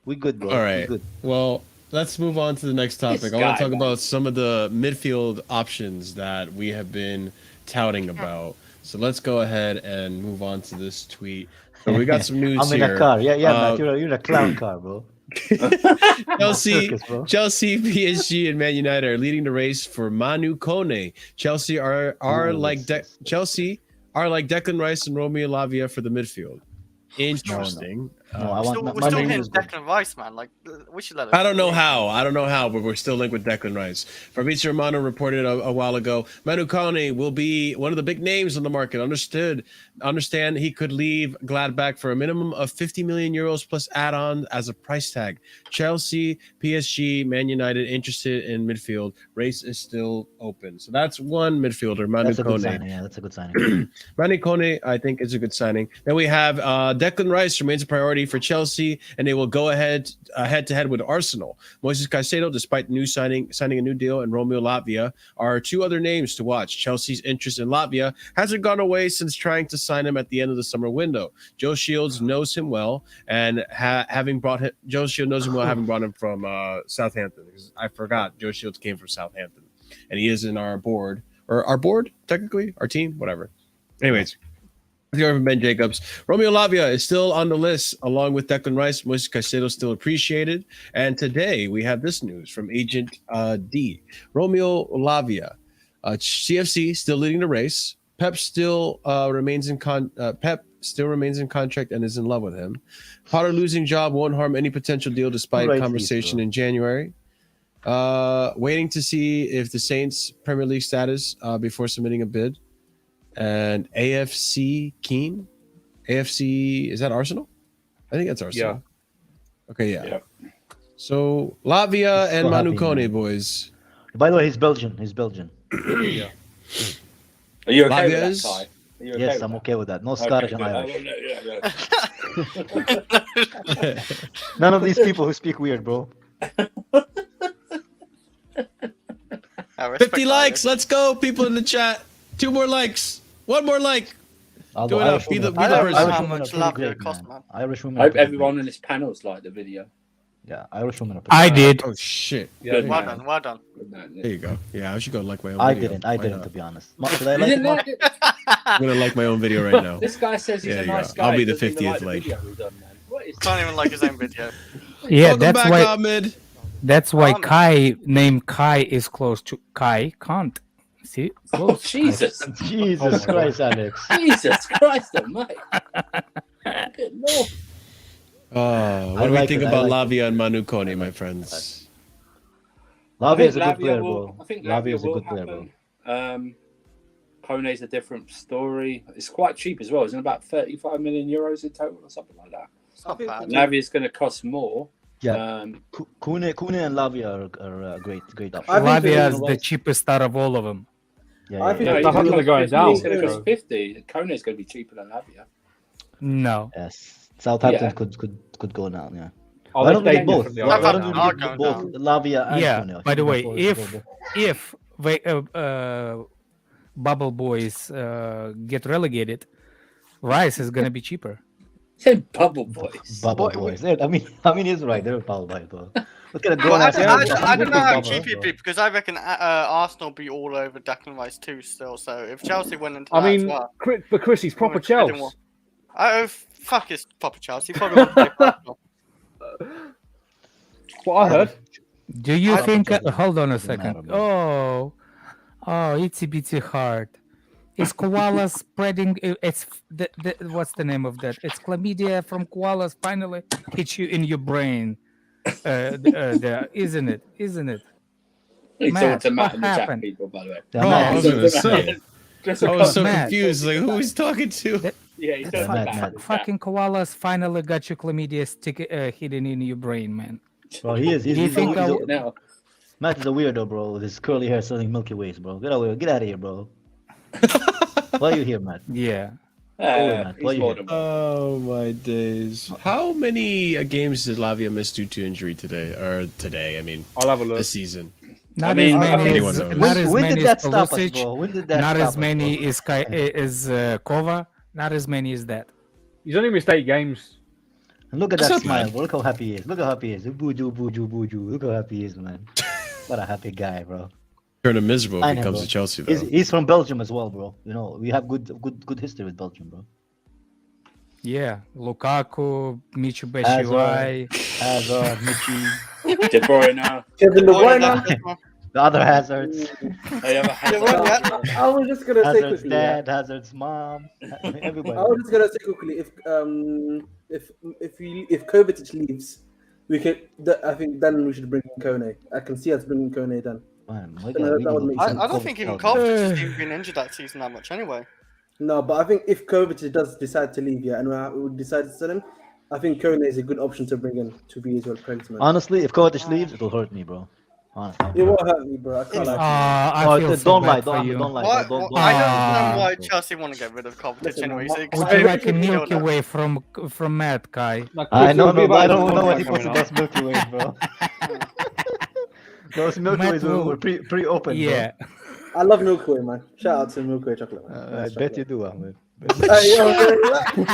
Speaker 5: We good, bro.
Speaker 2: All right.
Speaker 5: We good.
Speaker 2: Well, let's move on to the next topic.
Speaker 1: This
Speaker 2: I want
Speaker 1: guy,
Speaker 2: to talk
Speaker 1: man.
Speaker 2: about some of the midfield options that we have been touting about. So let's go ahead and move on to this tweet. So we got some news
Speaker 5: I'm in
Speaker 2: here.
Speaker 5: a car. Yeah, Matt, you're in a clown car, bro.
Speaker 2: Chelsea,
Speaker 5: Circus, bro.
Speaker 2: Chelsea, PSG, and Man United are leading the race for Manu Kone. Chelsea are like Declan Rice and Romeo Lavia for the midfield. Interesting.
Speaker 5: No, I want
Speaker 8: We're still
Speaker 5: Manu
Speaker 8: hitting
Speaker 5: is good.
Speaker 8: Declan Rice, man. Like, we should let it.
Speaker 2: I don't know how, but we're still linked with Declan Rice. Fabrizio Romano reported a while ago, Manu Kone will be one of the big names on the market. Understand he could leave Gladbach for a minimum of 50 million euros plus add-on as a price tag. Chelsea, PSG, Man United interested in midfield. Race is still open. So that's one midfielder, Manu
Speaker 5: That's a good
Speaker 2: Kone.
Speaker 5: signing. Yeah, that's a good signing.
Speaker 2: Manu Kone, I think, is a good signing. Then we have Declan Rice remains a priority for Chelsea, and they will go ahead to head with Arsenal. Moises Caicedo, despite new signing a new deal, and Romeo Lavia are two other names to watch. Chelsea's interest in Lavia hasn't gone away since trying to sign him at the end of the summer window. Joe Shields knows him well, and having brought him from Southampton. I forgot Joe Shields came from Southampton, and he is in our board, technically, our team, whatever. Anyways. Ben Jacobs. Romeo Lavia is still on the list, along with Declan Rice. Moises Caicedo still appreciated. And today we have this news from Agent D. Romeo Lavia, CFC still leading the race. Pep still remains in contract and is in love with him. Potter losing job won't harm any potential deal despite conversation in January. Waiting to see if the Saints Premier League status before submitting a bid. And AFC Keen. AFC, is that Arsenal? I think that's Arsenal. Yeah. Okay, yeah. So Lavia and Manu Kone, boys.
Speaker 5: By the way, he's Belgian.
Speaker 1: Yeah. Are you okay
Speaker 2: Lavia
Speaker 1: with that, Kai?
Speaker 5: Yes, I'm okay with that. No Scottish and Irish. None of these people who speak weird, bro.
Speaker 2: 50 likes. Let's go, people in the chat. 2 more likes. 1 more like.
Speaker 5: Although
Speaker 2: Do it up. Be the person.
Speaker 8: how much Lavia cost, man.
Speaker 5: Irish women.
Speaker 1: I hope everyone in this panel's liked the video.
Speaker 5: Yeah, Irish women.
Speaker 7: I did.
Speaker 2: Oh shit.
Speaker 1: Good
Speaker 8: Well
Speaker 1: man.
Speaker 8: done, well done.
Speaker 1: Good man.
Speaker 2: There you go. Yeah, I should go like my own
Speaker 5: I
Speaker 2: video.
Speaker 5: didn't,
Speaker 2: Why
Speaker 5: to
Speaker 2: not?
Speaker 5: be honest. Should I
Speaker 1: You
Speaker 5: like
Speaker 1: didn't
Speaker 5: it?
Speaker 1: like it?
Speaker 2: I'm gonna like my own video right now.
Speaker 1: This guy says he's
Speaker 2: Yeah,
Speaker 1: a
Speaker 2: you
Speaker 1: nice
Speaker 2: go.
Speaker 1: guy.
Speaker 2: I'll be the
Speaker 1: doesn't even
Speaker 2: 50th
Speaker 1: the
Speaker 2: like.
Speaker 1: video we've done, man. What is
Speaker 8: Can't even like his own video.
Speaker 7: Yeah,
Speaker 2: Welcome
Speaker 7: that's
Speaker 2: back,
Speaker 7: why.
Speaker 2: Ahmed.
Speaker 7: That's why
Speaker 8: Ahmed.
Speaker 7: Kai name Kai is close to Kai Kant. See?
Speaker 1: Oh, Jesus.
Speaker 5: Jesus Christ, Alex.
Speaker 1: Jesus Christ, mate. Good Lord.
Speaker 2: What do we
Speaker 5: like
Speaker 2: think
Speaker 5: it, I
Speaker 2: about
Speaker 5: like
Speaker 2: Lavia and Manu Kone, my friends?
Speaker 5: Lavia is a good
Speaker 1: Lavia
Speaker 5: player,
Speaker 1: will-
Speaker 5: bro.
Speaker 1: I think
Speaker 5: Lavia is a
Speaker 1: will
Speaker 5: good player, bro.
Speaker 1: happen. Kone's a different story. It's quite cheap as well. Isn't it about 35 million euros in total or something like that?
Speaker 8: It's not bad.
Speaker 1: Lavia's going to cost more.
Speaker 5: Yeah. Kune and Lavia are great options.
Speaker 6: I think
Speaker 7: Lavia is
Speaker 6: they-
Speaker 7: the cheapest out of all of them.
Speaker 5: Yeah,
Speaker 6: I
Speaker 5: yeah,
Speaker 6: think
Speaker 5: yeah.
Speaker 3: the hell are they going down?
Speaker 1: He's going to cost 50. Kone's going to be cheaper than Lavia.
Speaker 7: No.
Speaker 5: Yes. Southampton
Speaker 1: Yeah.
Speaker 5: could go now, yeah.
Speaker 3: Oh,
Speaker 5: Why don't we
Speaker 3: they're
Speaker 5: get both?
Speaker 3: definitely
Speaker 5: Why
Speaker 3: are
Speaker 5: don't we
Speaker 8: going
Speaker 5: get
Speaker 8: down.
Speaker 5: both Lavia and
Speaker 7: Yeah.
Speaker 5: Kune?
Speaker 7: By the way,
Speaker 5: Before-
Speaker 7: if they, Bubble Boys get relegated, Rice is gonna be cheaper.
Speaker 1: Said Bubble Boys.
Speaker 5: Bubble Boys. I mean, he's right. They're Bubble Boys, bro. Look at the
Speaker 8: Well,
Speaker 5: grown ass.
Speaker 8: I don't know how
Speaker 5: Bubble,
Speaker 8: cheap it'd
Speaker 5: bro.
Speaker 8: be because I reckon Arsenal be all over Declan Rice too still. So if Chelsea went into
Speaker 3: I
Speaker 8: that as
Speaker 3: mean,
Speaker 8: well,
Speaker 3: but Chris, he's proper
Speaker 8: They didn't
Speaker 3: Chelsea.
Speaker 8: want- oh fuck, it's proper Chelsea. He probably won't play for Arsenal.
Speaker 3: What I heard.
Speaker 7: Do you
Speaker 8: I
Speaker 7: think?
Speaker 5: don't know.
Speaker 7: Hold on a
Speaker 5: Doesn't matter,
Speaker 7: second.
Speaker 5: bro.
Speaker 7: Oh, itsy bitsy heart. Is koala spreading? It's what's the name of that? It's chlamydia from koalas finally hit you in your brain. there, isn't it? Isn't it?
Speaker 1: He's
Speaker 7: Matt,
Speaker 1: talking to Matt
Speaker 7: what
Speaker 1: in the chat,
Speaker 7: happened?
Speaker 1: people, by the way.
Speaker 5: Yeah,
Speaker 2: Oh,
Speaker 5: Matt,
Speaker 2: I was gonna say.
Speaker 1: Just
Speaker 2: I was so
Speaker 7: Matt.
Speaker 2: confused. Like, who he's talking to?
Speaker 1: yeah, he's talking
Speaker 5: Matt,
Speaker 1: to Matt.
Speaker 5: Matt.
Speaker 1: in the chat.
Speaker 7: Fucking koalas finally got your chlamydia stick hidden in your brain, man.
Speaker 5: bro, he is.
Speaker 7: Do you
Speaker 5: He's
Speaker 7: think
Speaker 5: a,
Speaker 1: Now,
Speaker 5: Matt is a weirdo, bro. With his curly hair selling Milky Ways, bro. Get away. Get out of here, bro. Why are you here, Matt?
Speaker 7: Yeah.
Speaker 5: Matt, why
Speaker 1: he's
Speaker 5: you
Speaker 1: more
Speaker 5: here?
Speaker 1: than
Speaker 2: Oh my days! How many games did Lavia miss due to injury today? Or today? I mean,
Speaker 3: I'll have a look.
Speaker 2: this season.
Speaker 7: Not
Speaker 1: mean,
Speaker 7: as many
Speaker 2: anyone
Speaker 7: as
Speaker 2: knows.
Speaker 7: not as
Speaker 5: When
Speaker 7: many
Speaker 5: did that
Speaker 7: as
Speaker 5: stop us,
Speaker 7: Pulisic,
Speaker 5: bro? When did that
Speaker 7: not
Speaker 5: stop
Speaker 7: as many
Speaker 5: us, bro?
Speaker 7: as Kova, not as many as that.
Speaker 3: He's only missed 8 games.
Speaker 5: And look at
Speaker 2: That's
Speaker 5: that
Speaker 2: not
Speaker 5: smile,
Speaker 2: bad.
Speaker 5: bro. Look how happy he is. Look how happy he is. Booju, booju, booju. Look how happy he is, man. What a happy guy, bro.
Speaker 2: Turn him miserable if
Speaker 5: I
Speaker 2: he
Speaker 5: know,
Speaker 2: comes
Speaker 5: bro.
Speaker 2: to Chelsea, though.
Speaker 5: He's from Belgium as well, bro. You know, we have good history with Belgium, bro.
Speaker 7: Yeah, Lukaku, Michu
Speaker 5: Hazard,
Speaker 7: Batshuayi.
Speaker 5: Hazard, Michi,
Speaker 1: De Bruyne.
Speaker 6: Kevin De
Speaker 8: Boy,
Speaker 6: Bruyne.
Speaker 8: that's-
Speaker 5: the other Hazards.
Speaker 1: They have a
Speaker 8: De
Speaker 1: Hazard.
Speaker 8: Bruyne,
Speaker 6: I was just gonna say
Speaker 5: Hazard's
Speaker 6: quickly. Yeah.
Speaker 5: dad, Hazard's mom, everybody.
Speaker 6: I was just gonna say quickly if Kovacic leaves, we could. I think then we should bring in Kone. I can see us bringing Kone then.
Speaker 5: Man, my
Speaker 6: That
Speaker 5: God, we
Speaker 6: would
Speaker 5: need
Speaker 6: make
Speaker 5: to
Speaker 6: sense.
Speaker 8: I don't think even
Speaker 5: Kovacic.
Speaker 8: Kovacic has even been injured that season that much anyway.
Speaker 6: No, but I think if Kovacic does decide to leave, yeah, and we would decide to sell him, I think Kone is a good option to bring in to be his replacement.
Speaker 5: Honestly, if Kovacic leaves, it'll hurt me, bro. Honestly.
Speaker 6: It won't hurt me, bro. I can't lie.
Speaker 7: I feel so
Speaker 5: don't
Speaker 7: bad
Speaker 5: lie,
Speaker 7: for you.
Speaker 5: don't lie,
Speaker 8: Why,
Speaker 5: bro. Don't
Speaker 8: I don't
Speaker 7: Ah.
Speaker 8: understand why Chelsea want to get rid of Kovacic
Speaker 6: Listen,
Speaker 8: anyway.
Speaker 6: what-
Speaker 8: He's
Speaker 7: Would you like a
Speaker 8: extremely
Speaker 7: Milky
Speaker 8: skilled.
Speaker 7: Way from Matt, Kai?
Speaker 3: Like,
Speaker 5: I
Speaker 3: Chris,
Speaker 5: know,
Speaker 3: it'll be
Speaker 5: no, but I
Speaker 3: about
Speaker 5: don't
Speaker 3: his
Speaker 5: know what he
Speaker 3: contract
Speaker 5: puts in
Speaker 3: coming
Speaker 5: those Milky Ways, bro. Those Milky
Speaker 7: Matt
Speaker 5: Ways
Speaker 7: will-
Speaker 5: were pre-opened,
Speaker 7: Yeah.
Speaker 6: I love Milky Way, man. Shout out to Milky Way chocolate. Man.
Speaker 5: bro. I
Speaker 6: Nice
Speaker 5: bet you
Speaker 6: chocolate.
Speaker 5: do, Ahmed.
Speaker 6: Hey, yo, relax, man.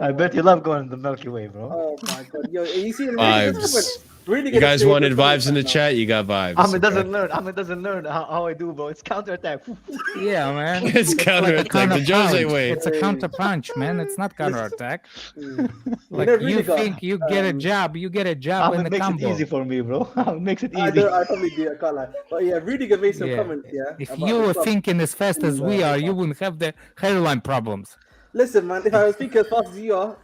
Speaker 5: I bet you love going to the Milky Way, bro.
Speaker 6: Oh my god, yo, you see,
Speaker 2: Vibes.
Speaker 6: Really
Speaker 2: You guys wanted
Speaker 6: vibes
Speaker 2: vibes in the chat? You got vibes.
Speaker 5: Ahmed
Speaker 2: okay?
Speaker 5: doesn't learn. Ahmed doesn't learn how I do, bro. It's counterattack.
Speaker 7: Yeah, man.
Speaker 2: It's counterattack. The Jose
Speaker 7: counter-punch.
Speaker 2: way.
Speaker 7: It's a counter punch, man. It's not counterattack. Like
Speaker 6: really
Speaker 7: you
Speaker 6: got-
Speaker 7: think you get a job, you get a job in
Speaker 5: Ahmed
Speaker 7: the
Speaker 5: makes
Speaker 7: combo.
Speaker 5: it easy for me, bro. Ahmed makes it
Speaker 6: I
Speaker 5: easy.
Speaker 6: know, I probably do. I can't lie. But yeah, Rudiger made some
Speaker 7: Yeah.
Speaker 6: comments. Yeah.
Speaker 7: If
Speaker 6: about
Speaker 7: you
Speaker 6: the
Speaker 7: were
Speaker 6: club.
Speaker 7: thinking as fast as we are, you wouldn't have the hairline problems.
Speaker 6: Listen, man, if I was thinking as fast as you are,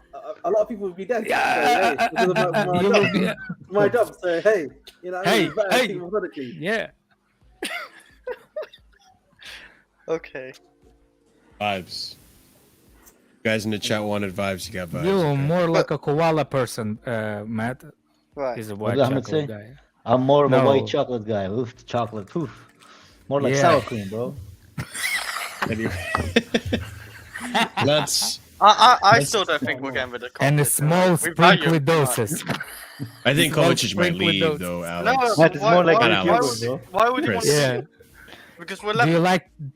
Speaker 6: a lot of people would be dead. So, hey, because of my
Speaker 7: You will
Speaker 6: job.
Speaker 7: be-
Speaker 6: My job. So hey, you know,
Speaker 7: Hey,
Speaker 6: it's better to
Speaker 7: hey.
Speaker 6: think methodically.
Speaker 7: yeah.
Speaker 8: Okay.
Speaker 2: Vibes. You guys in the chat wanted vibes. You got vibes.
Speaker 7: You're
Speaker 2: okay.
Speaker 7: more like a koala person, Matt.
Speaker 8: Right.
Speaker 7: He's a
Speaker 5: What
Speaker 7: white
Speaker 5: did Ahmed
Speaker 7: chocolate
Speaker 5: say?
Speaker 7: guy.
Speaker 5: I'm more of a
Speaker 7: No.
Speaker 5: white chocolate guy. Oof, chocolate. Oof. More like
Speaker 7: Yeah.
Speaker 5: sour cream, bro.
Speaker 2: Anyway. Let's.
Speaker 8: I still don't think we're getting rid of Kovacic.
Speaker 7: And the small
Speaker 8: We value
Speaker 7: sprinkly
Speaker 8: him too much.
Speaker 7: doses.
Speaker 2: I think
Speaker 7: Small
Speaker 2: Kovacic might
Speaker 7: sprinkle
Speaker 2: leave,
Speaker 7: dose.
Speaker 2: though,
Speaker 8: No,
Speaker 2: Alex.
Speaker 5: That is
Speaker 8: why-
Speaker 5: more like
Speaker 8: why-
Speaker 2: Alex.
Speaker 8: why
Speaker 5: yogurt,
Speaker 8: would-
Speaker 5: bro.
Speaker 8: Why would he want
Speaker 2: Chris.
Speaker 8: to?
Speaker 7: Yeah.
Speaker 8: Because we're
Speaker 7: Do
Speaker 8: left.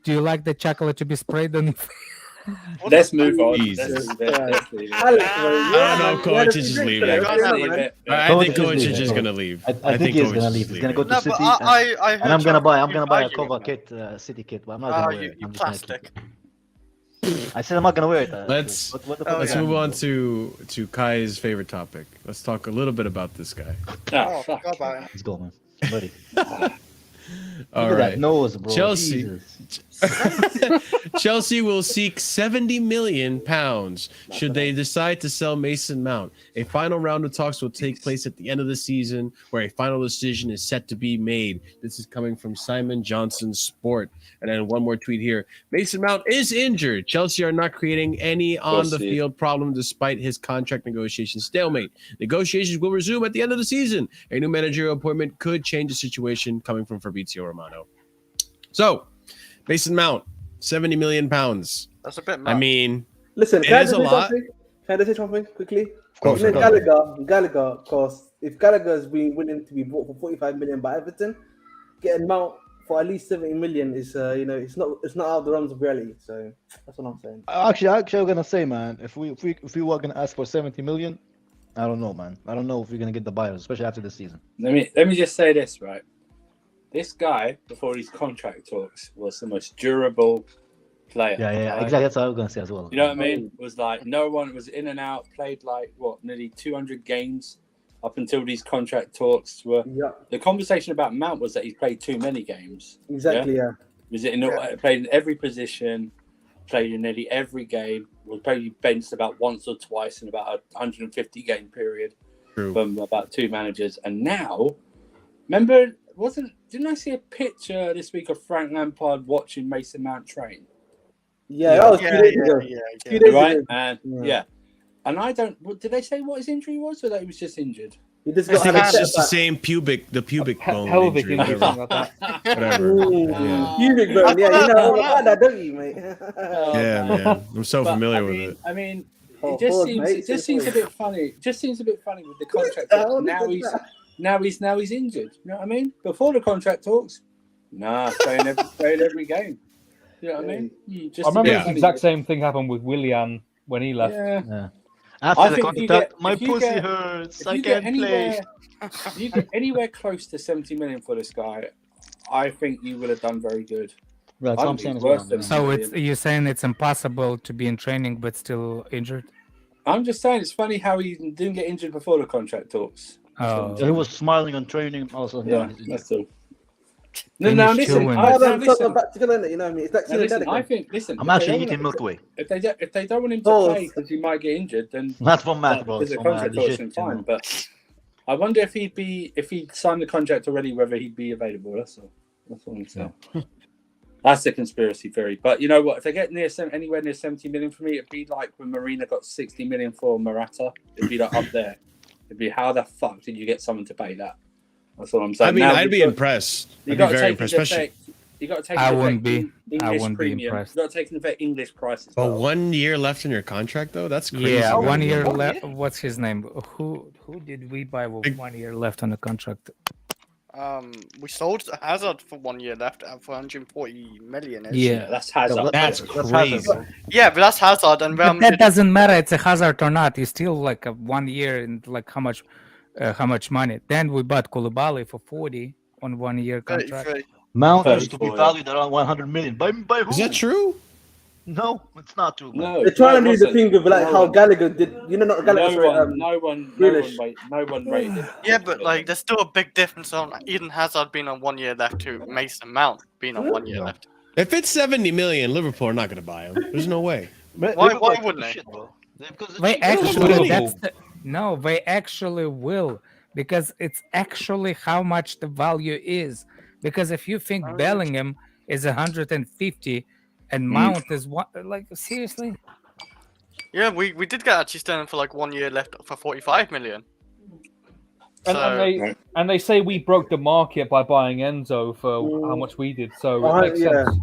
Speaker 7: you like the chocolate to be sprayed on?
Speaker 1: Let's move on.
Speaker 2: Jesus.
Speaker 1: Let's leave it. Let's leave it.
Speaker 6: Alex,
Speaker 2: I don't know. Kovacic is leaving.
Speaker 1: Let's
Speaker 8: Yeah,
Speaker 1: leave it.
Speaker 2: I
Speaker 5: Kovacic
Speaker 2: think
Speaker 5: is
Speaker 2: Kovacic
Speaker 5: leaving.
Speaker 2: is gonna leave.
Speaker 5: I think he's
Speaker 2: Kovacic
Speaker 5: gonna
Speaker 2: is
Speaker 5: leave. He's gonna go to
Speaker 8: No,
Speaker 5: City.
Speaker 8: but I heard
Speaker 5: and I'm gonna buy a
Speaker 8: value
Speaker 5: Kova
Speaker 8: in it.
Speaker 5: kit, City kit, but I'm not
Speaker 8: Oh,
Speaker 5: gonna wear
Speaker 8: you
Speaker 5: it. I'm just gonna keep
Speaker 8: plastic.
Speaker 5: it. I said I'm not gonna wear it.
Speaker 2: Let's-
Speaker 5: what the
Speaker 8: Oh,
Speaker 5: fuck
Speaker 2: Let's
Speaker 5: is that?
Speaker 2: move on to Kai's favorite topic. Let's talk a little bit about this guy.
Speaker 1: Oh,
Speaker 8: Oh,
Speaker 1: fuck.
Speaker 8: forgot about it.
Speaker 5: Let's go, man. I'm ready.
Speaker 2: All
Speaker 5: Look at that
Speaker 2: right.
Speaker 5: nose, bro.
Speaker 2: Chelsea.
Speaker 5: Jesus.
Speaker 2: Chelsea will seek 70 million pounds should they decide to sell Mason Mount. A final round of talks will take place at the end of the season where a final decision is set to be made. This is coming from Simon Johnson Sport. And then one more tweet here. Mason Mount is injured. Chelsea are not creating any on the field problem despite his contract negotiation stalemate. Negotiations will resume at the end of the season. A new managerial appointment could change the situation, coming from Fabrizio Romano. So, Mason Mount, 70 million pounds.
Speaker 8: That's a bit
Speaker 2: I
Speaker 8: much.
Speaker 2: mean,
Speaker 6: Listen,
Speaker 2: It
Speaker 6: can I
Speaker 2: is
Speaker 6: just
Speaker 2: a
Speaker 6: say
Speaker 2: lot.
Speaker 6: something? Can I say something quickly?
Speaker 5: Of course,
Speaker 6: You know,
Speaker 5: of course.
Speaker 6: Gallagher, of course, if Gallagher is being willing to be bought for 45 million by Everton, getting Mount for at least 70 million is, it's not out of the realms of reality. So that's what I'm saying.
Speaker 5: Actually, I'm gonna say, man, if we were gonna ask for 70 million, I don't know, man. I don't know if we're gonna get the buyers, especially after this season.
Speaker 1: Let me just say this, right? This guy, before these contract talks, was the most durable player.
Speaker 5: Yeah,
Speaker 1: right?
Speaker 5: exactly. That's what I was gonna say as well.
Speaker 1: You know what I mean? Was like no one was in and out, played like nearly 200 games up until these contract talks were.
Speaker 6: Yeah,
Speaker 1: The conversation about Mount was that he's played too many games.
Speaker 6: exactly. Yeah.
Speaker 1: Was it played in every position, played in nearly every game. was probably benched about once or twice in about a 150 game period.
Speaker 2: True.
Speaker 1: From about 2 managers, and now, remember, didn't I see a picture this week of Frank Lampard watching Mason Mount train?
Speaker 6: Yeah, that was 2 days ago. 2 days
Speaker 1: Right,
Speaker 6: ago.
Speaker 1: and and I don't. Did they say what his injury was, or that he was just injured?
Speaker 6: He just
Speaker 2: I think
Speaker 6: got
Speaker 2: it's just the same pubic bone
Speaker 3: pelvic
Speaker 2: injury,
Speaker 3: injury,
Speaker 2: whatever.
Speaker 3: something like that.
Speaker 2: Whatever. Yeah.
Speaker 6: Pubic bone. Yeah, you know all about that, don't you, mate?
Speaker 2: Yeah, man. I'm so familiar with it.
Speaker 1: I mean,
Speaker 6: Oh,
Speaker 1: it just
Speaker 6: pause,
Speaker 1: seems
Speaker 6: mate.
Speaker 1: it just seems a bit funny. It just seems a bit funny with the contract.
Speaker 6: the hell
Speaker 1: Now
Speaker 6: is
Speaker 1: he's injured. You know what I mean? Before the contract talks, playing every game. You know what I mean?
Speaker 3: I remember the exact same thing happened with Willian when he left.
Speaker 1: Yeah.
Speaker 5: After the contract, my pussy hurts.
Speaker 1: If
Speaker 5: I
Speaker 1: you get
Speaker 5: can't play.
Speaker 1: if you get anywhere close to 70 million for this guy, I think you would have done very good.
Speaker 5: Right, that's what I'm saying as well.
Speaker 7: So you're saying it's impossible to be in training but still injured?
Speaker 1: I'm just saying it's funny how he didn't get injured before the contract talks.
Speaker 7: Oh.
Speaker 5: He was smiling on training also.
Speaker 1: Yeah, that's all. No,
Speaker 7: Finish
Speaker 1: now listen.
Speaker 7: chewing.
Speaker 1: Listen.
Speaker 6: Back together, you know what I mean? It's like
Speaker 1: Now, listen, I think. Listen.
Speaker 5: I'm actually eating Milky Way.
Speaker 1: If they don't want him to
Speaker 6: Pause.
Speaker 1: play because he might get injured, then
Speaker 5: Not from Matt, bro.
Speaker 1: because
Speaker 5: It's
Speaker 1: the
Speaker 5: from
Speaker 1: contract
Speaker 5: legit,
Speaker 1: talks, then fine. But I wonder if he'd signed the contract already, whether he'd be available. That's all. That's all I'm saying. That's a conspiracy theory. But you know what? If they get anywhere near 70 million for me, it'd be like when Marina got 60 million for Morata. It'd be like up there. It'd be how the fuck did you get someone to pay that? That's what I'm saying.
Speaker 2: I mean,
Speaker 1: Now,
Speaker 2: I'd be impressed. I'd be very impressed, especially.
Speaker 1: You got to take.
Speaker 7: I
Speaker 1: into
Speaker 7: wouldn't
Speaker 1: effect
Speaker 7: be. I
Speaker 1: English
Speaker 7: wouldn't be
Speaker 1: premium.
Speaker 7: impressed.
Speaker 1: You got to take into effect English prices.
Speaker 2: But 1 year left in your contract, though, that's crazy.
Speaker 7: Yeah,
Speaker 1: Oh,
Speaker 7: 1 year
Speaker 1: oh,
Speaker 7: left.
Speaker 1: yeah.
Speaker 7: What's his name? Who did we buy with 1 year left on the contract?
Speaker 8: We sold Hazard for 1 year left for 140 million.
Speaker 7: Yeah.
Speaker 1: That's Hazard.
Speaker 2: That's crazy.
Speaker 8: Yeah, but that's Hazard and Real
Speaker 7: But that
Speaker 8: Madrid.
Speaker 7: doesn't matter. It's a hazard or not. It's still like a 1 year and like how much money. Then we bought Koulibaly for 40 on 1 year contract.
Speaker 8: 33.
Speaker 5: Mount used to be
Speaker 1: 34, yeah.
Speaker 5: valued around 100 million. By who?
Speaker 2: Is that true?
Speaker 5: No, it's not true. Man.
Speaker 1: No,
Speaker 6: They're trying
Speaker 1: no,
Speaker 6: to do the
Speaker 1: it
Speaker 6: thing with like
Speaker 1: No
Speaker 6: how
Speaker 1: one.
Speaker 6: Gallagher did. You know, not Gallagher.
Speaker 1: No one rated it.
Speaker 8: Yeah, but like there's still a big difference on Eden Hazard being on 1 year left to Mason Mount being on 1 year left.
Speaker 2: If it's 70 million, Liverpool are not going to buy him. There's no way.
Speaker 8: Why wouldn't they?
Speaker 7: They actually they actually will, because it's actually how much the value is. Because if you think Bellingham is 150 and Mount is what, like seriously?
Speaker 8: Yeah, we did get actually Sterling for like 1 year left for 45 million.
Speaker 3: And they say we broke the market by buying Enzo for how much we did. So it makes sense.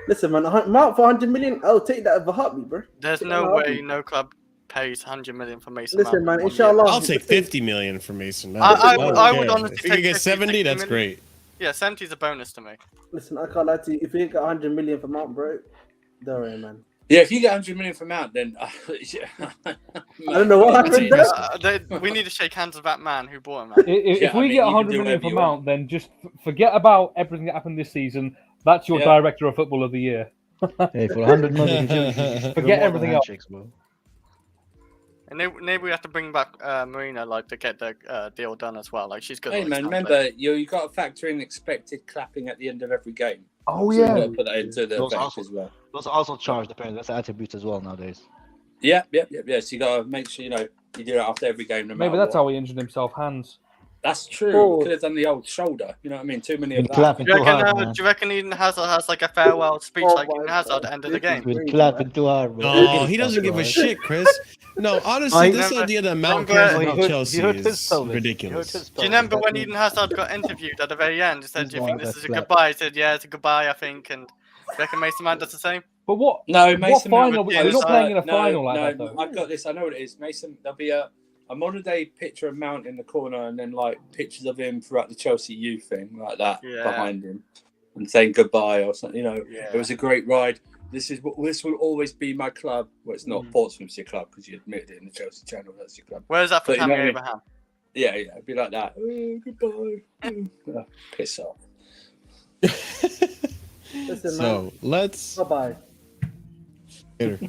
Speaker 6: Listen, man, Mount for 100 million, I'll take that as a heartbeat, bro.
Speaker 8: There's no way no club pays 100 million for Mason
Speaker 6: Listen,
Speaker 8: Mount.
Speaker 6: man, inshallah.
Speaker 2: I'll take 50 million for Mason Mount.
Speaker 8: I would honestly
Speaker 2: if you
Speaker 8: take
Speaker 2: can get
Speaker 8: 50,
Speaker 2: 70, that's
Speaker 8: 60
Speaker 2: great.
Speaker 8: Yeah, 70 is a bonus to me.
Speaker 6: Listen, I can't lie to you. If you get 100 million for Mount, bro, don't worry, man.
Speaker 1: Yeah, if you get 100 million from Mount, then
Speaker 6: I don't know what happened there.
Speaker 8: We need to shake hands with that man who bought him. Man.
Speaker 3: If we get 100 million for Mount, then just forget about everything that happened this season. That's your director of football of the year.
Speaker 5: Hey, for 100 million,
Speaker 3: forget everything else.
Speaker 8: And maybe we have to bring back Marina, like, to get the deal done as well. Like, she's good.
Speaker 1: Hey man, remember you got to factor in expected clapping at the end of every game.
Speaker 3: Oh
Speaker 1: So
Speaker 3: yeah.
Speaker 1: you got to put that into the
Speaker 5: Those
Speaker 1: effect as well.
Speaker 5: Those are also charged, apparently. That's attributes as well nowadays.
Speaker 1: Yeah. So you got to make sure you do it after every game. No
Speaker 3: Maybe
Speaker 1: matter
Speaker 3: that's
Speaker 1: what.
Speaker 3: how he injured himself. Hands.
Speaker 1: That's true.
Speaker 6: Oh.
Speaker 1: Could have done the old shoulder. You know what I mean? Too many of
Speaker 5: Been
Speaker 1: that.
Speaker 5: clapping
Speaker 8: Do
Speaker 5: too hard,
Speaker 8: do
Speaker 5: man.
Speaker 8: you reckon Eden Hazard has like a farewell speech
Speaker 6: Oh
Speaker 8: like
Speaker 6: my
Speaker 8: Eden Hazard at the end of the game?
Speaker 5: Been clapping too hard, bro.
Speaker 2: No, he doesn't give a shit, Chris. No, honestly, this
Speaker 8: Remember-
Speaker 2: idea that Mount
Speaker 8: remember-
Speaker 2: cares about
Speaker 5: He
Speaker 2: Chelsea
Speaker 5: hurt his
Speaker 2: is
Speaker 5: pelvis.
Speaker 2: ridiculous.
Speaker 8: Do you remember when Eden Hazard got interviewed at the very end? He said, "Do you think this is a goodbye?" He said, "Yeah, it's a goodbye, I think." And do you reckon Mason Mount does the same?
Speaker 3: But what?
Speaker 1: No, Mason Mount
Speaker 3: final?
Speaker 1: would
Speaker 3: We're
Speaker 1: do
Speaker 3: not
Speaker 1: is,
Speaker 3: playing in a
Speaker 1: no,
Speaker 3: final like
Speaker 1: no,
Speaker 3: that, though.
Speaker 1: I've got this. I know what it is. Mason, there'll be a modern day picture of Mount in the corner, and then like pictures of him throughout the Chelsea youth thing, like that behind him, and saying goodbye or something. You know, it was a great ride. This will always be my club. Well, it's not Portsmouth's your club because you admitted it in the Chelsea channel. That's your club.
Speaker 8: Where's that for
Speaker 1: But you know
Speaker 8: Tammy
Speaker 1: what I mean?
Speaker 8: Abraham?
Speaker 1: Yeah, it'd be like that. Oh, goodbye. Oh, piss off.
Speaker 6: Listen, man.
Speaker 2: So let's
Speaker 6: Bye-bye.
Speaker 2: later.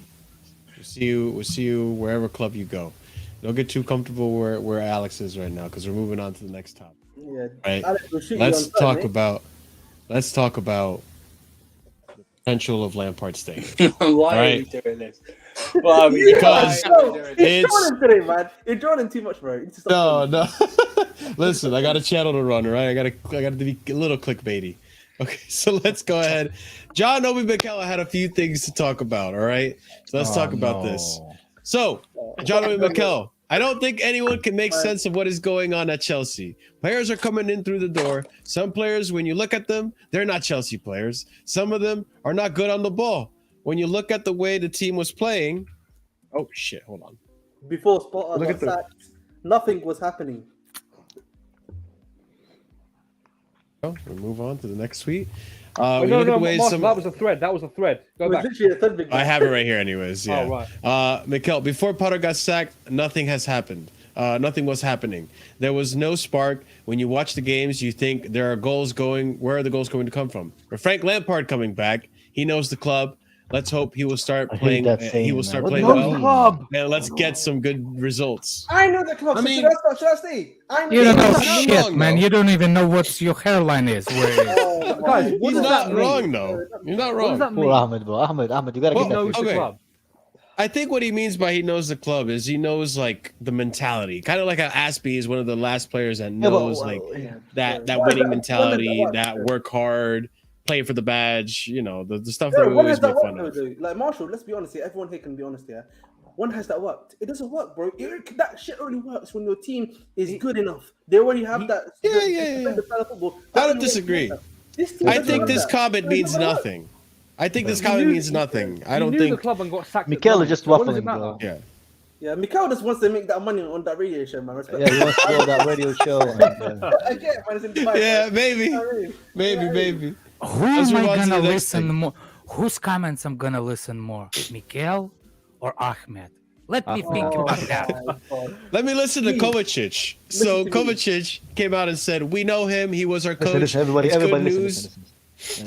Speaker 2: We'll see you wherever club you go. Don't get too comfortable where Alex is right now, because we're moving on to the next topic.
Speaker 6: Yeah.
Speaker 2: Right.
Speaker 6: Alex will shoot
Speaker 2: Let's
Speaker 6: you on
Speaker 2: talk about the potential of Lampard staying.
Speaker 1: Why
Speaker 2: Right.
Speaker 1: are we doing this? Well, I mean,
Speaker 2: Because
Speaker 6: He's drawing today, man. You're drawing too much, bro. You need to stop
Speaker 2: no. Listen, I got a channel to run, right? I got to be a little clickbaity. Okay, so let's go ahead. John Obi Mikel had a few things to talk about. All right, so let's talk about this. So, John Obi Mikel, I don't think anyone can make sense of what is going on at Chelsea. Players are coming in through the door. Some players, when you look at them, they're not Chelsea players. Some of them are not good on the ball. When you look at the way the team was playing, oh shit, hold on.
Speaker 6: Before Spotter got sacked, nothing was happening.
Speaker 2: We'll move on to the next tweet.
Speaker 3: No, that was a thread. That was a thread. Go back.
Speaker 2: I have it right here anyways. Yeah.
Speaker 3: Oh, right.
Speaker 2: Mikel, before Potter got sacked, nothing has happened. Nothing was happening. There was no spark. When you watch the games, you think there are goals going. Where are the goals going to come from? For Frank Lampard coming back, he knows the club. Let's hope he will start playing. He will start playing well. And let's get some good results.
Speaker 6: I know the club. I mean, should I say?
Speaker 7: You don't know shit, man. You don't even know what your hairline is.
Speaker 3: Guys,
Speaker 2: he's not wrong, though. You're not wrong.
Speaker 5: Poor Ahmed, bro. Ahmed, you gotta get that.
Speaker 2: Okay. I think what he means by he knows the club is he knows like the mentality, kind of like how Aspie is one of the last players that knows that winning mentality, that work hard, play for the badge, you know, the stuff that we always make fun of.
Speaker 6: Like Marshall, let's be honest here. Everyone here can be honest here. One has that worked. It doesn't work, bro. That shit only works when your team is good enough. They already have that.
Speaker 2: I don't disagree. I think this comment means nothing. I think this comment means nothing. I don't think.
Speaker 3: The club and got sacked.
Speaker 5: Mikel is just waffling, bro.
Speaker 2: Yeah.
Speaker 6: Yeah, Mikel just wants to make that money on that radio show, man.
Speaker 5: Yeah, he wants to go on that radio show.
Speaker 6: I get it, man. It's in Dubai,
Speaker 2: yeah, maybe.
Speaker 7: Who am I gonna listen more? Whose comments I'm gonna listen more? Mikel or Ahmed? Let me think about that.
Speaker 2: Let me listen to Kovacic. So Kovacic came out and said, "We know him. He was our coach."
Speaker 5: Listen, everybody
Speaker 2: listen.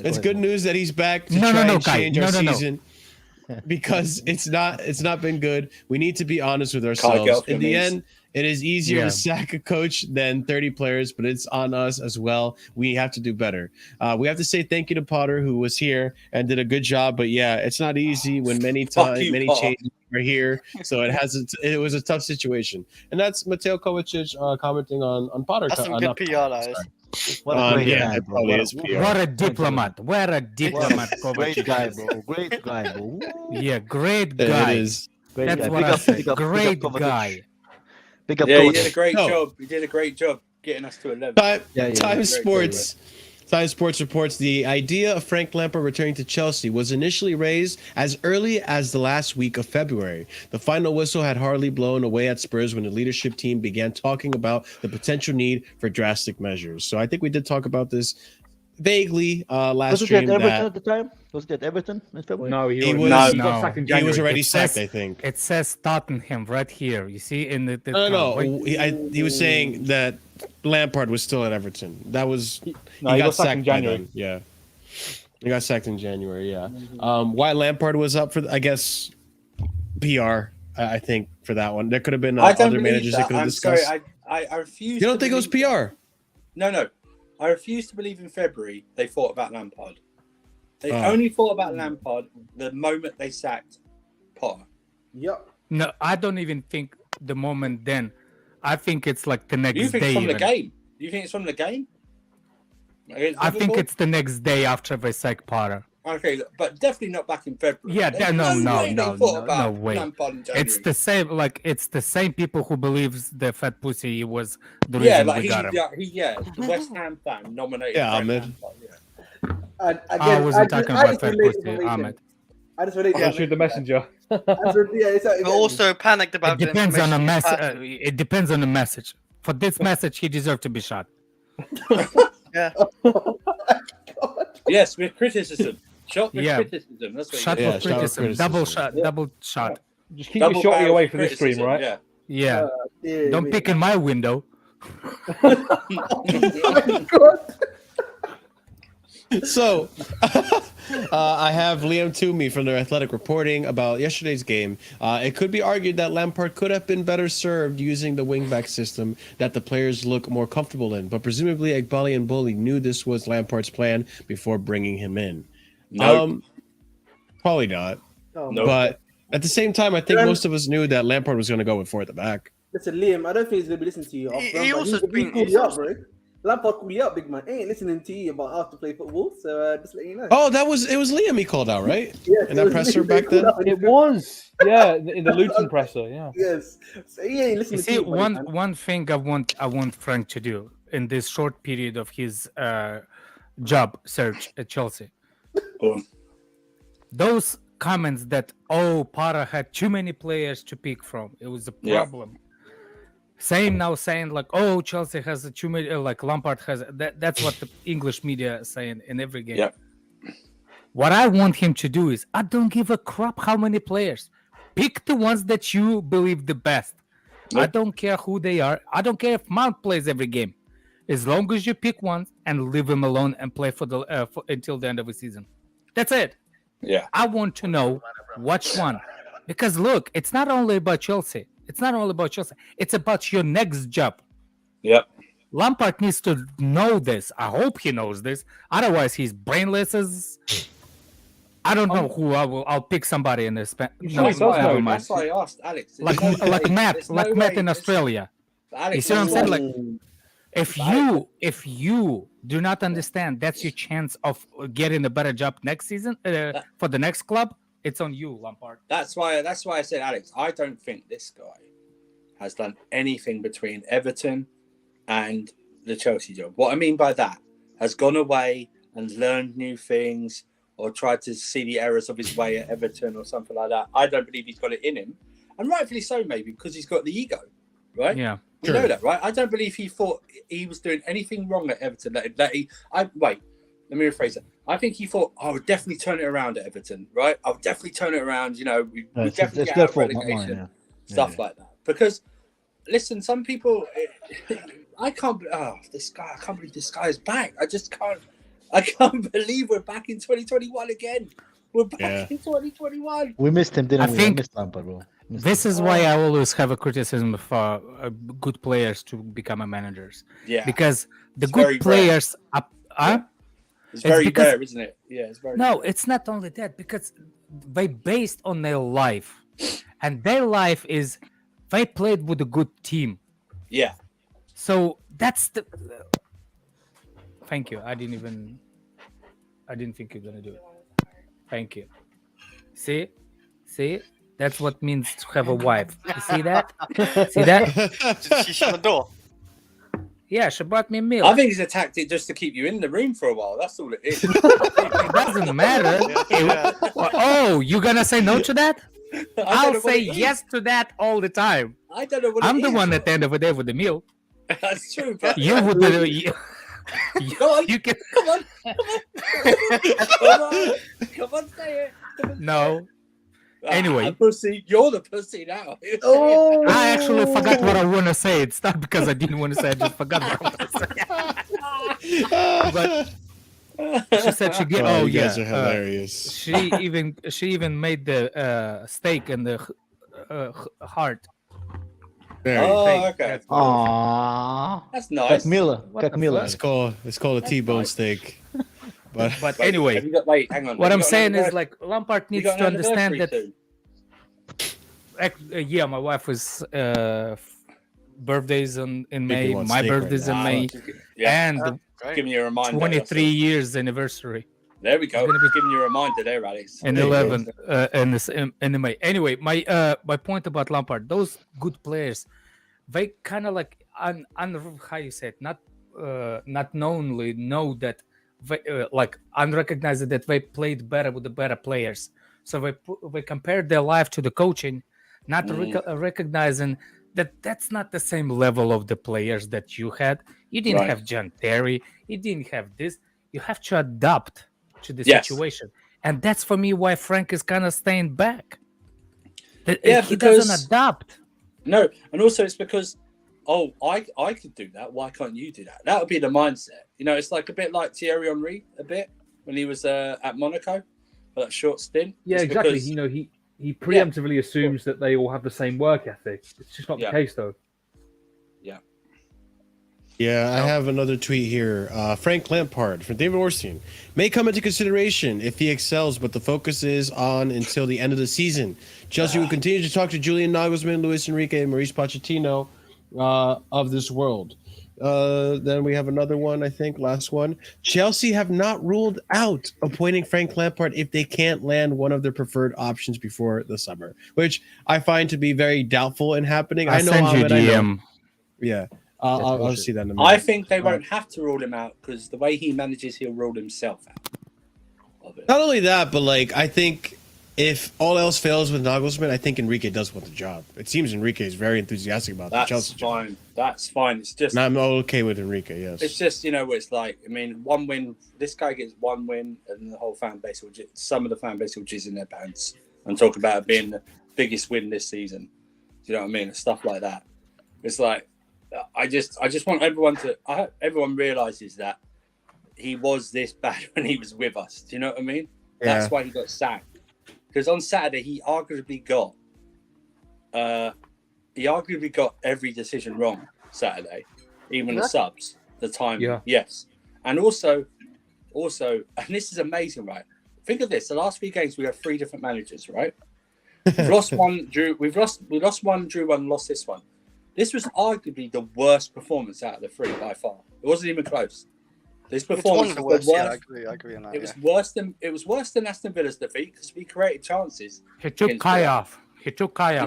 Speaker 2: It's good news that he's back to try and change our season because it's not been good. We need to be honest with ourselves. In the end, it is easier to sack a coach than 30 players, but it's on us as well. We have to do better. We have to say thank you to Potter, who was here and did a good job. But yeah, it's not easy when many changes are here. So it was a tough situation. And that's Mateo Kovacic commenting on Potter.
Speaker 8: That's some good PR, that is.
Speaker 5: What a great guy,
Speaker 2: bro.
Speaker 7: What a diplomat. What a diplomat, Kovacic.
Speaker 5: Great guy, bro. Great guy, bro.
Speaker 7: Yeah, great guy.
Speaker 2: It is.
Speaker 7: That's what I say. Great guy.
Speaker 5: Big up,
Speaker 1: he did a great job. He did a great job getting us to 11.
Speaker 2: Time Sports reports the idea of Frank Lampard returning to Chelsea was initially raised as early as the last week of February. The final whistle had hardly blown away at Spurs when the leadership team began talking about the potential need for drastic measures. So I think we did talk about this vaguely last stream.
Speaker 5: Was it at Everton at the time? Was it at Everton in February?
Speaker 3: No, he got sacked in January.
Speaker 2: He was already sacked, I think.
Speaker 7: It says Tottenham right here. You see in the
Speaker 2: No. He was saying that Lampard was still at Everton. That was
Speaker 3: he got sacked in January.
Speaker 2: Yeah, he got sacked in January. Yeah. Why Lampard was up for? I guess PR. I think for that one, there could have been other managers that could have discussed.
Speaker 1: Sorry, I refuse.
Speaker 2: You don't think it was PR?
Speaker 1: No. I refuse to believe in February they thought about Lampard. They only thought about Lampard the moment they sacked Potter.
Speaker 6: Yep.
Speaker 7: No, I don't even think the moment then. I think it's like the next day.
Speaker 1: You think it's from the game? You think it's from the game?
Speaker 7: I think it's the next day after they sack Potter.
Speaker 1: Okay, but definitely not back in February.
Speaker 7: Yeah, no way. It's the same. Like it's the same people who believes the fat pussy was the reason we got him.
Speaker 1: The West Ham fan nominated.
Speaker 2: Yeah, Ahmed.
Speaker 7: I wasn't talking about fat pussy, Ahmed.
Speaker 6: I just relate to
Speaker 3: shoot the messenger.
Speaker 8: But also panicked about
Speaker 7: it. Depends on the message. It depends on the message. For this message, he deserved to be shot.
Speaker 8: Yeah.
Speaker 1: Yes, with criticism. Shot with criticism. That's what
Speaker 7: shot for criticism. Double shot. Double shot.
Speaker 3: Just keep your shotty away from the stream, right?
Speaker 7: Yeah. Don't pick in my window.
Speaker 6: Oh my God.
Speaker 2: So, I have Liam Toomey from The Athletic reporting about yesterday's game. It could be argued that Lampard could have been better served using the wingback system that the players look more comfortable in, but presumably Eghbali and Boli knew this was Lampard's plan before bringing him in.
Speaker 1: No,
Speaker 2: probably not.
Speaker 1: No.
Speaker 2: But At the same time, I think most of us knew that Lampard was going to go with 4 at the back.
Speaker 6: Listen, Liam, I don't think he's gonna be listening to you.
Speaker 8: He also been.
Speaker 6: called you up, bro. Lampard called you up, big man. He ain't listening to you about how to play football. So just let you know.
Speaker 2: Oh, it was Liam he called out, right?
Speaker 6: Yes,
Speaker 2: In that presser back then.
Speaker 3: It was, yeah, in the Luton presser, yeah.
Speaker 6: Yes. So he ain't listening
Speaker 7: You
Speaker 6: to
Speaker 7: see,
Speaker 6: you. buddy, man.
Speaker 7: one thing I want Frank to do in this short period of his job search at Chelsea.
Speaker 1: Go on.
Speaker 7: Those comments that Para had too many players to pick from, it was a problem. Saying like Chelsea has too many, like Lampard has that's what the English media is saying in every game.
Speaker 1: Yeah.
Speaker 7: What I want him to do is, I don't give a crap how many players. Pick the ones that you believe the best.
Speaker 1: Nope.
Speaker 7: I don't care who they are. I don't care if Mount plays every game. As long as you pick one and leave him alone and play for until the end of the season. That's it.
Speaker 1: Yeah.
Speaker 7: I want to know which one. Because look, it's not only about Chelsea. It's about your next job.
Speaker 1: Yep.
Speaker 7: Lampard needs to know this. I hope he knows this. Otherwise, he's brainless as... I don't know who I'll pick somebody in this.
Speaker 1: That's why I asked Alex.
Speaker 7: Like Matt in Australia.
Speaker 1: Alex,
Speaker 7: you see what I'm saying? Like, if you do not understand that's your chance of getting a better job next season for the next club, it's on you, Lampard.
Speaker 1: That's why I said, Alex, I don't think this guy has done anything between Everton and the Chelsea job. What I mean by that, has gone away and learned new things or tried to see the errors of his way at Everton or something like that. I don't believe he's got it in him. And rightfully so, maybe, because he's got the ego, right?
Speaker 7: Yeah.
Speaker 1: We know that, right? I don't believe he thought he was doing anything wrong at Everton. Wait, let me rephrase it. I think he thought, I would definitely turn it around at Everton, right? I would definitely turn it around. You know, we definitely get out of relegation, stuff like that. Because, listen, some people, I can't believe this guy is back. I can't believe we're back in 2021 again. We're back in 2021.
Speaker 5: We missed him, didn't we?
Speaker 7: think-
Speaker 5: I missed Lampard, bro.
Speaker 7: This is why I always have a criticism for good players to become a managers.
Speaker 1: Yeah.
Speaker 7: Because the
Speaker 1: It's very
Speaker 7: good players
Speaker 1: It's very
Speaker 7: because-
Speaker 1: rare, isn't it? Yeah, it's very
Speaker 7: No,
Speaker 1: rare.
Speaker 7: it's not only that, because they based on their life. And their life is they played with a good team.
Speaker 1: Yeah.
Speaker 7: So that's the thank you. I didn't think you're gonna do it. Thank you. See? That's what means to have a wife. You see that? See that?
Speaker 8: She shut the door.
Speaker 7: Yeah, she brought me milk.
Speaker 1: I think it's a tactic just to keep you in the room for a while. That's all it is.
Speaker 7: It doesn't matter.
Speaker 8: Yeah.
Speaker 7: Oh, you gonna say no to that? I'll
Speaker 1: know what
Speaker 7: say
Speaker 1: it is.
Speaker 7: yes to that all the time.
Speaker 1: I don't know what
Speaker 7: I'm
Speaker 1: it
Speaker 7: the
Speaker 1: is.
Speaker 7: one at the end of the day with the meal.
Speaker 1: That's true, but
Speaker 7: You would
Speaker 1: Go on.
Speaker 7: you can
Speaker 1: come on. Come on, say it. Come on,
Speaker 7: no. Anyway.
Speaker 1: pussy. You're the pussy now.
Speaker 6: Oh,
Speaker 7: I actually forgot what I want to say. It's not because I didn't want to say. I just forgot what I want to say. But she said she get.
Speaker 2: Oh,
Speaker 7: Oh
Speaker 2: you guys
Speaker 7: yeah.
Speaker 2: are hilarious.
Speaker 7: She even made the steak and the heart.
Speaker 2: There you go.
Speaker 1: Oh, okay.
Speaker 5: Aww.
Speaker 1: That's nice.
Speaker 5: Как мило.
Speaker 2: It's called a T-bone steak. But
Speaker 7: But
Speaker 1: Wait,
Speaker 7: anyway,
Speaker 1: have you got- wait, hang on.
Speaker 7: what
Speaker 1: Have
Speaker 7: I'm
Speaker 1: you got
Speaker 7: saying
Speaker 1: an
Speaker 7: is like Lampard
Speaker 1: you
Speaker 7: needs
Speaker 1: got
Speaker 7: to
Speaker 1: an
Speaker 7: understand
Speaker 1: anniversary
Speaker 7: that.
Speaker 1: soon?
Speaker 7: Yeah, my wife was birthdays in May.
Speaker 2: wants
Speaker 7: My
Speaker 2: steak right
Speaker 7: birthday's
Speaker 2: now.
Speaker 7: in May,
Speaker 1: Yeah,
Speaker 7: and the
Speaker 8: Great.
Speaker 1: giving you a reminder.
Speaker 7: 23 years anniversary.
Speaker 1: There we go.
Speaker 7: It's gonna be-
Speaker 1: Giving you a reminder there, Alex.
Speaker 7: And
Speaker 2: There you go.
Speaker 7: 11 in May. Anyway, my point about Lampard, those good players, they kind of like how you say it, not knowingly know that they, like unrecognized that they played better with the better players. So they compared their life to the coaching, not recognizing that that's not the same level of the players that you had. You didn't
Speaker 1: Right.
Speaker 7: have John Terry. You didn't have this. You have to adapt to the
Speaker 1: Yes.
Speaker 7: situation, and that's for me why Frank is kind of staying back.
Speaker 1: Yeah,
Speaker 7: He
Speaker 1: because-
Speaker 7: doesn't adapt.
Speaker 1: No, and also it's because, I could do that. Why can't you do that? That would be the mindset. You know, it's like a bit like Thierry Henry, a bit when he was at Monaco for that short stint.
Speaker 3: Yeah,
Speaker 1: It's
Speaker 3: exactly.
Speaker 1: because-
Speaker 3: You know, he preemptively assumes that they all have the same work ethic. It's just not
Speaker 1: Yeah.
Speaker 3: the case, though.
Speaker 2: Yeah, I have another tweet here. Frank Lampard from David Orstein may come into consideration if he excels, but the focus is on until the end of the season. Chelsea will continue to talk to Julian Nagelsmann, Luis Enrique, and Maurice Pochettino of this world. Then we have another one, I think, last one. Chelsea have not ruled out appointing Frank Lampard if they can't land one of their preferred options before the summer, which I find to be very doubtful in happening. I know,
Speaker 7: send you
Speaker 2: Ahmed, I know.
Speaker 7: DM.
Speaker 2: Yeah. I'll see that in a minute.
Speaker 1: I think they won't have to rule him out because the way he manages, he'll rule himself out.
Speaker 2: Not only that, but like I think if all else fails with Nagelsmann, I think Enrique does want the job. It seems Enrique is very enthusiastic about the Chelsea job.
Speaker 1: That's fine. It's just.
Speaker 2: And I'm okay with Enrique. Yes.
Speaker 1: It's just what it's like. I mean, one win. This guy gets one win, and the whole fan base will. Some of the fan base will jizz in their pants and talk about it being the biggest win this season. Do you know what I mean? Stuff like that. It's like. I just want everyone to. I hope everyone realizes that he was this bad when he was with us. Do you know what I mean?
Speaker 2: Yeah.
Speaker 1: That's why he got sacked. Because on Saturday he arguably got every decision wrong. Saturday, even the subs, the time.
Speaker 3: Yeah.
Speaker 1: Yes, and also, and this is amazing, right? Think of this: the last 3 games we have 3 different managers, right? We've lost one, drew. We lost one, drew one, lost this one. This was arguably the worst performance out of the 3 by far. It wasn't even close. This performance was the worst.
Speaker 8: Yeah, I agree on that.
Speaker 1: It was worse than Aston Villa's defeat because we created chances.
Speaker 7: He took Kai off.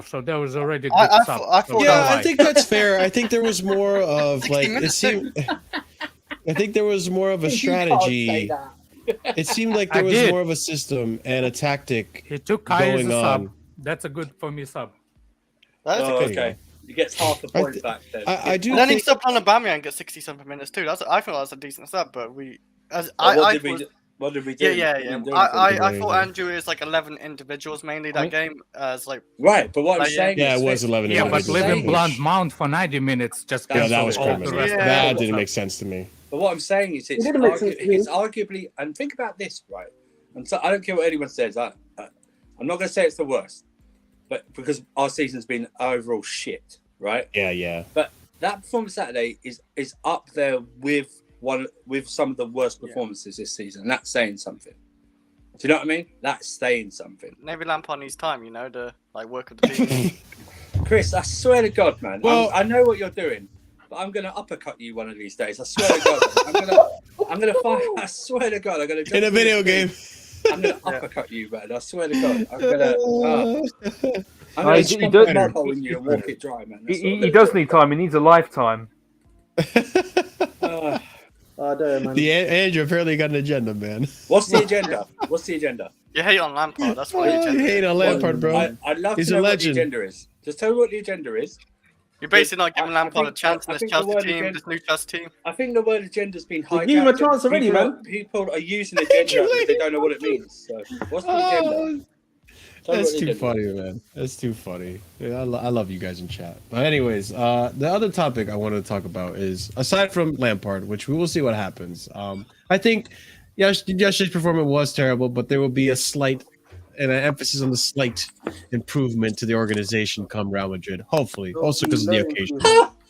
Speaker 7: So there was already a good
Speaker 8: I
Speaker 7: sub.
Speaker 8: thought
Speaker 2: I think that's fair. I think there was more of like it seemed. I think there was more of a strategy. It seemed like there was more of a system and a tactic.
Speaker 7: He took Kai as a
Speaker 2: going
Speaker 7: sub.
Speaker 2: on.
Speaker 7: That's a good for me sub.
Speaker 8: That's a good.
Speaker 1: Okay. He gets half the point back then.
Speaker 2: I do.
Speaker 8: And then he
Speaker 2: think,
Speaker 8: subbed on Aubameyang at 67 minutes too. I thought that was a decent sub, but what did we do? Yeah. I thought Andrew is like 11 individuals mainly that game. As like
Speaker 1: right, but what I'm saying,
Speaker 2: it was 11.
Speaker 7: Yeah, but leaving Blunt Mount for 90 minutes just
Speaker 2: that was
Speaker 7: all
Speaker 2: criminal.
Speaker 7: the rest.
Speaker 2: That didn't make sense to me.
Speaker 1: But what I'm saying is, it's arguably, and think about this, right? And so I don't care what anyone says. I'm not going to say it's the worst, but because our season's been overall shit, right?
Speaker 2: Yeah.
Speaker 1: But that performance Saturday is up there with some of the worst performances this season. And that's saying something. Do you know what I mean? That's saying something.
Speaker 8: Maybe Lampard needs time, to like work with the team.
Speaker 1: Chris, I swear to God, man.
Speaker 2: Well,
Speaker 1: I know what you're doing, but I'm gonna uppercut you one of these days. I swear to God. I'm gonna fight. I swear to God, I'm gonna
Speaker 2: in a video game.
Speaker 1: I'm gonna uppercut you, man. I swear to God, I'm gonna
Speaker 3: he does-
Speaker 1: my hole in you and walk it dry, man.
Speaker 3: He does need time. He needs a lifetime.
Speaker 6: I don't, man.
Speaker 2: Andrew apparently got an agenda, man.
Speaker 1: What's the agenda?
Speaker 8: You hate on Lampard. That's what
Speaker 2: You hate on Lampard, bro.
Speaker 1: I'd love
Speaker 2: He's
Speaker 1: to
Speaker 2: a
Speaker 1: know
Speaker 2: legend.
Speaker 1: what the agenda is. Just tell me what the agenda is.
Speaker 8: You're basically not giving Lampard a chance in
Speaker 1: I
Speaker 8: this
Speaker 1: think the
Speaker 8: Chelsea
Speaker 1: word
Speaker 8: team,
Speaker 1: agenda-
Speaker 8: this new Chelsea team.
Speaker 1: I think the word agenda's been hijacked.
Speaker 6: Give him a chance already,
Speaker 1: people,
Speaker 6: man.
Speaker 1: People are using agenda because they don't know what it means. So, what's the agenda? Tell me
Speaker 2: That's
Speaker 1: what the
Speaker 2: too
Speaker 1: agenda
Speaker 2: funny,
Speaker 1: is.
Speaker 2: man. That's too funny. Yeah, I love you guys in chat. But anyways, the other topic I wanted to talk about is, aside from Lampard, which we will see what happens. I think yesterday's performance was terrible, but there will be a slight, and an emphasis on the slight improvement to the organization come Real Madrid. Hopefully, also because of the occasion.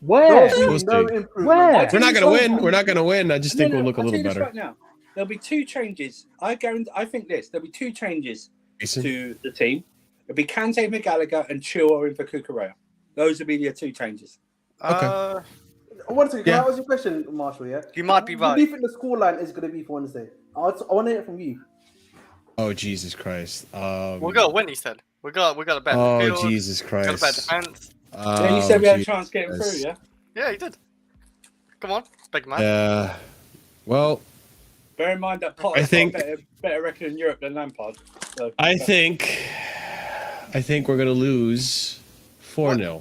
Speaker 3: Where?
Speaker 2: We'll see.
Speaker 3: Where?
Speaker 2: We're not gonna win. We're not gonna win. I just think we'll look a
Speaker 1: I'll
Speaker 2: little
Speaker 1: tell you this
Speaker 2: better.
Speaker 1: right now. There'll be 2 changes. I think there'll be 2 changes
Speaker 2: Mason?
Speaker 1: to the team. It'll be Kante, McGallagher, and Chua in for Cucurella. Those will be the 2 changes.
Speaker 2: Okay.
Speaker 6: One second,
Speaker 2: Yeah.
Speaker 6: that was your question, Marshall, yeah?
Speaker 8: You might be
Speaker 6: What
Speaker 8: right.
Speaker 6: do you think the scoreline is going to be for Wednesday? I want to hear it from you.
Speaker 2: Oh Jesus Christ.
Speaker 8: We're gonna win. He said. We got a better
Speaker 2: Oh
Speaker 8: midfield.
Speaker 2: Jesus
Speaker 8: Got a better
Speaker 2: Christ.
Speaker 8: defense.
Speaker 1: Then you said we had a
Speaker 2: Jesus
Speaker 1: chance getting through,
Speaker 2: Christ.
Speaker 1: yeah?
Speaker 8: Yeah, he did. Come on, big man.
Speaker 2: Yeah. Well,
Speaker 1: Bear in mind that Potter's
Speaker 2: I think-
Speaker 1: got a better record in Europe than Lampard. So,
Speaker 2: I think we're gonna lose 4-0.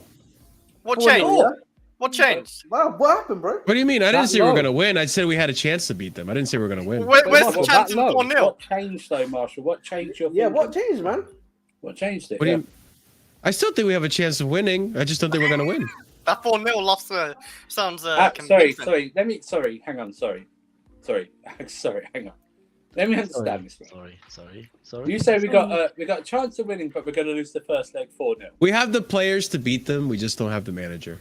Speaker 8: What
Speaker 6: 4-0,
Speaker 8: changed?
Speaker 6: yeah?
Speaker 8: What changed?
Speaker 6: Wow, what happened, bro?
Speaker 2: What do you mean? I didn't
Speaker 3: That
Speaker 2: say we were
Speaker 3: low.
Speaker 2: gonna win. I said we had a chance to beat them. I didn't say we were gonna win.
Speaker 8: Where's the
Speaker 3: Marshall,
Speaker 8: chance
Speaker 3: that
Speaker 8: in
Speaker 3: low.
Speaker 8: 4-0?
Speaker 1: what changed though, Marshall? What changed your
Speaker 6: Yeah,
Speaker 1: thinking?
Speaker 6: what changed, man?
Speaker 1: What changed it?
Speaker 2: What do you? I still think we have a chance of winning. I just don't think we're gonna win.
Speaker 8: That 4-0 loss sounds
Speaker 1: sorry,
Speaker 8: convincing.
Speaker 1: hang on. Sorry, hang on. Let me understand this. Bro.
Speaker 5: Sorry.
Speaker 1: You say we got a chance of winning, but we're going to lose the first leg 4-0.
Speaker 2: We have the players to beat them. We just don't have the manager.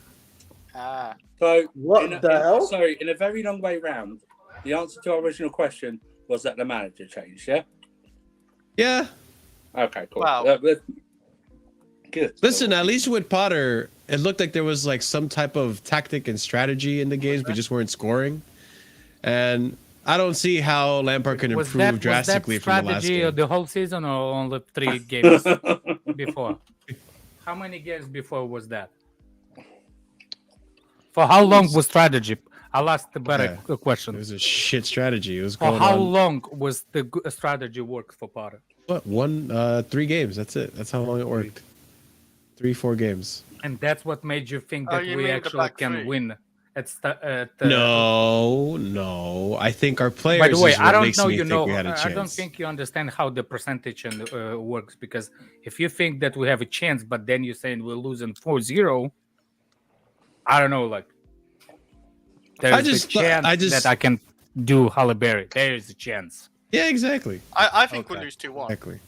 Speaker 1: So
Speaker 6: What the hell?
Speaker 1: Sorry, in a very long way round, the answer to our original question was that the manager changed. Yeah.
Speaker 2: Yeah.
Speaker 1: Okay. Cool.
Speaker 8: Wow.
Speaker 1: Good.
Speaker 2: Listen, at least with Potter, it looked like there was like some type of tactic and strategy in the games. We just weren't scoring, and I don't see how Lampard can improve drastically from the last
Speaker 7: strategy
Speaker 2: game.
Speaker 7: the whole season or only 3 games before? How many games before was that? For how long was strategy? I'll ask the better question.
Speaker 2: It was a shit strategy. It was
Speaker 7: For
Speaker 2: going
Speaker 7: how
Speaker 2: on.
Speaker 7: long was the strategy worked for Potter?
Speaker 2: What 3 games? That's it. That's how long it worked. 3-4 games.
Speaker 7: And that's what made you think
Speaker 8: Oh,
Speaker 7: that
Speaker 8: you
Speaker 7: we
Speaker 8: mean the
Speaker 7: actually
Speaker 8: back
Speaker 7: can
Speaker 8: three?
Speaker 7: win at
Speaker 2: No. I think our players.
Speaker 7: By the way,
Speaker 2: is
Speaker 7: I
Speaker 2: what
Speaker 7: don't
Speaker 2: makes
Speaker 7: know.
Speaker 2: me
Speaker 7: You
Speaker 2: think
Speaker 7: know,
Speaker 2: we had a
Speaker 7: I don't
Speaker 2: chance.
Speaker 7: think you understand how the percentage works. Because if you think that we have a chance, but then you're saying we're losing 4-0, I don't know. Like, there's a chance that I can do Halle Berry. There is a chance.
Speaker 2: Yeah, exactly.
Speaker 8: I think we'll lose 2-1.
Speaker 2: Exactly.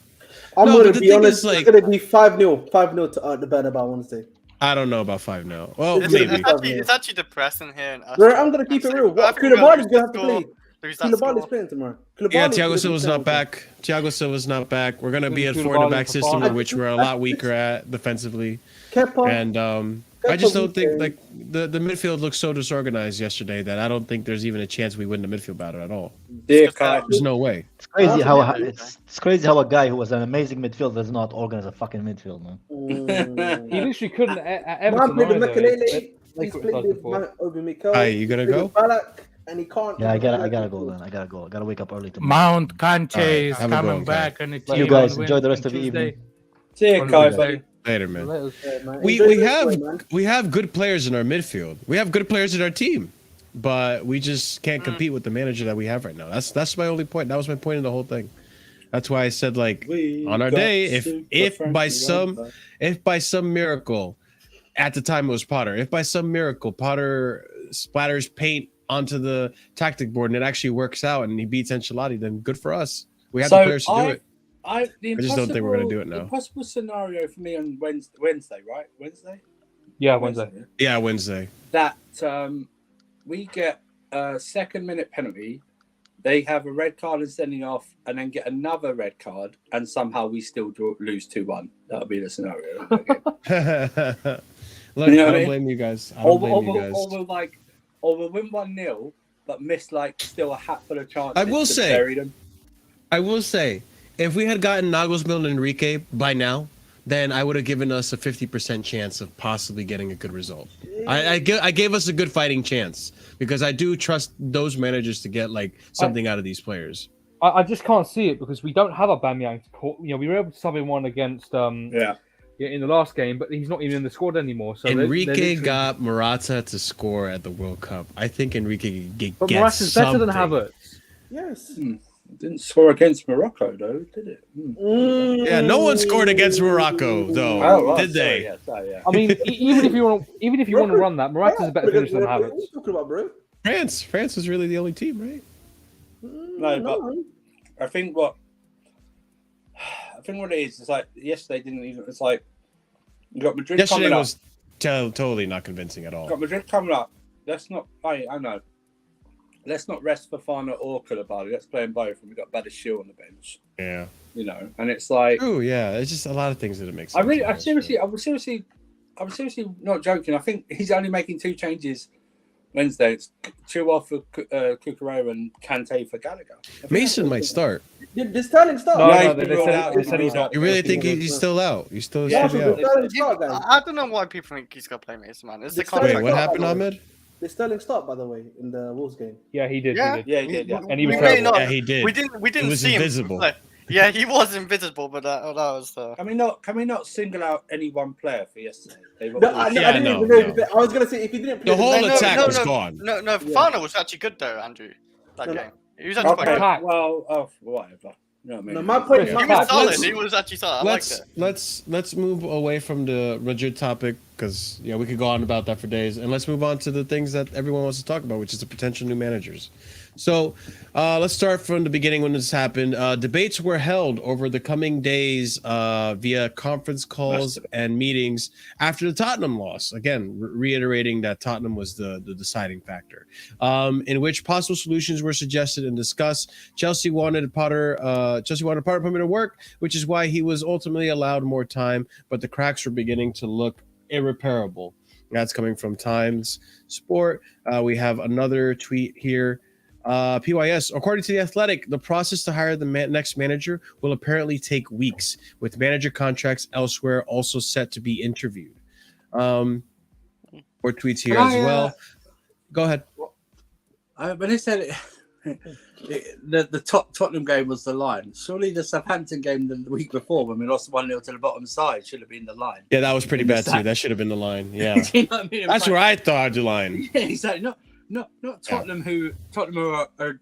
Speaker 6: I'm
Speaker 2: No,
Speaker 6: going
Speaker 2: but
Speaker 6: to
Speaker 2: the
Speaker 6: be
Speaker 2: thing
Speaker 6: honest.
Speaker 2: is, like-
Speaker 6: It's going to be 5-0. 5-0 to the Bernabeu Wednesday.
Speaker 2: I don't know about 5-0. Well,
Speaker 8: It's,
Speaker 2: maybe.
Speaker 8: it's actually depressing here. In
Speaker 6: Bro, I'm going to keep it real.
Speaker 8: I think we're
Speaker 6: Koulibaly's
Speaker 8: gonna
Speaker 6: going to have to play.
Speaker 8: lose that
Speaker 6: Koulibaly's
Speaker 8: score.
Speaker 6: playing tomorrow.
Speaker 2: Yeah,
Speaker 6: Koulibaly's
Speaker 2: Thiago
Speaker 6: gonna
Speaker 2: Silva's
Speaker 6: be
Speaker 2: not
Speaker 6: playing.
Speaker 2: back. Thiago Silva's not back. We're gonna be at
Speaker 3: Koulibaly
Speaker 2: 4 in the back
Speaker 3: for
Speaker 2: system,
Speaker 3: Barca.
Speaker 2: which we're a lot weaker at defensively.
Speaker 6: Kepa.
Speaker 2: And I just don't think like the midfield looks so disorganized yesterday that I don't think there's even a chance we win the midfield battle at all.
Speaker 1: Dear Kai.
Speaker 2: There's no way.
Speaker 5: It's crazy how it's crazy how a guy who was an amazing midfielder does not organize a fucking midfield, man.
Speaker 3: He literally couldn't at
Speaker 6: Man
Speaker 3: Everton
Speaker 6: played with
Speaker 3: either.
Speaker 6: Makelele.
Speaker 3: They
Speaker 6: He's
Speaker 3: couldn't
Speaker 6: played
Speaker 3: touch
Speaker 6: with
Speaker 3: before.
Speaker 6: Obi Mikel.
Speaker 2: Hi, you gonna
Speaker 6: He's played
Speaker 2: go?
Speaker 6: with Ballack, and he can't.
Speaker 5: Yeah, I gotta go then. I gotta go. I gotta wake up early tomorrow.
Speaker 7: Mount Kante
Speaker 2: All right,
Speaker 7: is
Speaker 2: have a good
Speaker 7: coming
Speaker 2: one, Kai.
Speaker 7: back, and
Speaker 5: You guys enjoy the rest of the evening.
Speaker 1: See you,
Speaker 7: On
Speaker 1: Kai,
Speaker 7: Wednesday.
Speaker 1: buddy.
Speaker 2: Later, man.
Speaker 6: Man.
Speaker 2: We
Speaker 6: Enjoy
Speaker 2: we
Speaker 6: the
Speaker 2: have
Speaker 6: rest, man.
Speaker 2: we have good players in our midfield. We have good players in our team, but we just can't compete with the manager that we have right now. That's my only point. That was my point in the whole thing. That's why I said like on our day, if by some miracle, at the time it was Potter, if by some miracle Potter splatters paint onto the tactic board and it actually works out and he beats Ancelotti, then good for us. We have the players to do it.
Speaker 1: I
Speaker 2: just don't think we're gonna do it now.
Speaker 1: The possible scenario for me on Wednesday, right? Wednesday?
Speaker 3: Yeah, Wednesday.
Speaker 2: Yeah, Wednesday.
Speaker 1: That we get a second-minute penalty, they have a red card and sending off, and then get another red card, and somehow we still lose 2-1. That'll be the scenario.
Speaker 2: Look,
Speaker 1: You know
Speaker 2: I
Speaker 1: what I
Speaker 2: don't
Speaker 1: mean?
Speaker 2: blame you guys. I
Speaker 1: Or
Speaker 2: don't blame you guys.
Speaker 1: we'll win 1-0, but miss like still a hatful of chances.
Speaker 2: I will
Speaker 1: to
Speaker 2: say-
Speaker 1: bury them.
Speaker 2: I will say, if we had gotten Nagelsmann and Enrique by now, then I would have given us a 50% chance of possibly getting a good result. I gave us a good fighting chance because I do trust those managers to get like something out of these players.
Speaker 3: I just can't see it because we don't have a Aubameyang to call. You know, we were able to sub in one against in the last game, but he's not even in the squad anymore. So
Speaker 2: Enrique got Morata to score at the World Cup. I think Enrique gets
Speaker 3: but Morata's better than Havertz.
Speaker 6: Yes.
Speaker 1: Didn't score against Morocco though, did it?
Speaker 2: Yeah, no one scored against Morocco though,
Speaker 1: Oh,
Speaker 2: did they?
Speaker 1: Yeah.
Speaker 3: I mean, even if you want to run that, Morata's a better finisher than
Speaker 6: What are
Speaker 3: Havertz.
Speaker 6: you talking about, bro?
Speaker 2: France was really the only team, right?
Speaker 1: No, but I think what it is like yesterday didn't even. It's like you got Madrid
Speaker 2: Yesterday
Speaker 1: coming
Speaker 2: was totally not convincing at all.
Speaker 1: up. Got Madrid coming up. Let's not. I know. Let's not rest Fofana or Koulibaly. Let's play them both. And we got Badashil on the bench.
Speaker 2: Yeah.
Speaker 1: You know, and it's like.
Speaker 2: True. Yeah. It's just a lot of things that it makes.
Speaker 1: I was seriously not joking. I think he's only making 2 changes Wednesday. It's Chilwell for Cucurella and Kante for Gallagher.
Speaker 2: Mason might start.
Speaker 6: Did Sterling start?
Speaker 3: No,
Speaker 1: he's
Speaker 3: they
Speaker 1: been ruled out.
Speaker 3: said he's not.
Speaker 2: You really think he's still out? He's still
Speaker 6: Yeah,
Speaker 2: still
Speaker 6: did
Speaker 2: out.
Speaker 6: Sterling start, guys?
Speaker 8: I don't know why people think he's gonna play Mason, man. It's the
Speaker 6: Did Sterling
Speaker 2: Wait,
Speaker 8: contract.
Speaker 2: what
Speaker 6: start,
Speaker 2: happened,
Speaker 6: by the way?
Speaker 2: Ahmed?
Speaker 6: Did Sterling start, by the way, in the Wolves game?
Speaker 3: Yeah, he did.
Speaker 8: Yeah.
Speaker 3: He did.
Speaker 1: Yeah, he did. Yeah.
Speaker 3: And he was
Speaker 8: we may
Speaker 3: terrible.
Speaker 8: not.
Speaker 2: Yeah, he did.
Speaker 8: We didn't
Speaker 2: was
Speaker 8: see
Speaker 2: invisible.
Speaker 8: him play. Yeah, he was invisible, but that was.
Speaker 1: Can we not single out any one player for yesterday? They were
Speaker 6: No,
Speaker 1: all-
Speaker 6: I
Speaker 2: Yeah,
Speaker 6: didn't
Speaker 2: no,
Speaker 6: even know.
Speaker 2: no.
Speaker 6: I was gonna say if he didn't play
Speaker 2: The whole
Speaker 8: No,
Speaker 2: attack
Speaker 8: no,
Speaker 2: was
Speaker 8: no,
Speaker 2: gone.
Speaker 8: No, Fofana was actually good though, Andrew. That
Speaker 6: No, no.
Speaker 8: game. He was actually
Speaker 1: Okay.
Speaker 8: quite good.
Speaker 3: Attack.
Speaker 1: Well, whatever. You know what I mean?
Speaker 6: No, my point is
Speaker 8: He
Speaker 6: not
Speaker 8: was
Speaker 6: that.
Speaker 8: solid. He was actually solid. I liked it.
Speaker 2: Let's move away from the Madrid topic because we could go on about that for days, and let's move on to the things that everyone wants to talk about, which is the potential new managers. So let's start from the beginning when this happened. Debates were held over the coming days via conference calls and meetings after the Tottenham loss. Again, reiterating that Tottenham was the deciding factor, in which possible solutions were suggested and discussed. Chelsea wanted Potter appointment to work, which is why he was ultimately allowed more time, but the cracks were beginning to look irreparable. That's coming from Times Sport. We have another tweet here. PYS, according to The Athletic, the process to hire the next manager will apparently take weeks, with manager contracts elsewhere also set to be interviewed. More tweets here as well. Go ahead.
Speaker 1: When they said the Tottenham game was the line, surely the Southampton game the week before when we lost 1-0 to the bottom side should have been the line.
Speaker 2: Yeah, that was pretty bad too. That should have been the line. Yeah,
Speaker 1: you know what I mean?
Speaker 2: That's where I thought the line.
Speaker 1: Yeah, exactly. Not Tottenham. Tottenham are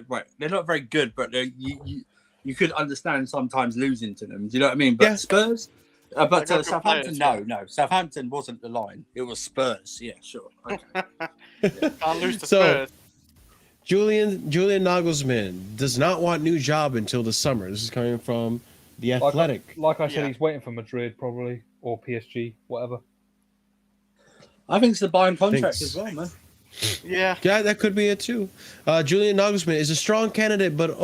Speaker 1: right. They're not very good, but you could understand sometimes losing to them. Do you know what I mean? But Spurs. But Southampton, no. Southampton wasn't the line. It was Spurs. Yeah, sure. Okay.
Speaker 8: Can't lose to Spurs.
Speaker 2: Julian Nagelsmann does not want new job until the summer. This is coming from The Athletic.
Speaker 3: Like I said, he's waiting for Madrid probably, or PSG, whatever.
Speaker 1: I think it's the Bayern contract as well, man.
Speaker 8: Yeah,
Speaker 2: that could be it too. Julian Nagelsmann is a strong candidate, but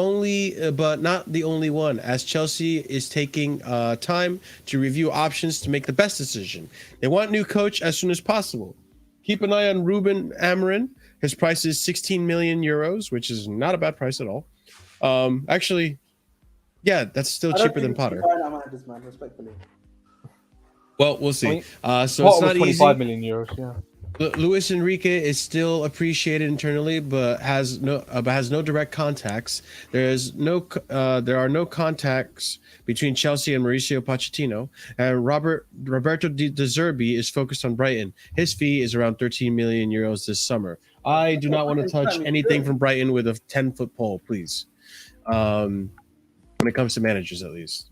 Speaker 2: not the only one, as Chelsea is taking time to review options to make the best decision. They want a new coach as soon as possible. Keep an eye on Ruben Amorim. His price is 16 million euros, which is not a bad price at all. Actually, yeah, that's still cheaper than Potter. Well, we'll see. So it's not
Speaker 3: 25 million euros. Yeah.
Speaker 2: Luis Enrique is still appreciated internally, but has no direct contacts. There are no contacts between Chelsea and Mauricio Pochettino. And Roberto De Zerbi is focused on Brighton. His fee is around 13 million euros this summer. I do not want to touch anything from Brighton with a 10-foot pole, please. When it comes to managers, at least.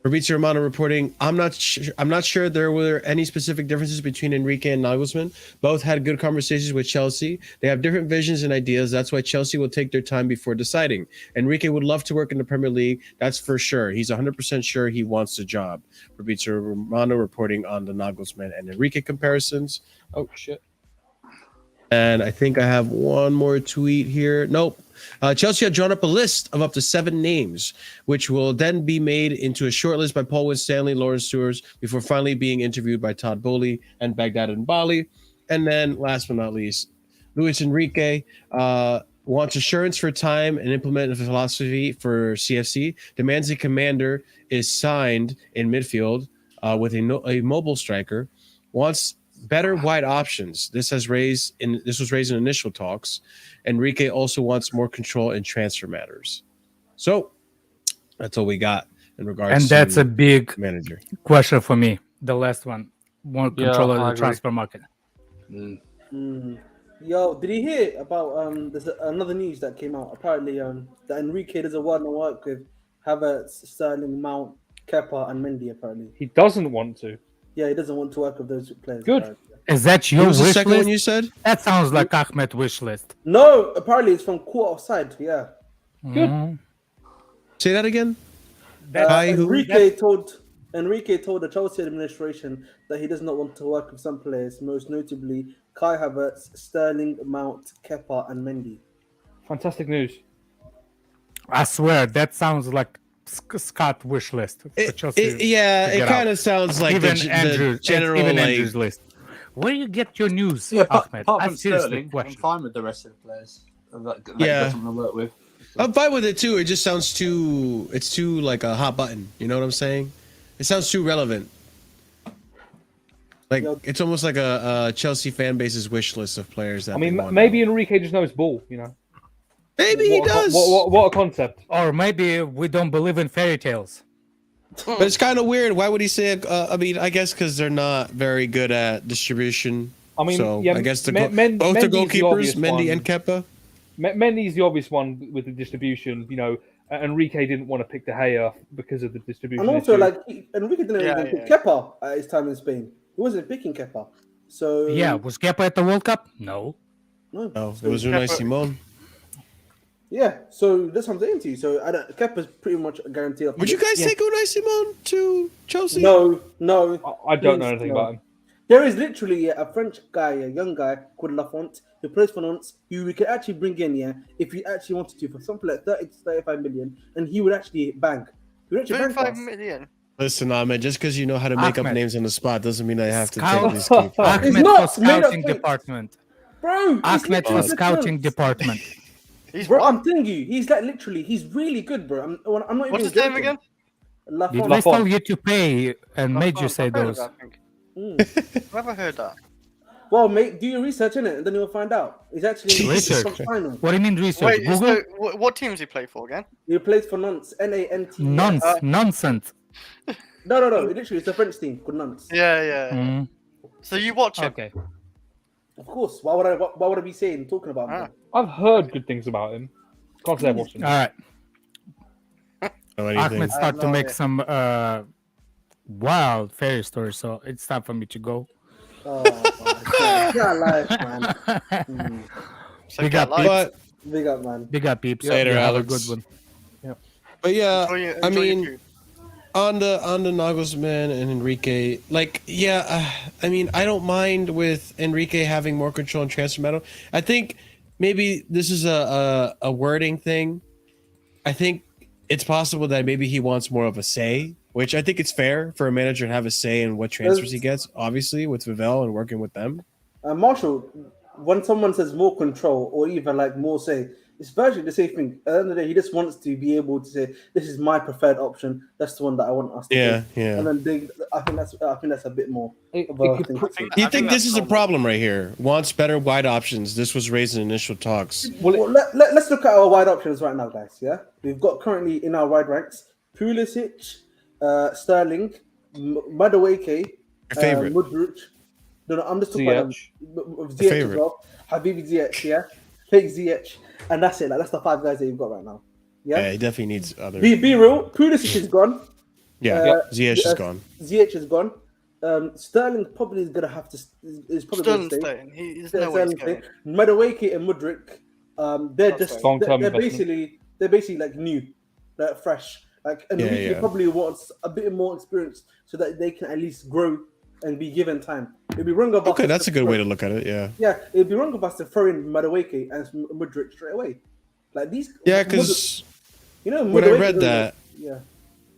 Speaker 2: Fabrizio Romano reporting, I'm not sure there were any specific differences between Enrique and Nagelsmann. Both had good conversations with Chelsea. They have different visions and ideas. That's why Chelsea will take their time before deciding. Enrique would love to work in the Premier League. That's for sure. He's 100% sure he wants the job. Fabrizio Romano reporting on the Nagelsmann and Enrique comparisons. Oh, shit. And I think I have one more tweet here. Nope. Chelsea had drawn up a list of up to 7 names, which will then be made into a short list by Paul Winstanley, Lawrence Stewart, before finally being interviewed by Todd Bowley and Baghdad and Bali. And then, last but not least, Luis Enrique wants assurance for time and implement a philosophy for CFC. Demands a commander is signed in midfield with a mobile striker. Wants better wide options. This was raised in initial talks. Enrique also wants more control in transfer matters. So that's all we got in regards to.
Speaker 7: And that's a big
Speaker 2: manager
Speaker 7: question for me. The last one, more control of the transfer market.
Speaker 6: Yo, did you hear about there's another news that came out? Apparently, that Enrique doesn't want to work with Havertz, Sterling, Mount, Kepa, and Mendy. Apparently,
Speaker 3: he doesn't want to.
Speaker 6: Yeah, he doesn't want to work with those players.
Speaker 3: Good.
Speaker 6: Apparently.
Speaker 7: Is that your
Speaker 2: What was the
Speaker 7: wish
Speaker 2: second
Speaker 7: list?
Speaker 2: one you said?
Speaker 7: That sounds like Ahmed wish list.
Speaker 6: No, apparently it's from Court Offside. Yeah.
Speaker 3: Good.
Speaker 2: Say that again.
Speaker 6: Enrique told the Chelsea administration that he does not want to work with some players, most notably Kai Havertz, Sterling, Mount, Kepa, and Mendy.
Speaker 3: Fantastic news.
Speaker 7: I swear that sounds like Scott wish list.
Speaker 2: It kind of sounds like
Speaker 7: even
Speaker 2: the
Speaker 7: Andrew,
Speaker 2: general
Speaker 7: even
Speaker 2: like,
Speaker 7: Andrew's list. Where you get your news,
Speaker 1: Yeah,
Speaker 7: Ahmed?
Speaker 1: apart
Speaker 7: I
Speaker 1: from
Speaker 7: seriously
Speaker 1: Sterling, I'm
Speaker 7: question.
Speaker 1: fine with the rest of the players. That
Speaker 2: Yeah.
Speaker 1: doesn't want to work with.
Speaker 2: I'm fine with it too. It just sounds too like a hot button. You know what I'm saying? It sounds too relevant. Like it's almost like a Chelsea fan base's wish list of players that.
Speaker 3: I mean, maybe Enrique just knows ball. You know.
Speaker 2: Maybe he does.
Speaker 3: What a concept.
Speaker 7: Or maybe we don't believe in fairy tales.
Speaker 2: But it's kind of weird. Why would he say? I mean, I guess because they're not very good at distribution.
Speaker 3: I mean,
Speaker 2: so
Speaker 3: yeah,
Speaker 2: I guess both
Speaker 3: Mendy's
Speaker 2: the
Speaker 3: the
Speaker 2: goalkeepers,
Speaker 3: obvious
Speaker 2: Mendy
Speaker 3: one.
Speaker 2: and Kepa.
Speaker 3: Mendy's the obvious one with the distribution. You know, Enrique didn't want to pick De Gea because of the distribution.
Speaker 6: And also,
Speaker 3: issue.
Speaker 6: Enrique didn't even pick Kepa at his time in Spain. He wasn't picking Kepa. So
Speaker 7: Yeah, was Kepa at the World Cup? No.
Speaker 6: No.
Speaker 2: No, it was Unai Simon.
Speaker 6: Yeah, so that's what I'm saying to you. So Kepa's pretty much a guarantee.
Speaker 2: Would you guys take Unai Simon to Chelsea?
Speaker 6: No.
Speaker 3: I don't know
Speaker 6: Please,
Speaker 3: anything
Speaker 6: no.
Speaker 3: about him.
Speaker 6: There is literally a French guy, a young guy called Lafont, who plays for Nantes, who we could actually bring in, if we actually wanted to, for something like 30 to 35 million, and he would actually bang. He would actually bang
Speaker 8: 35
Speaker 6: us.
Speaker 8: million.
Speaker 2: Listen, Ahmed, just because you know how to make up
Speaker 7: Ahmed.
Speaker 2: names on the spot doesn't mean I have to
Speaker 7: Scout.
Speaker 2: take these people.
Speaker 7: Ahmed
Speaker 6: not
Speaker 7: for
Speaker 6: made up
Speaker 7: scouting
Speaker 6: fake.
Speaker 7: department.
Speaker 6: Bro,
Speaker 7: Ahmed for scouting department.
Speaker 8: He's
Speaker 6: Bro,
Speaker 8: what?
Speaker 6: I'm telling you, he's like literally, he's really good, bro. I'm not even
Speaker 8: What's his name
Speaker 6: joking.
Speaker 8: again?
Speaker 7: Did
Speaker 6: Lafont.
Speaker 7: we tell you to pay and made you
Speaker 8: I've
Speaker 7: say
Speaker 8: heard of
Speaker 7: those?
Speaker 8: that, I think.
Speaker 6: Mm.
Speaker 8: Never heard that.
Speaker 6: Well, mate, do your research in it, and then you'll find out. He's actually
Speaker 7: Research.
Speaker 6: top final.
Speaker 7: What do you mean research?
Speaker 8: Wait,
Speaker 7: Google?
Speaker 8: so what teams he play for again?
Speaker 6: He plays for Nantes, Nantes.
Speaker 7: Nonsense.
Speaker 6: No. Literally, it's a French team called Nantes.
Speaker 8: Yeah.
Speaker 7: Mm.
Speaker 8: So you watch him?
Speaker 7: Okay.
Speaker 6: Of course. Why would I be saying talking about him?
Speaker 8: Ah.
Speaker 3: I've heard good things about him. Can't say I've watched him.
Speaker 7: All right.
Speaker 2: Know anything.
Speaker 7: Ahmed start to
Speaker 8: no
Speaker 7: make
Speaker 8: idea.
Speaker 7: some wild fairy stories, so it's time for me to go.
Speaker 6: Oh, my God. Yeah, life, man. Mm.
Speaker 8: So
Speaker 7: Big
Speaker 8: get
Speaker 7: up,
Speaker 8: live.
Speaker 2: But
Speaker 6: Big up, man.
Speaker 7: Big up, peeps.
Speaker 2: Later,
Speaker 7: You have a
Speaker 2: Alex.
Speaker 7: good one.
Speaker 2: But yeah,
Speaker 8: Enjoy your
Speaker 2: I mean,
Speaker 8: food.
Speaker 2: on the Nagelsmann and Enrique, like, yeah, I mean, I don't mind with Enrique having more control in transfer metal. I think maybe this is a wording thing. I think it's possible that maybe he wants more of a say, which I think it's fair for a manager to have a say in what transfers he gets, obviously, with Vivel and working with them.
Speaker 6: Marshall, when someone says more control or even like more say, it's virtually the same thing. At the end of the day, he just wants to be able to say, "This is my preferred option. That's the one that I want us to do."
Speaker 2: Yeah.
Speaker 6: And then I think that's a bit more.
Speaker 3: It-
Speaker 6: of a
Speaker 3: it could
Speaker 6: thing
Speaker 3: pr-
Speaker 6: to say.
Speaker 2: Do you
Speaker 8: I
Speaker 2: think
Speaker 8: think
Speaker 2: this
Speaker 8: that's
Speaker 2: is a
Speaker 8: normal.
Speaker 2: problem right here? Wants better wide options. This was raised in initial talks.
Speaker 6: Well, let's look at our wide options right now, guys. Yeah, we've got currently in our wide ranks Pulisic, Sterling, Madueke,
Speaker 2: Your favorite.
Speaker 6: Mudryk. No, I'm just talking about
Speaker 3: Ziyech.
Speaker 6: Ziyech as
Speaker 2: favorite.
Speaker 6: well. Habibi Ziyech, yeah, fake Ziyech, and that's it. Like that's the 5 guys that you've got right now.
Speaker 2: Yeah,
Speaker 6: Yeah,
Speaker 2: he definitely needs other.
Speaker 6: be real. Pulisic is gone.
Speaker 2: Yeah, Ziyech is gone.
Speaker 6: Ziyech is gone. Sterling probably is gonna have to. Is probably
Speaker 8: Sterling's
Speaker 6: gonna stay.
Speaker 8: staying. He's no way he's going.
Speaker 6: Madueke and Mudryk, they're
Speaker 8: That's
Speaker 6: just
Speaker 3: long-term
Speaker 6: they're
Speaker 3: investment.
Speaker 6: basically like new, like fresh. Like Enrique
Speaker 2: Yeah.
Speaker 6: probably wants a bit more experience so that they can at least grow and be given time. It'd be wrong of us.
Speaker 2: Okay, that's a good way to look at it. Yeah.
Speaker 6: Yeah, it'd be wrong of us to throw in Madueke and Mudryk straight away. Like these.
Speaker 2: Yeah, because
Speaker 6: you know
Speaker 2: when I
Speaker 6: Madueke
Speaker 2: read
Speaker 6: really-
Speaker 2: that,
Speaker 6: yeah.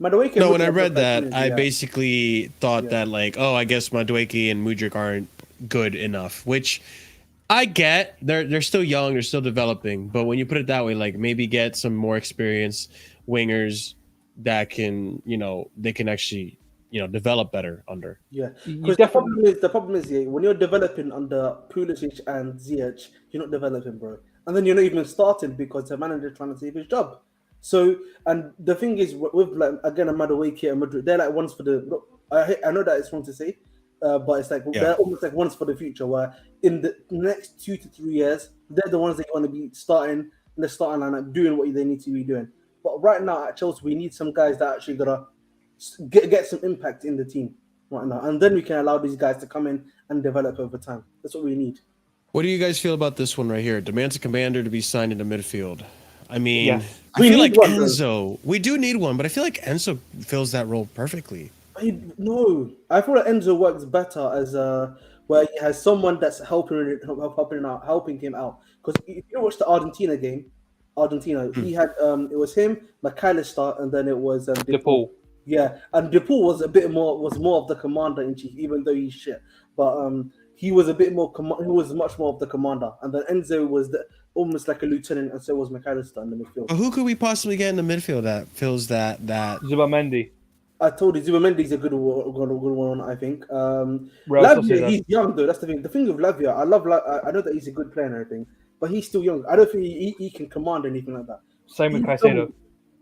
Speaker 6: Madueke.
Speaker 2: no, when
Speaker 6: Mudryk
Speaker 2: I read
Speaker 6: are
Speaker 2: that,
Speaker 6: like,
Speaker 2: I
Speaker 6: yeah.
Speaker 2: basically thought
Speaker 6: Yeah.
Speaker 2: that like, oh, I guess Madueke and Mudryk aren't good enough, which I get. They're still young, they're still developing, but when you put it that way, like maybe get some more experienced wingers that can, they can actually, develop better under.
Speaker 6: Yeah,
Speaker 3: You
Speaker 6: because the problem is, yeah, when you're developing under Pulisic and Ziyech, you're not developing, bro, and then you're not even starting because the manager's trying to save his job. So, and the thing is, with like again, Madueke and Madrid, they're like ones for the. I know that it's wrong to say, but it's like they're almost like ones for the future. Where in the next 2 to 3 years, they're the ones that you want to be starting in the starting lineup, doing what they need to be doing. But right now at Chelsea, we need some guys that are actually gonna get some impact in the team right now, and then we can allow these guys to come in and develop over time. That's what we need.
Speaker 2: What do you guys feel about this one right here? Demands a commander to be signed into midfield. I mean,
Speaker 3: Yeah.
Speaker 2: I
Speaker 6: We
Speaker 2: feel
Speaker 6: need
Speaker 2: like
Speaker 6: one, bro.
Speaker 2: Enzo. We do need one, but I feel like Enzo fills that role perfectly.
Speaker 6: No, I feel like Enzo works better as where he has someone that's helping him out. Because if you watch the Argentina game, he had it was him, McAllister, and then it was
Speaker 3: DePaul.
Speaker 6: Yeah, and DePaul was more of the commander in chief, even though he's shit. But he was a bit more he was much more of the commander, and then Enzo was almost like a lieutenant, and so was McAllister in the midfield.
Speaker 2: But who could we possibly get in the midfield that fills that?
Speaker 3: Zubamendi.
Speaker 6: I told you, Zubamendi's a good one, I think.
Speaker 3: Real
Speaker 6: Lavia,
Speaker 3: Sociedad.
Speaker 6: he's young though. That's the thing. The thing with Lavia, I know that he's a good player and everything, but he's still young. I don't think he can command anything like that.
Speaker 3: Same with
Speaker 6: He's
Speaker 3: Caicedo.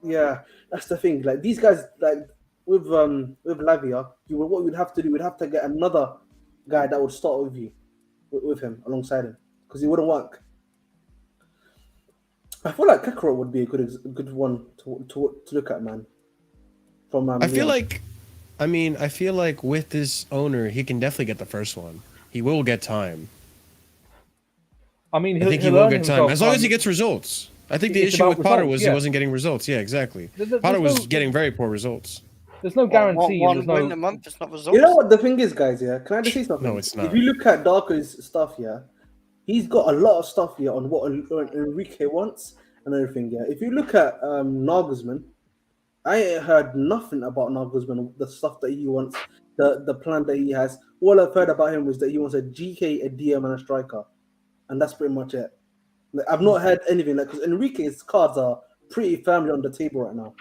Speaker 6: Yeah, that's the thing. Like these guys, like with Lavia, what we'd have to do, we'd have to get another guy that would start with you, with him alongside him, because he wouldn't work. I feel like Kakarot would be a good one to look at, man. From
Speaker 2: I feel
Speaker 6: Lyon.
Speaker 2: I feel like with this owner, he can definitely get the first one. He will get time.
Speaker 3: I mean,
Speaker 2: I think he will get time as long as he gets results. I think the issue with Potter was he wasn't getting results. Yeah, exactly. Potter was getting very poor results.
Speaker 3: There's no guarantee.
Speaker 8: One win a month, it's not results.
Speaker 6: You know what the thing is, guys? Yeah, can I just say something?
Speaker 2: No, it's not.
Speaker 6: If you look at Darko's stuff, yeah, he's got a lot of stuff here on what Enrique wants and everything. Yeah, if you look at Nagelsmann, I ain't heard nothing about Nagelsmann, the stuff that he wants, the plan that he has. All I've heard about him was that he wants a GK, a DM, and a striker, and that's pretty much it. Like, I've not heard anything because Enrique's cards are pretty firmly on the table right now.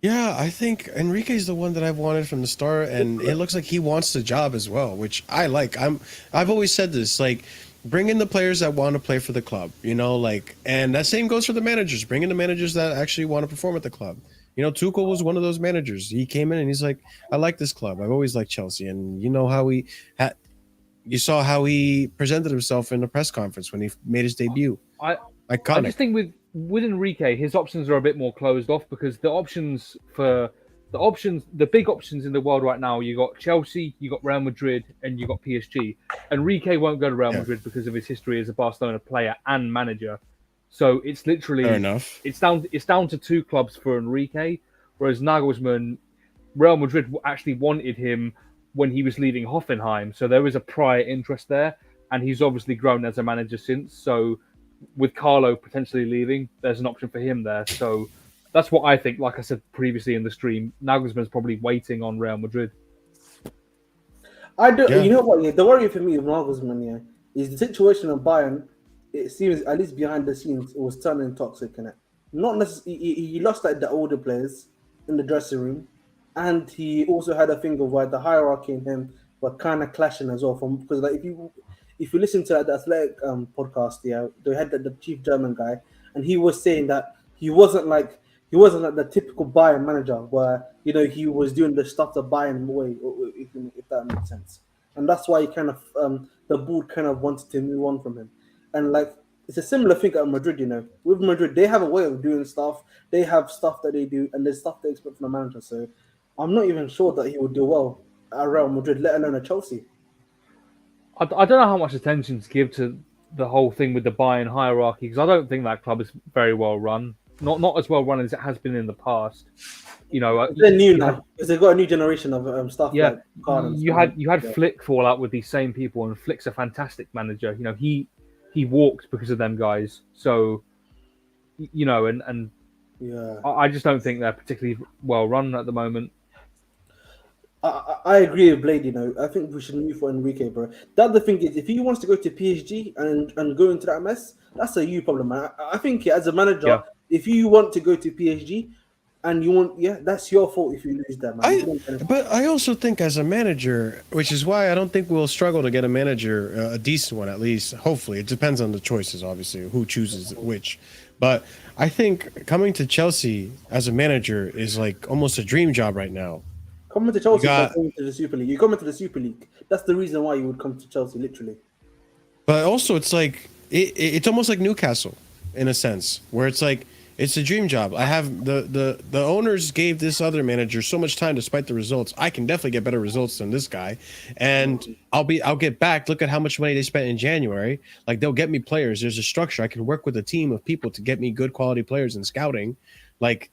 Speaker 2: Yeah, I think Enrique's the one that I've wanted from the start, and it looks like he wants the job as well, which I like. I've always said this, like, bring in the players that want to play for the club, you know, like, and that same goes for the managers. Bring in the managers that actually want to perform at the club. You know, Tuchel was one of those managers. He came in and he's like, I like this club. I've always liked Chelsea, and you know how you saw how he presented himself in the press conference when he made his debut.
Speaker 3: I
Speaker 2: Iconic.
Speaker 3: just think with Enrique, his options are a bit more closed off because the big options in the world right now, you got Chelsea, you got Real Madrid, and you got PSG. Enrique won't go to Real Madrid because of his history as a Barcelona player and manager. So it's literally
Speaker 2: fair enough.
Speaker 3: It's down to two clubs for Enrique, whereas Nagelsmann, Real Madrid actually wanted him when he was leaving Hoffenheim. So there is a prior interest there, and he's obviously grown as a manager since. So with Carlo potentially leaving, there's an option for him there. So that's what I think. Like I said previously in the stream, Nagelsmann's probably waiting on Real Madrid.
Speaker 6: I do. Yeah. You know what? Yeah, the worry for me with Nagelsmann, is the situation of Bayern. It seems, at least behind the scenes, it was turning toxic in it. Not necessarily. He lost like the older players in the dressing room, and he also had a thing of where the hierarchy in him were kind of clashing as well. Because like if you listen to the Athletic podcast, they had the chief German guy, and he was saying that he wasn't like the typical Bayern manager where he was doing the stuff the Bayern way, if that makes sense. And that's why he kind of the board kind of wanted to move on from him. And like it's a similar thing at Madrid, With Madrid, they have a way of doing stuff. They have stuff that they do, and there's stuff they expect from the manager. So I'm not even sure that he would do well at Real Madrid, let alone at Chelsea.
Speaker 3: I don't know how much attention to give to the whole thing with the Bayern hierarchy, because I don't think that club is very well run. Not as well run as it has been in the past.
Speaker 6: They're new now because they've got a new generation of stuff.
Speaker 3: Yeah,
Speaker 6: like Corden.
Speaker 3: You had Flick fall out with these same people, and Flick's a fantastic manager. He walked because of them guys. So, and I just don't think they're particularly well run at the moment.
Speaker 6: I agree with Blade. I think we should move for Enrique, bro. The other thing is, if he wants to go to PSG and go into that mess, that's a you problem, man. I think as a manager, if you want to go to PSG and you want, that's your fault if you lose that, man.
Speaker 2: But I also think as a manager, which is why I don't think we'll struggle to get a manager, a decent one at least. Hopefully, it depends on the choices, obviously, who chooses which. But I think coming to Chelsea as a manager is like almost a dream job right now.
Speaker 6: Coming to Chelsea, coming to the Super League. You come into the Super League. That's the reason why you would come to Chelsea, literally.
Speaker 2: But also, it's like it's almost like Newcastle in a sense, where it's like it's a dream job. I have the owners gave this other manager so much time despite the results. I can definitely get better results than this guy, and I'll get back. Look at how much money they spent in January. Like they'll get me players. There's a structure. I can work with a team of people to get me good quality players in scouting. Like.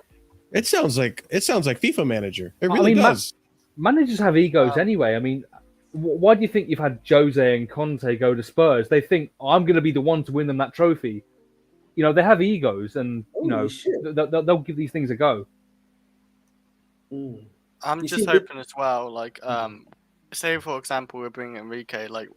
Speaker 2: It sounds like FIFA manager. It really does.
Speaker 3: Managers have egos anyway. I mean, why do you think you've had Jose and Conte go to Spurs? They think I'm going to be the one to win them that trophy. They have egos, and they'll give these things a go.
Speaker 8: I'm just hoping as well. Like, say for example, we're bringing Enrique. Like,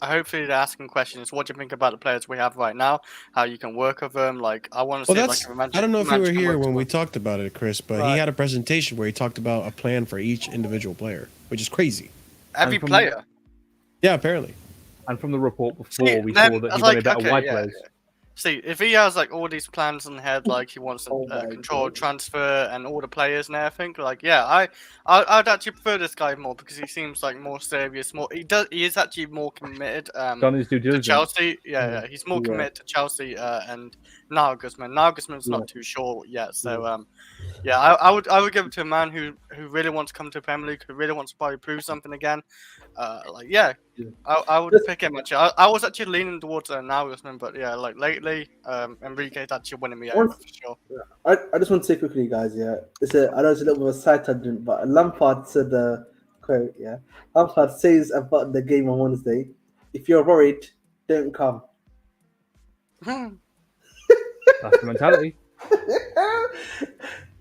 Speaker 8: hopefully they're asking questions. What do you think about the players we have right now? How you can work with them? Like, I want to see like
Speaker 2: I don't know if you were here when we talked about it, Chris, but he had a presentation where he talked about a plan for each individual player, which is crazy.
Speaker 8: Every player?
Speaker 2: Yeah, apparently.
Speaker 3: And from the report before, we saw that he wanted better wide players.
Speaker 8: See, if he has like all these plans in head, like he wants to control transfer and all the players and everything, like I'd actually prefer this guy more because he seems like more serious. He is actually more committed.
Speaker 3: Done his due diligence.
Speaker 8: To Chelsea, he's more committed to Chelsea and Nagelsmann. Nagelsmann's not too sure yet, so I would give it to a man who really wants to come to the Premier League, who really wants to probably prove something again. I would pick him actually. I was actually leaning towards Nagelsmann, but yeah, like lately, Enrique's actually winning me over for sure.
Speaker 6: I just want to say quickly, guys. Yeah, I know it's a little bit of a side tangent, but Lampard said quote. Yeah, Lampard says about the game on Wednesday, "If you're worried, don't come."
Speaker 3: That's the mentality.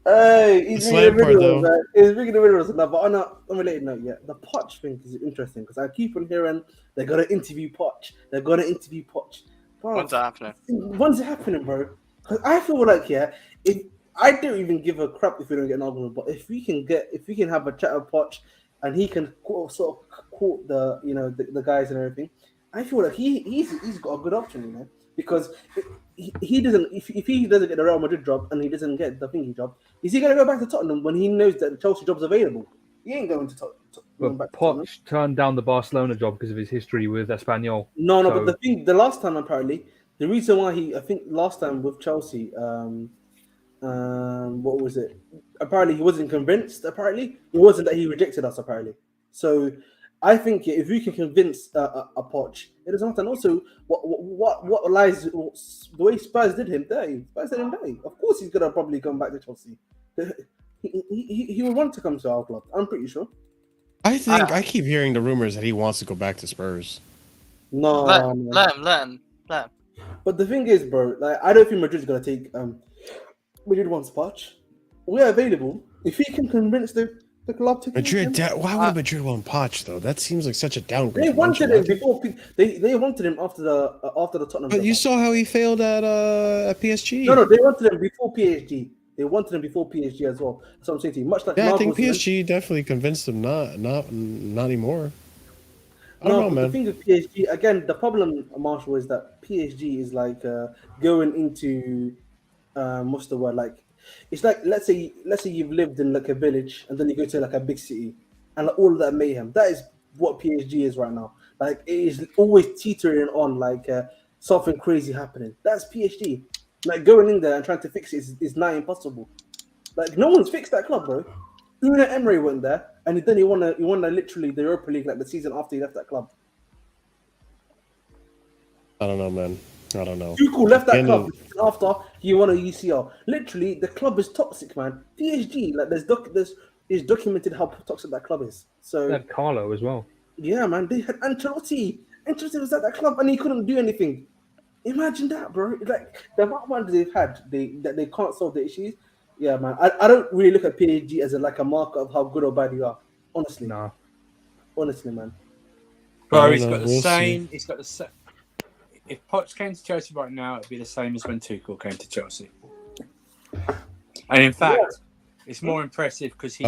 Speaker 6: Hey, he's
Speaker 2: It's Lampard, though.
Speaker 6: He's bringing the winners now, but on a related note, yeah, the Poch thing is interesting because I keep on hearing they're gonna interview Poch. They're gonna interview Poch. Bro,
Speaker 8: When's that happening?
Speaker 6: When's it happening, bro? Because I feel like if I don't even give a crap if we don't get an argument, but if we can have a chat with Poch and he can sort of quote the guys and everything, I feel like he's got a good option, you know, because he doesn't if he doesn't get the Real Madrid job and he doesn't get the thingy job, is he going to go back to Tottenham when he knows that the Chelsea job's available? He ain't going to Tottenham.
Speaker 3: But Poch turned down the Barcelona job because of his history with Espanyol.
Speaker 6: No, but the last time apparently, the reason why I think last time with Chelsea, what was it? Apparently he wasn't convinced. Apparently it wasn't that he rejected us. Apparently, so I think if we can convince a Poch, it doesn't matter. And also, what lies the way Spurs did him dirty. Spurs did him dirty. Of course, he's gonna probably come back to Chelsea. He would want to come to our club. I'm pretty sure.
Speaker 2: I think I keep hearing the rumors that he wants to go back to Spurs.
Speaker 6: No,
Speaker 8: let him.
Speaker 6: But the thing is, bro, like I don't think Madrid's gonna take. Madrid wants Poch. We're available if he can convince the club to.
Speaker 2: Madrid. Why would Madrid want Poch though? That seems like such a downgrade.
Speaker 6: They wanted him before. They wanted him after the Tottenham.
Speaker 2: But you saw how he failed at PSG.
Speaker 6: No, they wanted him before PSG. They wanted him before PSG as well. That's what I'm saying to you. Much like
Speaker 2: I think PSG definitely convinced him not anymore. I don't know, man.
Speaker 6: The thing with PSG again, the problem, Marshall, is that PSG is like going into what's the word? Like it's like let's say you've lived in like a village and then you go to like a big city and like, all of that mayhem. That is what PSG is right now. Like it is always teetering on like something crazy happening. That's PSG. Like going in there and trying to fix it is nigh impossible. Like no one's fixed that club, bro. Unai Emery went there and then he won literally the Europa League like the season after he left that club.
Speaker 2: I don't know, man. I don't know.
Speaker 6: Tuchel left that club after he won a UCL. Literally, the club is toxic, man. PSG, like it's documented how toxic that club is. So
Speaker 3: they had Carlo as well.
Speaker 6: Yeah, man. They had Ancelotti. Ancelotti was at that club and he couldn't do anything. Imagine that, bro. Like the amount of money they've had, they can't solve the issues. Yeah, man. I don't really look at PSG as a marker of how good or bad you are. Honestly,
Speaker 3: no.
Speaker 6: Honestly, man.
Speaker 1: Bro, he's got the same. He's got the same. If Poch came to Chelsea right now, it'd be the same as when Tuchel came to Chelsea. And in fact, it's more impressive because he.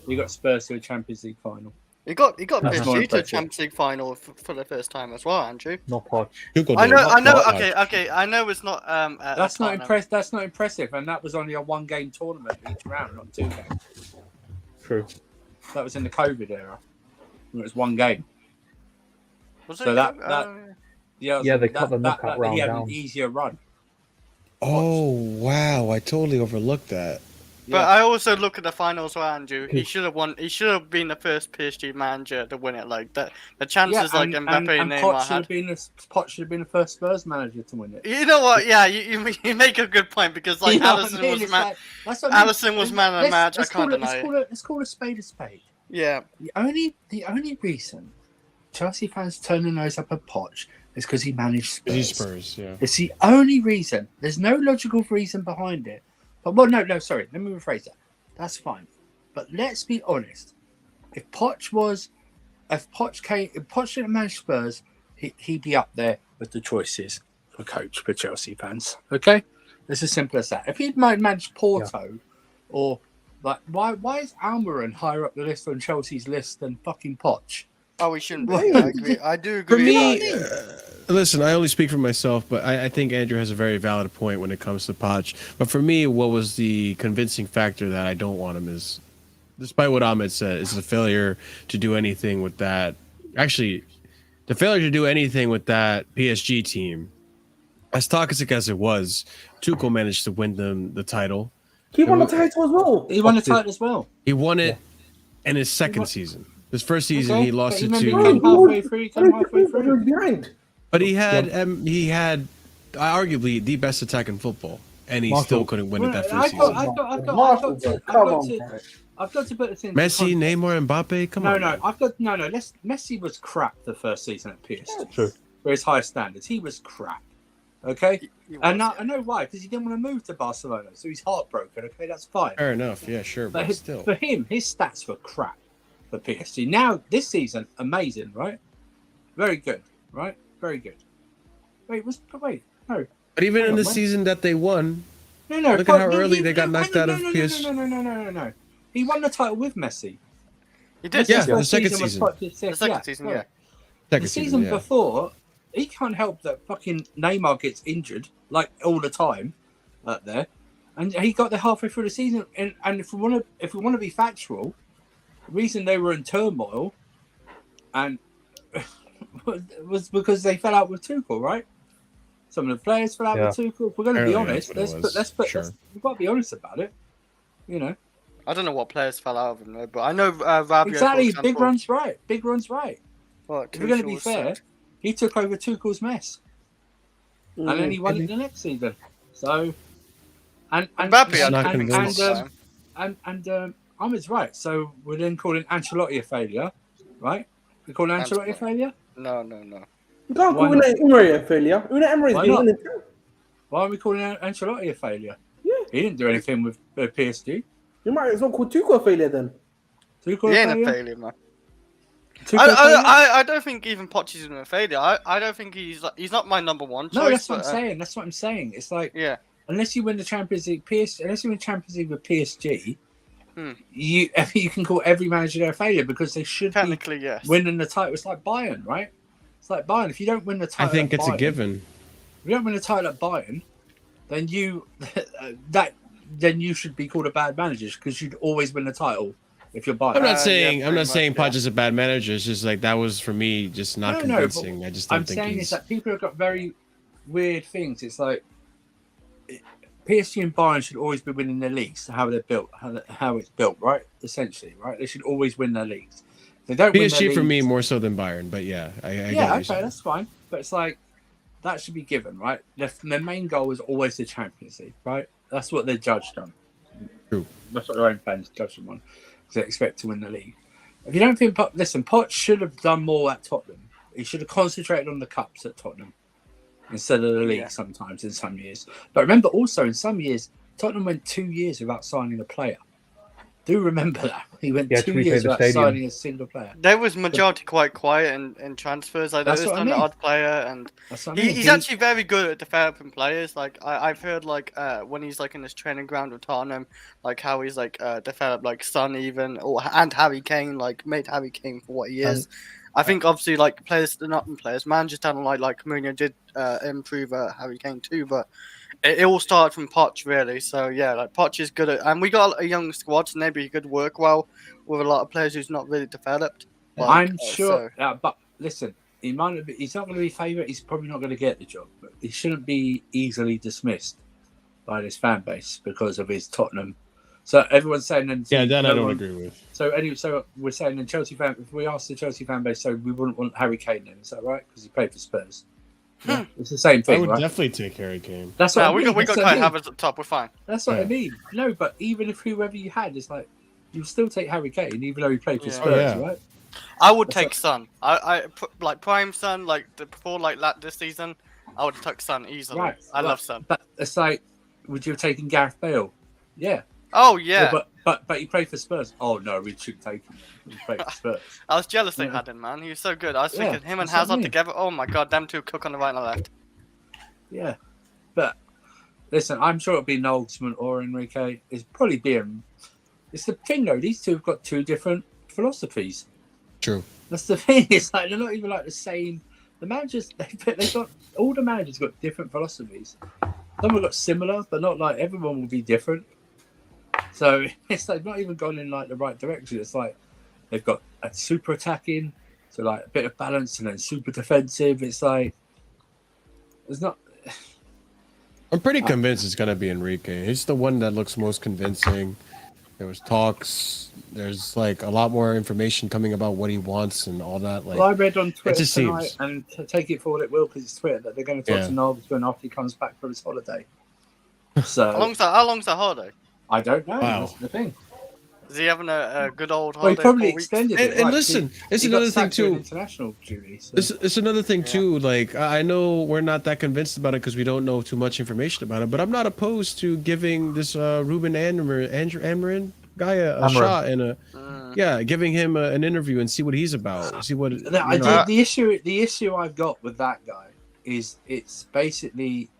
Speaker 1: He got Spurs to a Champions League final.
Speaker 8: He got PSG to a Champions League final for the first time as well, Andrew.
Speaker 3: Not Poch.
Speaker 8: I know. Okay. I know it's not.
Speaker 1: That's not impressive. That's not impressive, and that was only a one-game tournament each round, not 2 games.
Speaker 3: True.
Speaker 1: That was in the COVID era. It was 1 game.
Speaker 8: Was
Speaker 1: so
Speaker 8: it?
Speaker 3: They cut the knockout round
Speaker 1: He had
Speaker 3: down.
Speaker 1: an easier run.
Speaker 2: Oh wow! I totally overlooked that.
Speaker 8: But I also look at the finals where Andrew. He should have won. He should have been the first PSG manager to win it. Like that, the chances Mbappe and Neymar had.
Speaker 1: Poch should have been the first Spurs manager to win it.
Speaker 8: You know what? Yeah, you make a good point because like Alisson was man of the match. I can't deny it.
Speaker 1: Let's call a spade a spade.
Speaker 8: Yeah.
Speaker 1: The only reason Chelsea fans turn their nose up at Poch is because he managed Spurs.
Speaker 2: Yeah.
Speaker 1: It's the only reason. There's no logical reason behind it. But no, sorry. Let me rephrase that. That's fine. But let's be honest. If Poch didn't manage Spurs, he'd be up there with the choices for coach for Chelsea fans. Okay, it's as simple as that. If he'd managed Porto, or like, why is Almiron higher up the list on Chelsea's list than fucking Poch?
Speaker 8: Oh, we shouldn't be. I agree. I do agree.
Speaker 2: For me, listen, I only speak for myself, but I think Andrew has a very valid point when it comes to Poch. But for me, what was the convincing factor that I don't want him is, despite what Ahmed said, is the failure to do anything with that. Actually, the failure to do anything with that PSG team. As toxic as it was, Tuchel managed to win them the title.
Speaker 6: He won the title as well.
Speaker 1: He won the title as well.
Speaker 2: He won it in his second season. His first season,
Speaker 1: Okay,
Speaker 2: he lost it
Speaker 1: but
Speaker 2: to.
Speaker 1: he came halfway through. He came halfway
Speaker 6: He
Speaker 1: through.
Speaker 6: was behind.
Speaker 2: But he had arguably the best attack in football, and he still couldn't win it that first season.
Speaker 1: I've got to put this in.
Speaker 2: Messi, Neymar, Mbappe, come on.
Speaker 1: Messi was crap the first season at PSG. True. For his high standards, he was crap. Okay, and now I know why, because he didn't want to move to Barcelona, so he's heartbroken. Okay, that's fine.
Speaker 2: Fair enough. Yeah, sure, but still.
Speaker 1: For him, his stats were crap for PSG. Now this season, amazing, right? Very good, right? Very good. Wait, no.
Speaker 2: But even in the season that they won,
Speaker 1: no.
Speaker 2: Look at how early they got knocked out of PSG.
Speaker 1: No. He won the title with Messi.
Speaker 8: He did.
Speaker 2: Yeah, the second season.
Speaker 8: The second season, yeah.
Speaker 1: The season before, he can't help that fucking Neymar gets injured like all the time out there, and he got there halfway through the season. And if we want to be factual, the reason they were in turmoil, and was because they fell out with Tuchel, right? Some of the players fell out with Tuchel. If we're going to be honest, we've got to be honest about it. You know.
Speaker 8: I don't know what players fell out of him though, but I know Rabiot.
Speaker 1: Exactly, Big Run's right.
Speaker 8: What,
Speaker 1: if we're going to be fair, he took over Tuchel's mess, and then he won it the next season. So, and Ahmed's right. So we're then calling Ancelotti a failure, right? We call Ancelotti a failure?
Speaker 8: No.
Speaker 6: You can't call Unai Emery a failure. Unai Emery's been winning too.
Speaker 1: Why are we calling Ancelotti a failure?
Speaker 6: Yeah,
Speaker 1: he didn't do anything with PSG.
Speaker 6: You might as well call Tuchel a failure then.
Speaker 8: He ain't a failure, man. I don't think even Poch is a failure. I don't think he's not my number one choice.
Speaker 1: No, that's what I'm saying. That's what I'm saying. It's like unless you win the Champions League, unless you win Champions League with PSG, you can call every manager a failure because they should
Speaker 8: technically
Speaker 1: be winning the title. It's like Bayern, right? It's like Bayern. If you don't win the title,
Speaker 2: I think it's a given.
Speaker 1: If you don't win the title at Bayern, then you should be called a bad manager because you'd always win the title if you're Bayern.
Speaker 2: I'm not saying Poch is a bad manager. It's just like that was for me just not convincing. I just don't think
Speaker 1: is that people have got very weird things. It's like PSG and Bayern should always be winning their leagues. How they're built, how it's built, right? Essentially, right? They should always win their leagues. They don't.
Speaker 2: PSG for me more so than Bayern, but okay,
Speaker 1: that's fine. But it's like that should be given, right? Their main goal is always the Champions League, right? That's what they're judged on.
Speaker 2: True.
Speaker 1: That's what their own fans judge them on. Because they expect to win the league. If you don't think... Listen, Poch should have done more at Tottenham. He should have concentrated on the cups at Tottenham instead of the league sometimes in some years. But remember also, in some years, Tottenham went 2 years without signing a player. Do remember that. He went 2 years without signing a single player.
Speaker 8: There was majority quite quiet in transfers. Like there was an odd player, and he's actually very good at developing players. Like I've heard like when he's like in this training ground with Tottenham, like how he's like developed like Son even and Harry Kane, like made Harry Kane for what he is. I think obviously like players, they're not players. Managers down like Mourinho did improve Harry Kane too, but. It all started from Poch, really. So, yeah, like Poch is good at... And we got a young squad, so maybe he could work well with a lot of players who's not really developed.
Speaker 1: Like, I'm sure... but listen, he's not going to be favourite. He's probably not going to get the job. But he shouldn't be easily dismissed by this fan base because of his Tottenham. So everyone's saying...
Speaker 2: that I don't agree with.
Speaker 1: So anyway, so we're saying in Chelsea fan... If we ask the Chelsea fan base, so we wouldn't want Harry Kane then. Is that right? Because he played for Spurs. Yeah, it's the same thing.
Speaker 2: I would definitely take Harry Kane.
Speaker 1: That's what I mean.
Speaker 8: We got Kai Havertz at the top. We're fine.
Speaker 1: That's what I mean. No, but even if whoever you had, it's like you still take Harry Kane, even though he played for Spurs, right?
Speaker 8: I would take Son. I like prime Son, like before like that this season. I would take Son easily. Right. I love Son.
Speaker 1: But it's like, would you have taken Gareth Bale? Yeah.
Speaker 8: Oh yeah.
Speaker 1: But he played for Spurs. Oh no, we should take him. He played for Spurs.
Speaker 8: I was jealous they had him, man. He was so good. I was thinking him and Hazard together. Oh my god, them two cook on the right and the left.
Speaker 1: Yeah, but listen, I'm sure it'll be Nolsman or Enrique. It's probably being. It's the thing though. These two have got two different philosophies.
Speaker 2: True.
Speaker 1: That's the thing. It's like they're not even like the same. The managers, they've got all the managers got different philosophies. Some have got similar, but not like everyone will be different. So it's like not even gone in like the right direction. It's like they've got a super attacking, so like a bit of balance, and then super defensive. It's like it's not.
Speaker 2: I'm pretty convinced it's gonna be Enrique. He's the one that looks most convincing. There was talks. There's like a lot more information coming about what he wants and all that. Like,
Speaker 1: well, I read on Twitter
Speaker 2: just
Speaker 1: tonight,
Speaker 2: seems-
Speaker 1: and take it for what it will, because it's Twitter, that they're going to talk to Nagelsmann after he comes back from his holiday. So
Speaker 8: How long's that holiday?
Speaker 1: I don't know.
Speaker 2: Wow.
Speaker 1: That's the thing.
Speaker 8: Is he having a good old
Speaker 1: Well,
Speaker 8: holiday?
Speaker 1: he probably
Speaker 8: 4 weeks?
Speaker 1: extended it.
Speaker 2: And
Speaker 1: like,
Speaker 2: listen, it's
Speaker 1: he got
Speaker 2: another thing
Speaker 1: sacked for an
Speaker 2: too.
Speaker 1: International duty. So.
Speaker 2: It's another thing too. Like, I know we're not that convinced about it because we don't know too much information about it. But I'm not opposed to giving this Ruben Amorim guy a shot and giving him an interview and see what he's about. See what
Speaker 1: the issue I've got with that guy is it's basically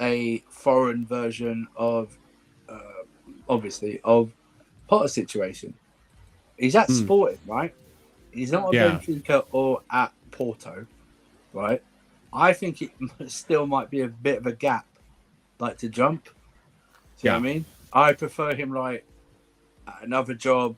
Speaker 1: a foreign version of obviously of Potter's situation. He's at Sporting, right? He's not at Benfica or at Porto, right? I think it still might be a bit of a gap, like to jump. See what I mean? I prefer him like another job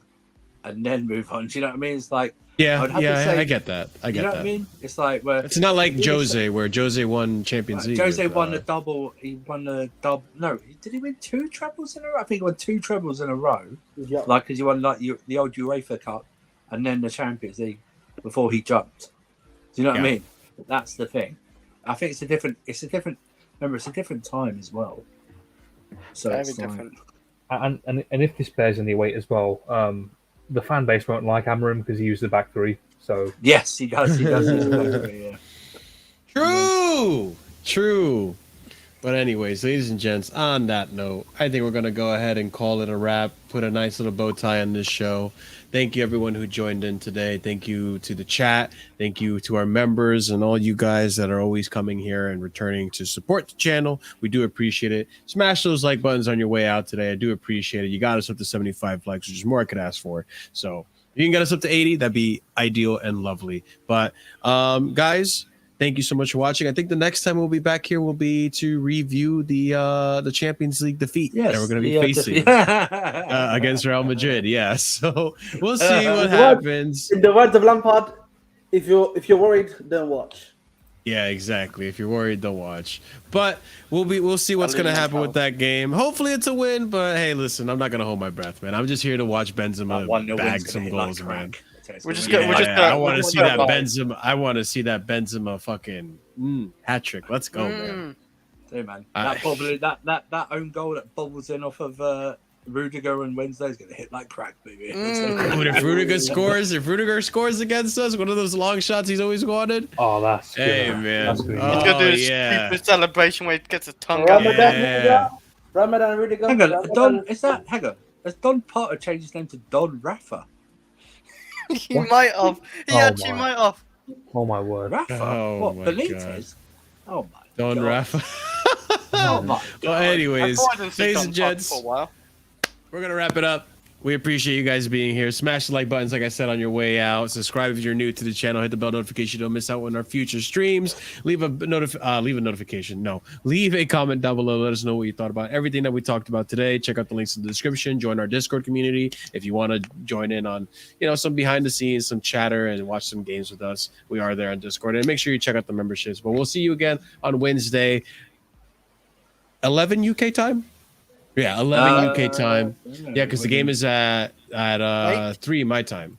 Speaker 1: and then move on. Do you know what I mean? It's like
Speaker 2: I get that. I get
Speaker 1: you know
Speaker 2: that.
Speaker 1: what I mean? It's like where
Speaker 2: It's not like Jose, where Jose won Champions League.
Speaker 1: Jose
Speaker 2: with,
Speaker 1: won the double. He won the double. No, did he win 2 trebles in a row? I think he won 2 trebles in a row.
Speaker 6: Yeah.
Speaker 1: Like, because he won like the old UEFA Cup and then the Champions League before he jumped. Do you know what I mean? That's the thing. I think it's a different. Remember, it's a different time as well. So
Speaker 4: Very
Speaker 1: it's
Speaker 4: different.
Speaker 3: And if this bears any weight as well, the fan base won't like Amorim because he used the back three. So
Speaker 1: yes, he does. He does. Yeah.
Speaker 2: True. But anyways, ladies and gents, on that note, I think we're going to go ahead and call it a wrap, put a nice little bow tie on this show. Thank you, everyone who joined in today. Thank you to the chat. Thank you to our members and all you guys that are always coming here and returning to support the channel. We do appreciate it. Smash those like buttons on your way out today. I do appreciate it. You got us up to 75 likes, which is more I could ask for. So if you can get us up to 80, that'd be ideal and lovely. But guys, thank you so much for watching. I think the next time we'll be back here will be to review the Champions League defeat that we're going to be facing against Real Madrid. Yeah, so we'll see what happens.
Speaker 6: In the words of Lampard, if you're worried, don't watch.
Speaker 2: Yeah, exactly. If you're worried, don't watch. But we'll see what's going to happen with that game. Hopefully it's a win, but hey, listen, I'm not going to hold my breath, man. I'm just here to watch Benzema bag some goals, man. I want to see that Benzema. I want to see that Benzema fucking hat trick. Let's go, man.
Speaker 1: Hey, man. That own goal that bobbles in off of Rudiger on Wednesday is going to hit like crack, baby.
Speaker 2: If Rudiger scores against us, one of those long shots he's always wanted.
Speaker 3: Oh, that's
Speaker 2: hey,
Speaker 3: good.
Speaker 2: man.
Speaker 3: That's good.
Speaker 8: He's gonna do his stupid celebration where he gets his tongue out.
Speaker 6: Ramadan Rudiger.
Speaker 1: Hang on, has Don Potter changed his name to Don Rafa?
Speaker 8: He might have. He actually might have.
Speaker 3: Oh my word.
Speaker 1: Rafa?
Speaker 2: Oh,
Speaker 1: what?
Speaker 2: my
Speaker 1: Benitez? Oh my
Speaker 2: Don
Speaker 1: God.
Speaker 2: Rafa.
Speaker 1: Oh my God.
Speaker 2: Well, anyways,
Speaker 8: I haven't seen
Speaker 2: ladies
Speaker 8: Don
Speaker 2: and
Speaker 8: Potter
Speaker 2: gents,
Speaker 8: for a while.
Speaker 2: we're going to wrap it up. We appreciate you guys being here. Smash the like buttons, like I said, on your way out. Subscribe if you're new to the channel. Hit the bell notification. Don't miss out on our future streams. Leave a notification. No, leave a comment down below. Let us know what you thought about everything that we talked about today. Check out the links in the description. Join our Discord community if you want to join in on, some behind the scenes, some chatter, and watch some games with us. We are there on Discord, and make sure you check out the memberships. But we'll see you again on Wednesday, 11 UK time. Yeah, 11 UK time. Yeah, because the game is at 3 my time.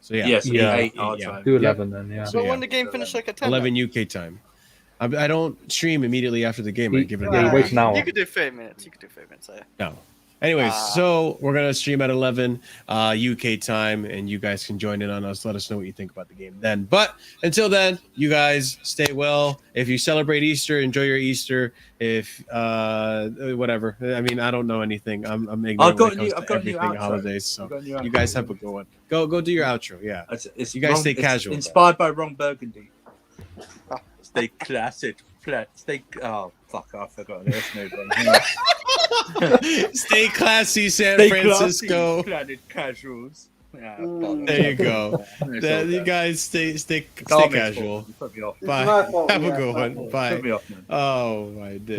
Speaker 2: So yeah.
Speaker 1: Yes,
Speaker 3: Yeah.
Speaker 1: 8 our time.
Speaker 3: Do 11 then, yeah.
Speaker 8: So when the game finished like at 10.
Speaker 2: 11 UK time. I don't stream immediately after the game. I give it
Speaker 3: Yeah, you wait an hour.
Speaker 8: You could do 30 minutes. Yeah.
Speaker 2: No. Anyways, so we're going to stream at 11 UK time, and you guys can join in on us. Let us know what you think about the game then. But until then, you guys stay well. If you celebrate Easter, enjoy your Easter. If whatever. I mean, I don't know anything. I'm ignorant when it comes to everything holidays. So you guys have a good one. Go do your outro. Yeah. You guys stay casual.
Speaker 1: Inspired by Ron Burgundy. Stay classic. Oh, fuck. I forgot. There's nobody.
Speaker 2: Stay classy, San Francisco.
Speaker 1: Planet casuals. Yeah,
Speaker 2: there you go. You guys stay casual.
Speaker 1: Put me off.
Speaker 2: Bye.
Speaker 6: It's my fault,
Speaker 2: Have a
Speaker 6: yeah,
Speaker 2: good
Speaker 6: it's my
Speaker 2: one.
Speaker 6: fault.
Speaker 2: Bye.
Speaker 1: Put me off, man.
Speaker 2: Oh my day.